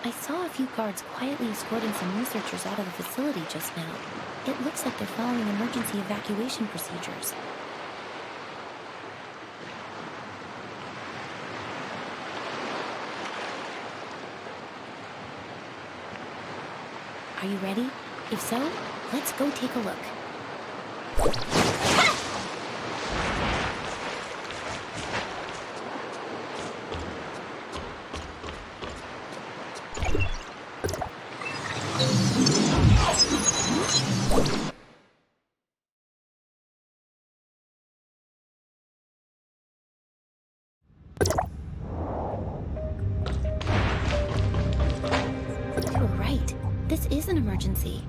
I saw a few guards quietly escorting some researchers out of the facility just now. It looks like they're following emergency evacuation procedures. Are you ready? If so, let's go take a look. You were right. This is an emergency.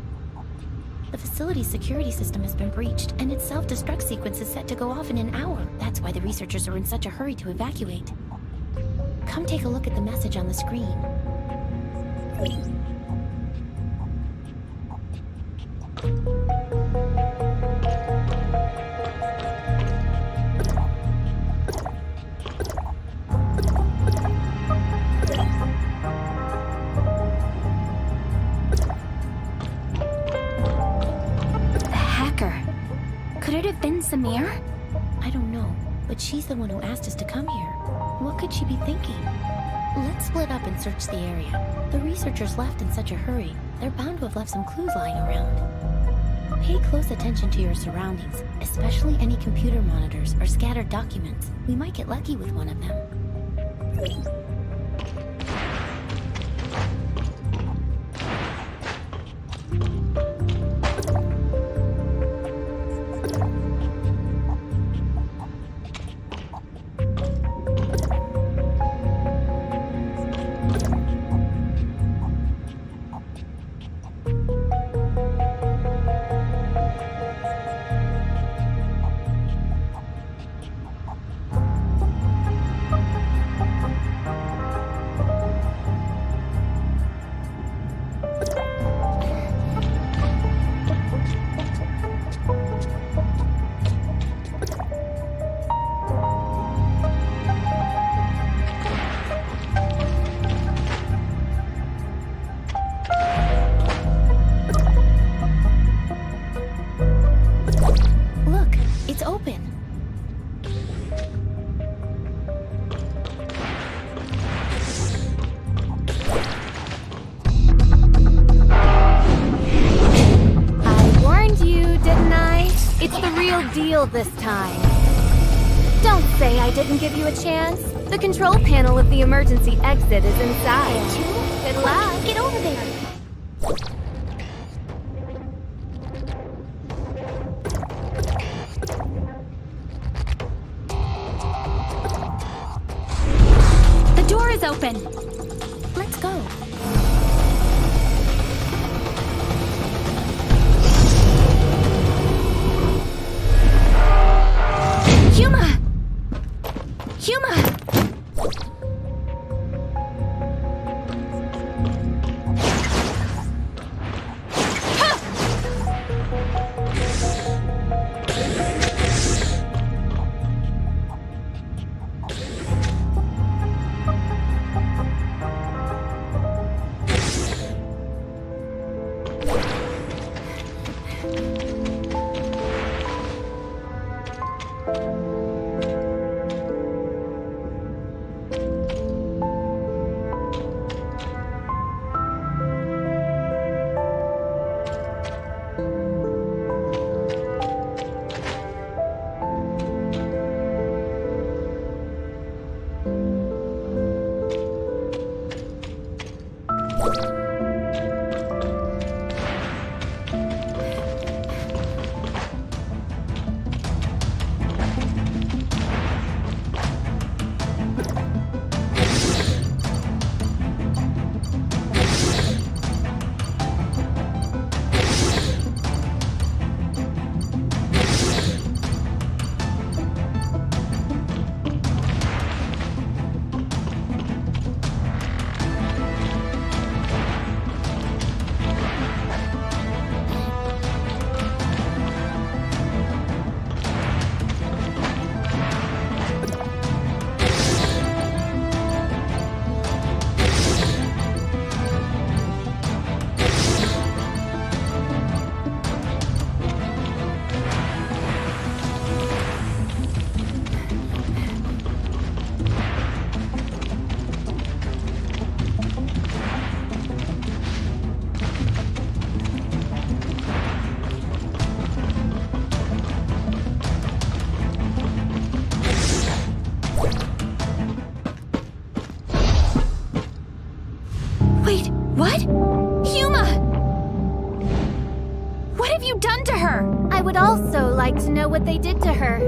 The facility's security system has been breached, and its self-destruct sequence is set to go off in an hour. That's why the researchers are in such a hurry to evacuate. Come take a look at the message on the screen. Samir? I don't know, but she's the one who asked us to come here. What could she be thinking? Let's split up and search the area. The researchers left in such a hurry, they're bound to have left some clues lying around. Pay close attention to your surroundings, especially any computer monitors or scattered documents. We might get lucky with one of them. This time. Don't say I didn't give you a chance. The control panel of the emergency exit is inside. Good luck. Get over there. The door is open. Let's go. What? Huma! What have you done to her? I would also like to know what they did to her.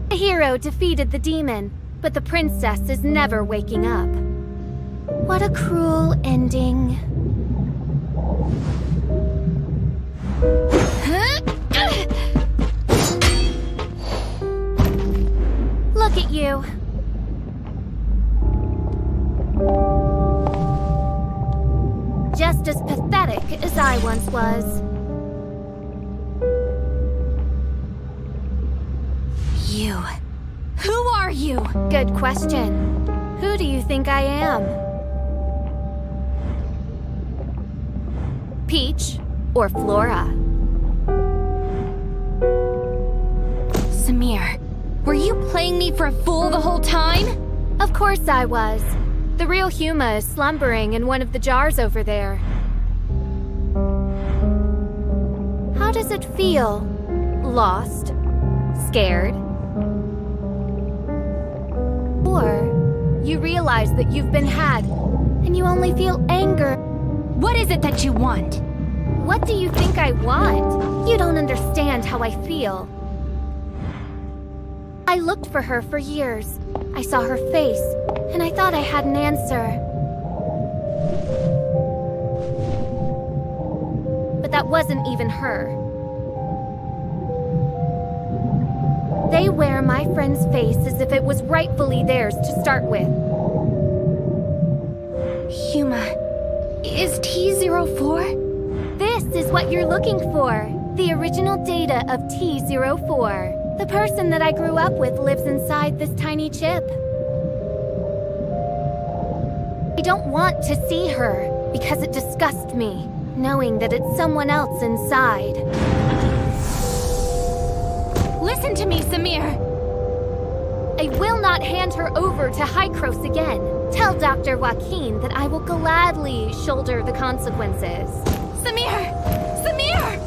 The hero defeated the demon, but the princess is never waking up. What a cruel ending. Look at you. Just as pathetic as I once was. You. Who are you? Good question. Who do you think I am? Peach or Flora? Samir, were you playing me for a fool the whole time? Of course I was. The real Huma is slumbering in one of the jars over there. How does it feel? Lost? Scared? Or you realize that you've been had, and you only feel anger. What is it that you want? What do you think I want? You don't understand how I feel. I looked for her for years. I saw her face, and I thought I had an answer. But that wasn't even her. They wear my friend's face as if it was rightfully theirs to start with. Huma, is T04? This is what you're looking for. The original data of T04. The person that I grew up with lives inside this tiny chip. I don't want to see her because it disgusts me, knowing that it's someone else inside. Listen to me, Samir! I will not hand her over to Hykros again. Tell Dr. Joaquin that I will gladly shoulder the consequences. Samir! Samir!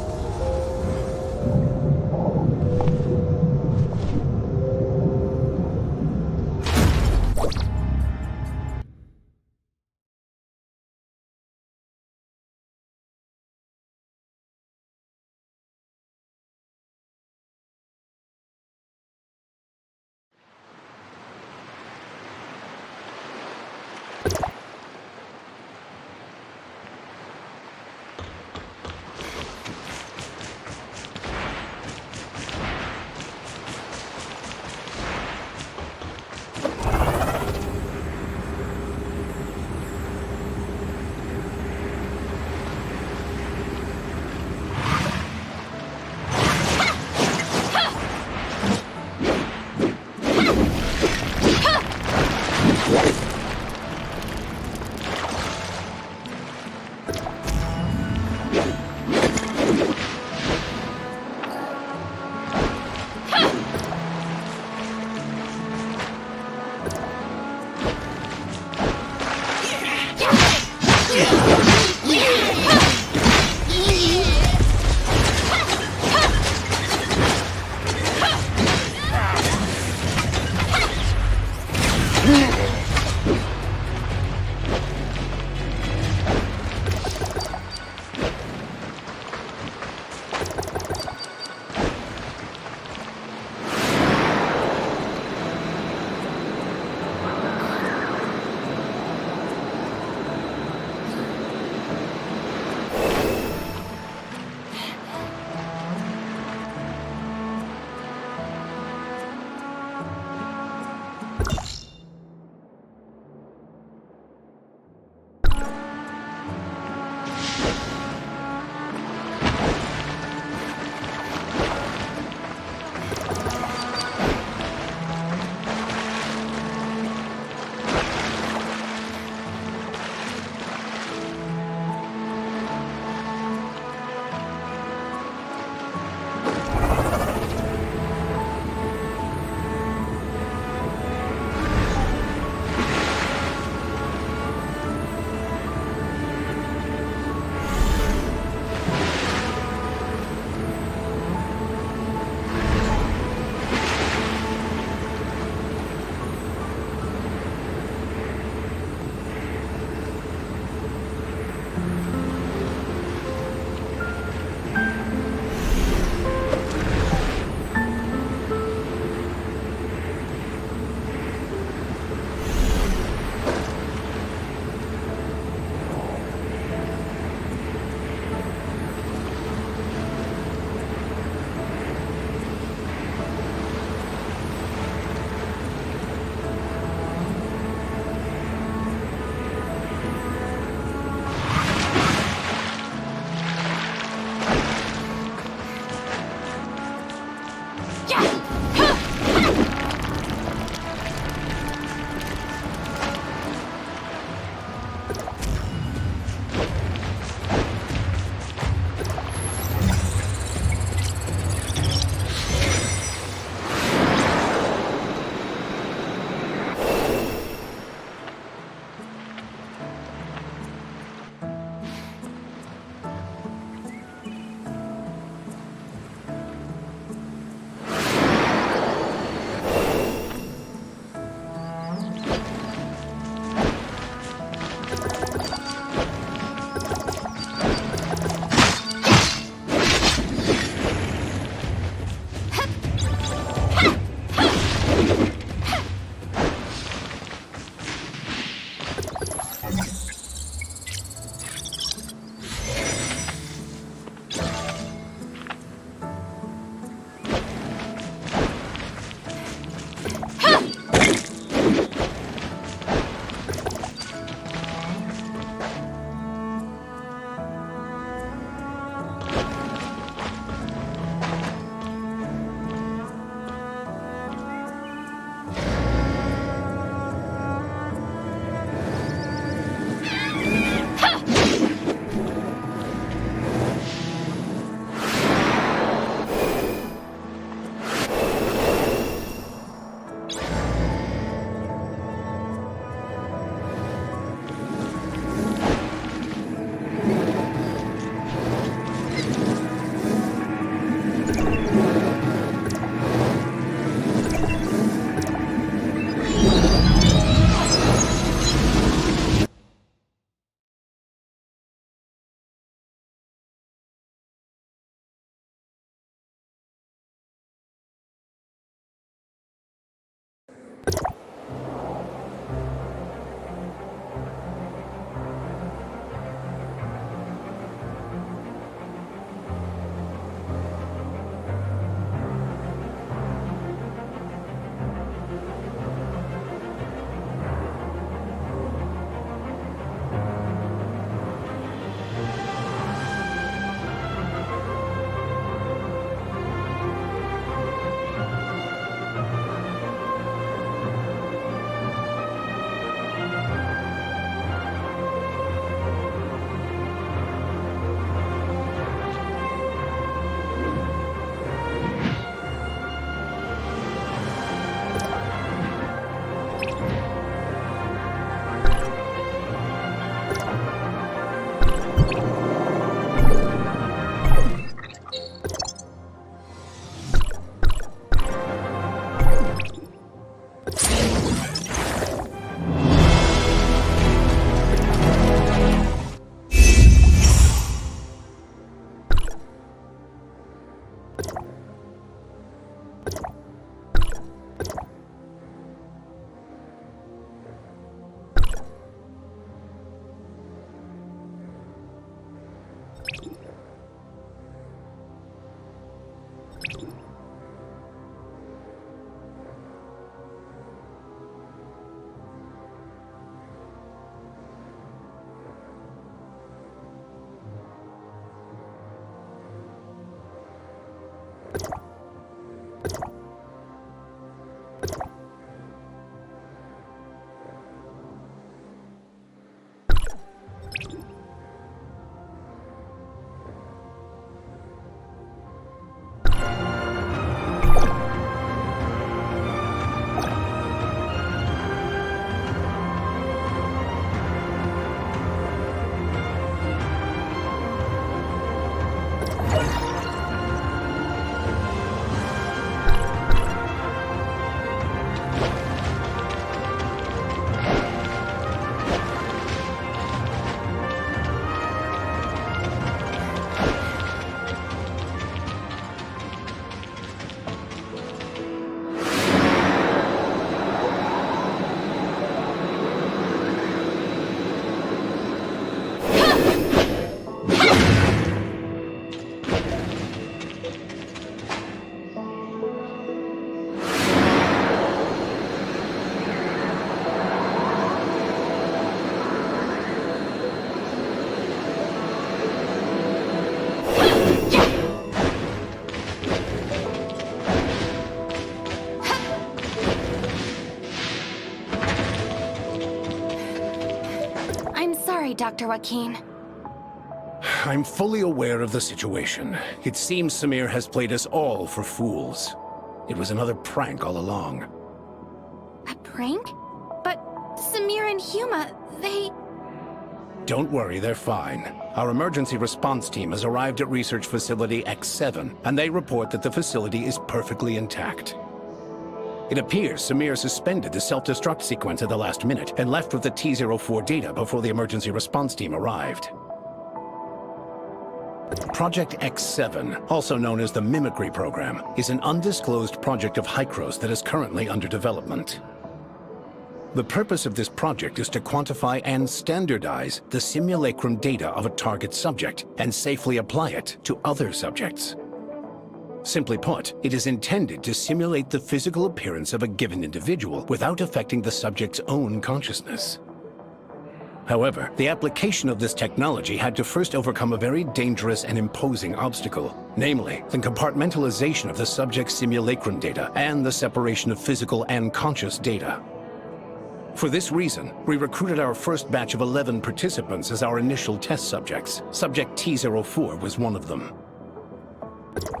I'm sorry, Dr. Joaquin. I'm fully aware of the situation. It seems Samir has played us all for fools. It was another prank all along. A prank? But Samir and Huma, they... Don't worry, they're fine. Our emergency response team has arrived at Research Facility X7, and they report that the facility is perfectly intact. It appears Samir suspended the self-destruct sequence at the last minute and left with the T-04 data before the emergency response team arrived. Project X7, also known as the Mimicry Program, is an undisclosed project of Hykros that is currently under development. The purpose of this project is to quantify and standardize the simulacrum data of a target subject and safely apply it to other subjects. Simply put, it is intended to simulate the physical appearance of a given individual without affecting the subject's own consciousness. However, the application of this technology had to first overcome a very dangerous and imposing obstacle, namely, the compartmentalization of the subject's simulacrum data and the separation of physical and conscious data. For this reason, we recruited our first batch of 11 participants as our initial test subjects. Subject T-04 was one of them.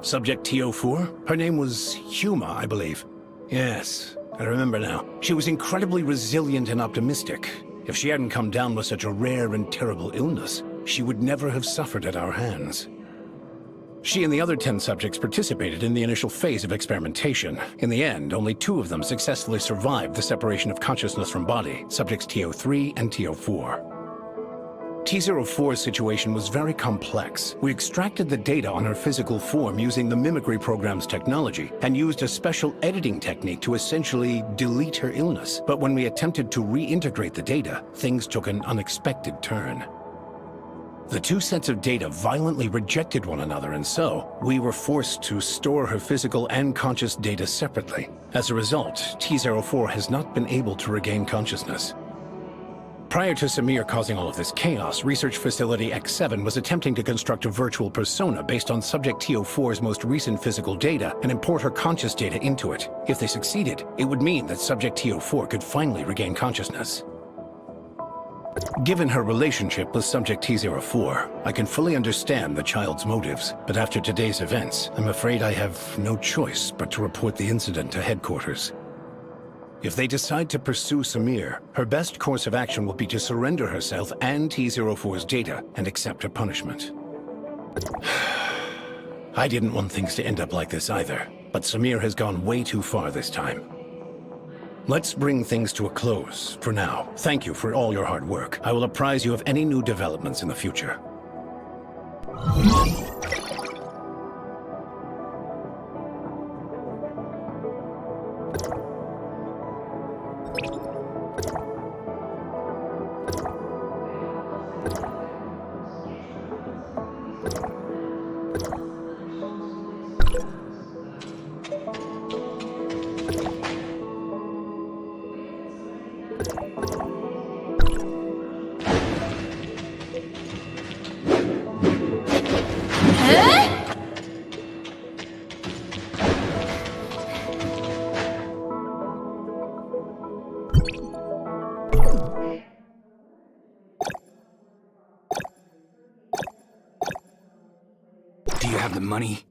Subject T-04? Her name was Huma, I believe. Yes, I remember now. She was incredibly resilient and optimistic. If she hadn't come down with such a rare and terrible illness, she would never have suffered at our hands. She and the other 10 subjects participated in the initial phase of experimentation. In the end, only 2 of them successfully survived the separation of consciousness from body, subjects T-03 and T-04. T-04's situation was very complex. We extracted the data on her physical form using the Mimicry Program's technology and used a special editing technique to essentially delete her illness. But when we attempted to reintegrate the data, things took an unexpected turn. The 2 sets of data violently rejected one another, and so we were forced to store her physical and conscious data separately. As a result, T-04 has not been able to regain consciousness. Prior to Samir causing all of this chaos, Research Facility X7 was attempting to construct a virtual persona based on Subject T-04's most recent physical data and import her conscious data into it. If they succeeded, it would mean that Subject T-04 could finally regain consciousness. Given her relationship with Subject T-04, I can fully understand the child's motives, but after today's events, I'm afraid I have no choice but to report the incident to headquarters. If they decide to pursue Samir, her best course of action will be to surrender herself and T-04's data and accept her punishment. I didn't want things to end up like this either, but Samir has gone way too far this time. Let's bring things to a close for now. Thank you for all your hard work. I will apprise you of any new developments in the future. you have the money?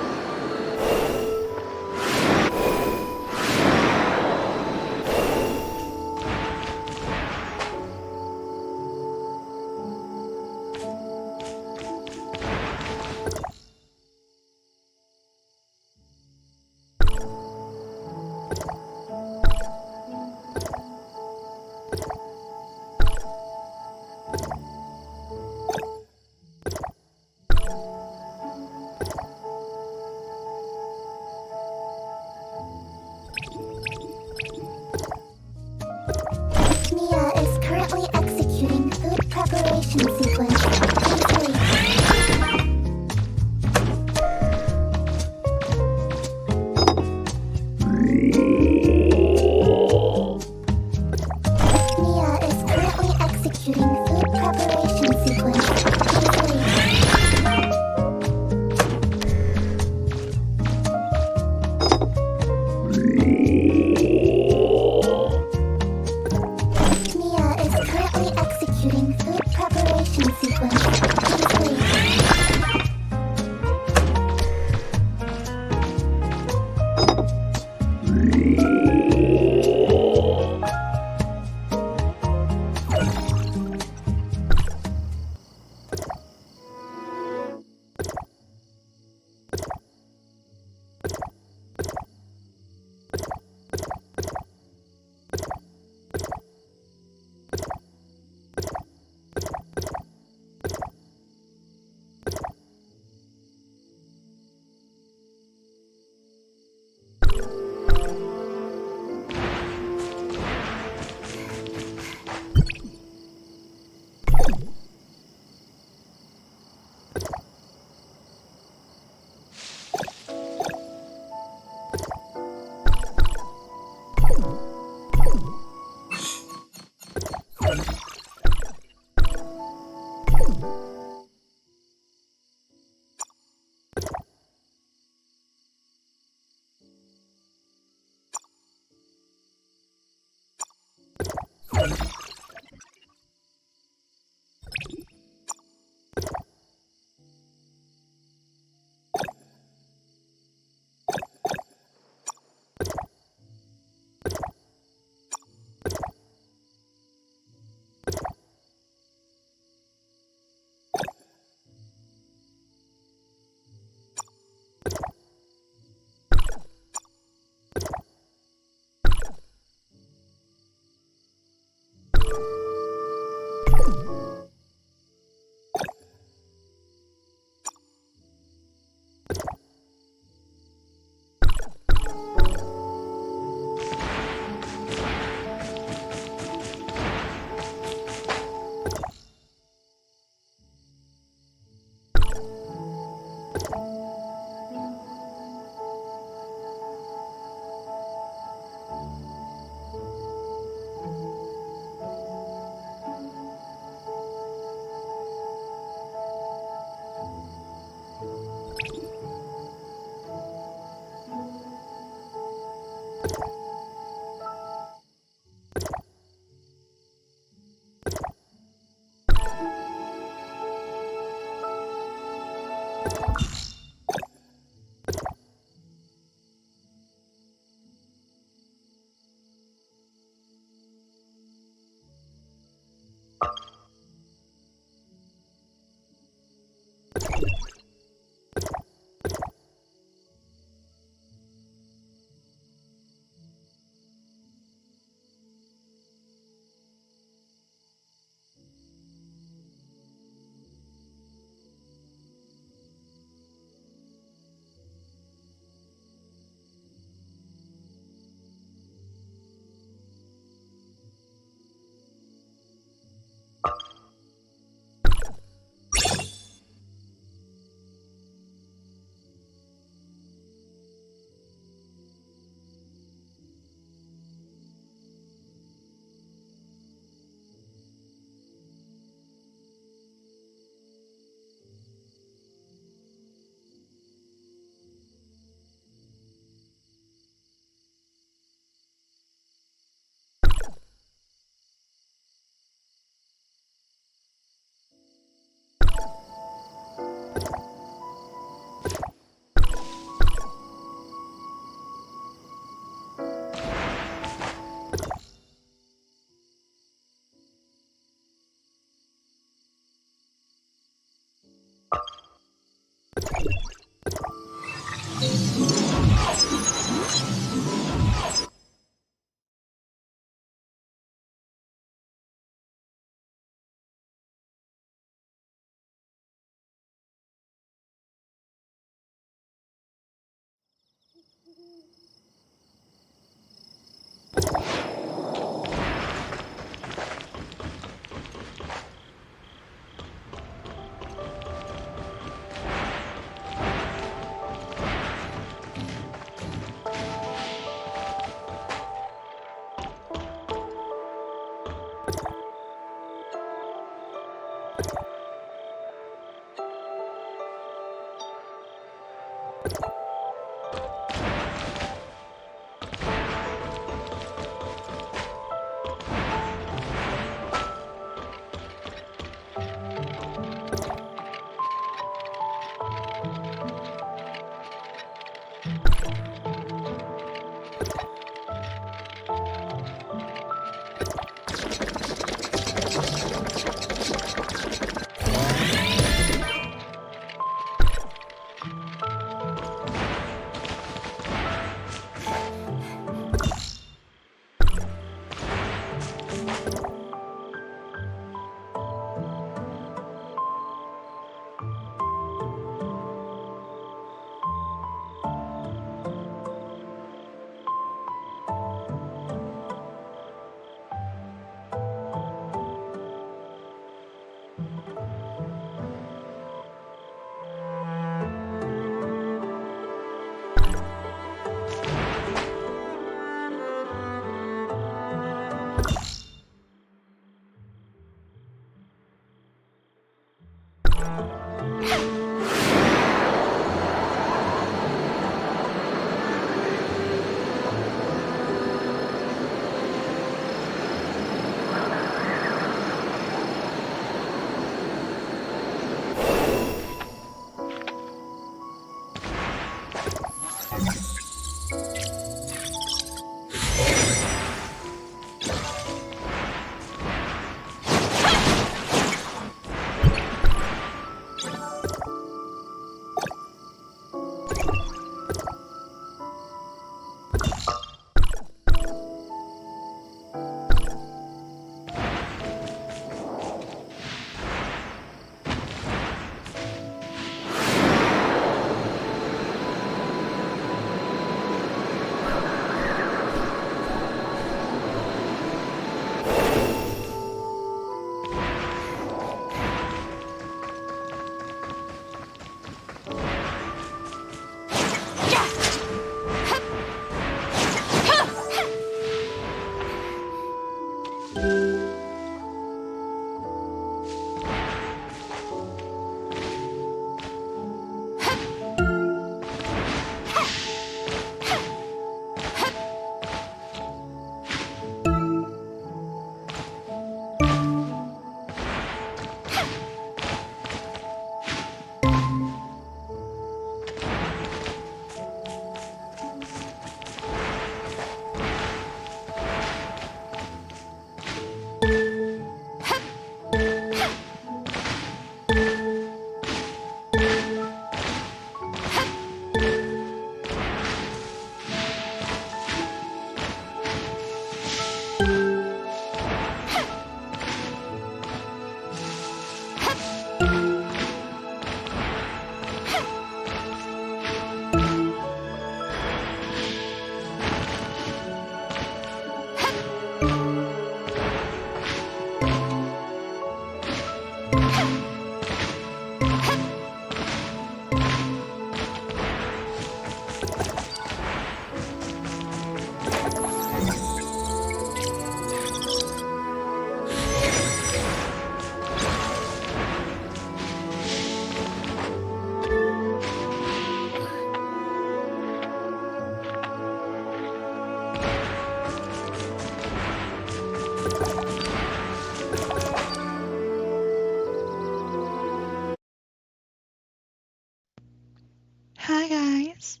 Hi guys.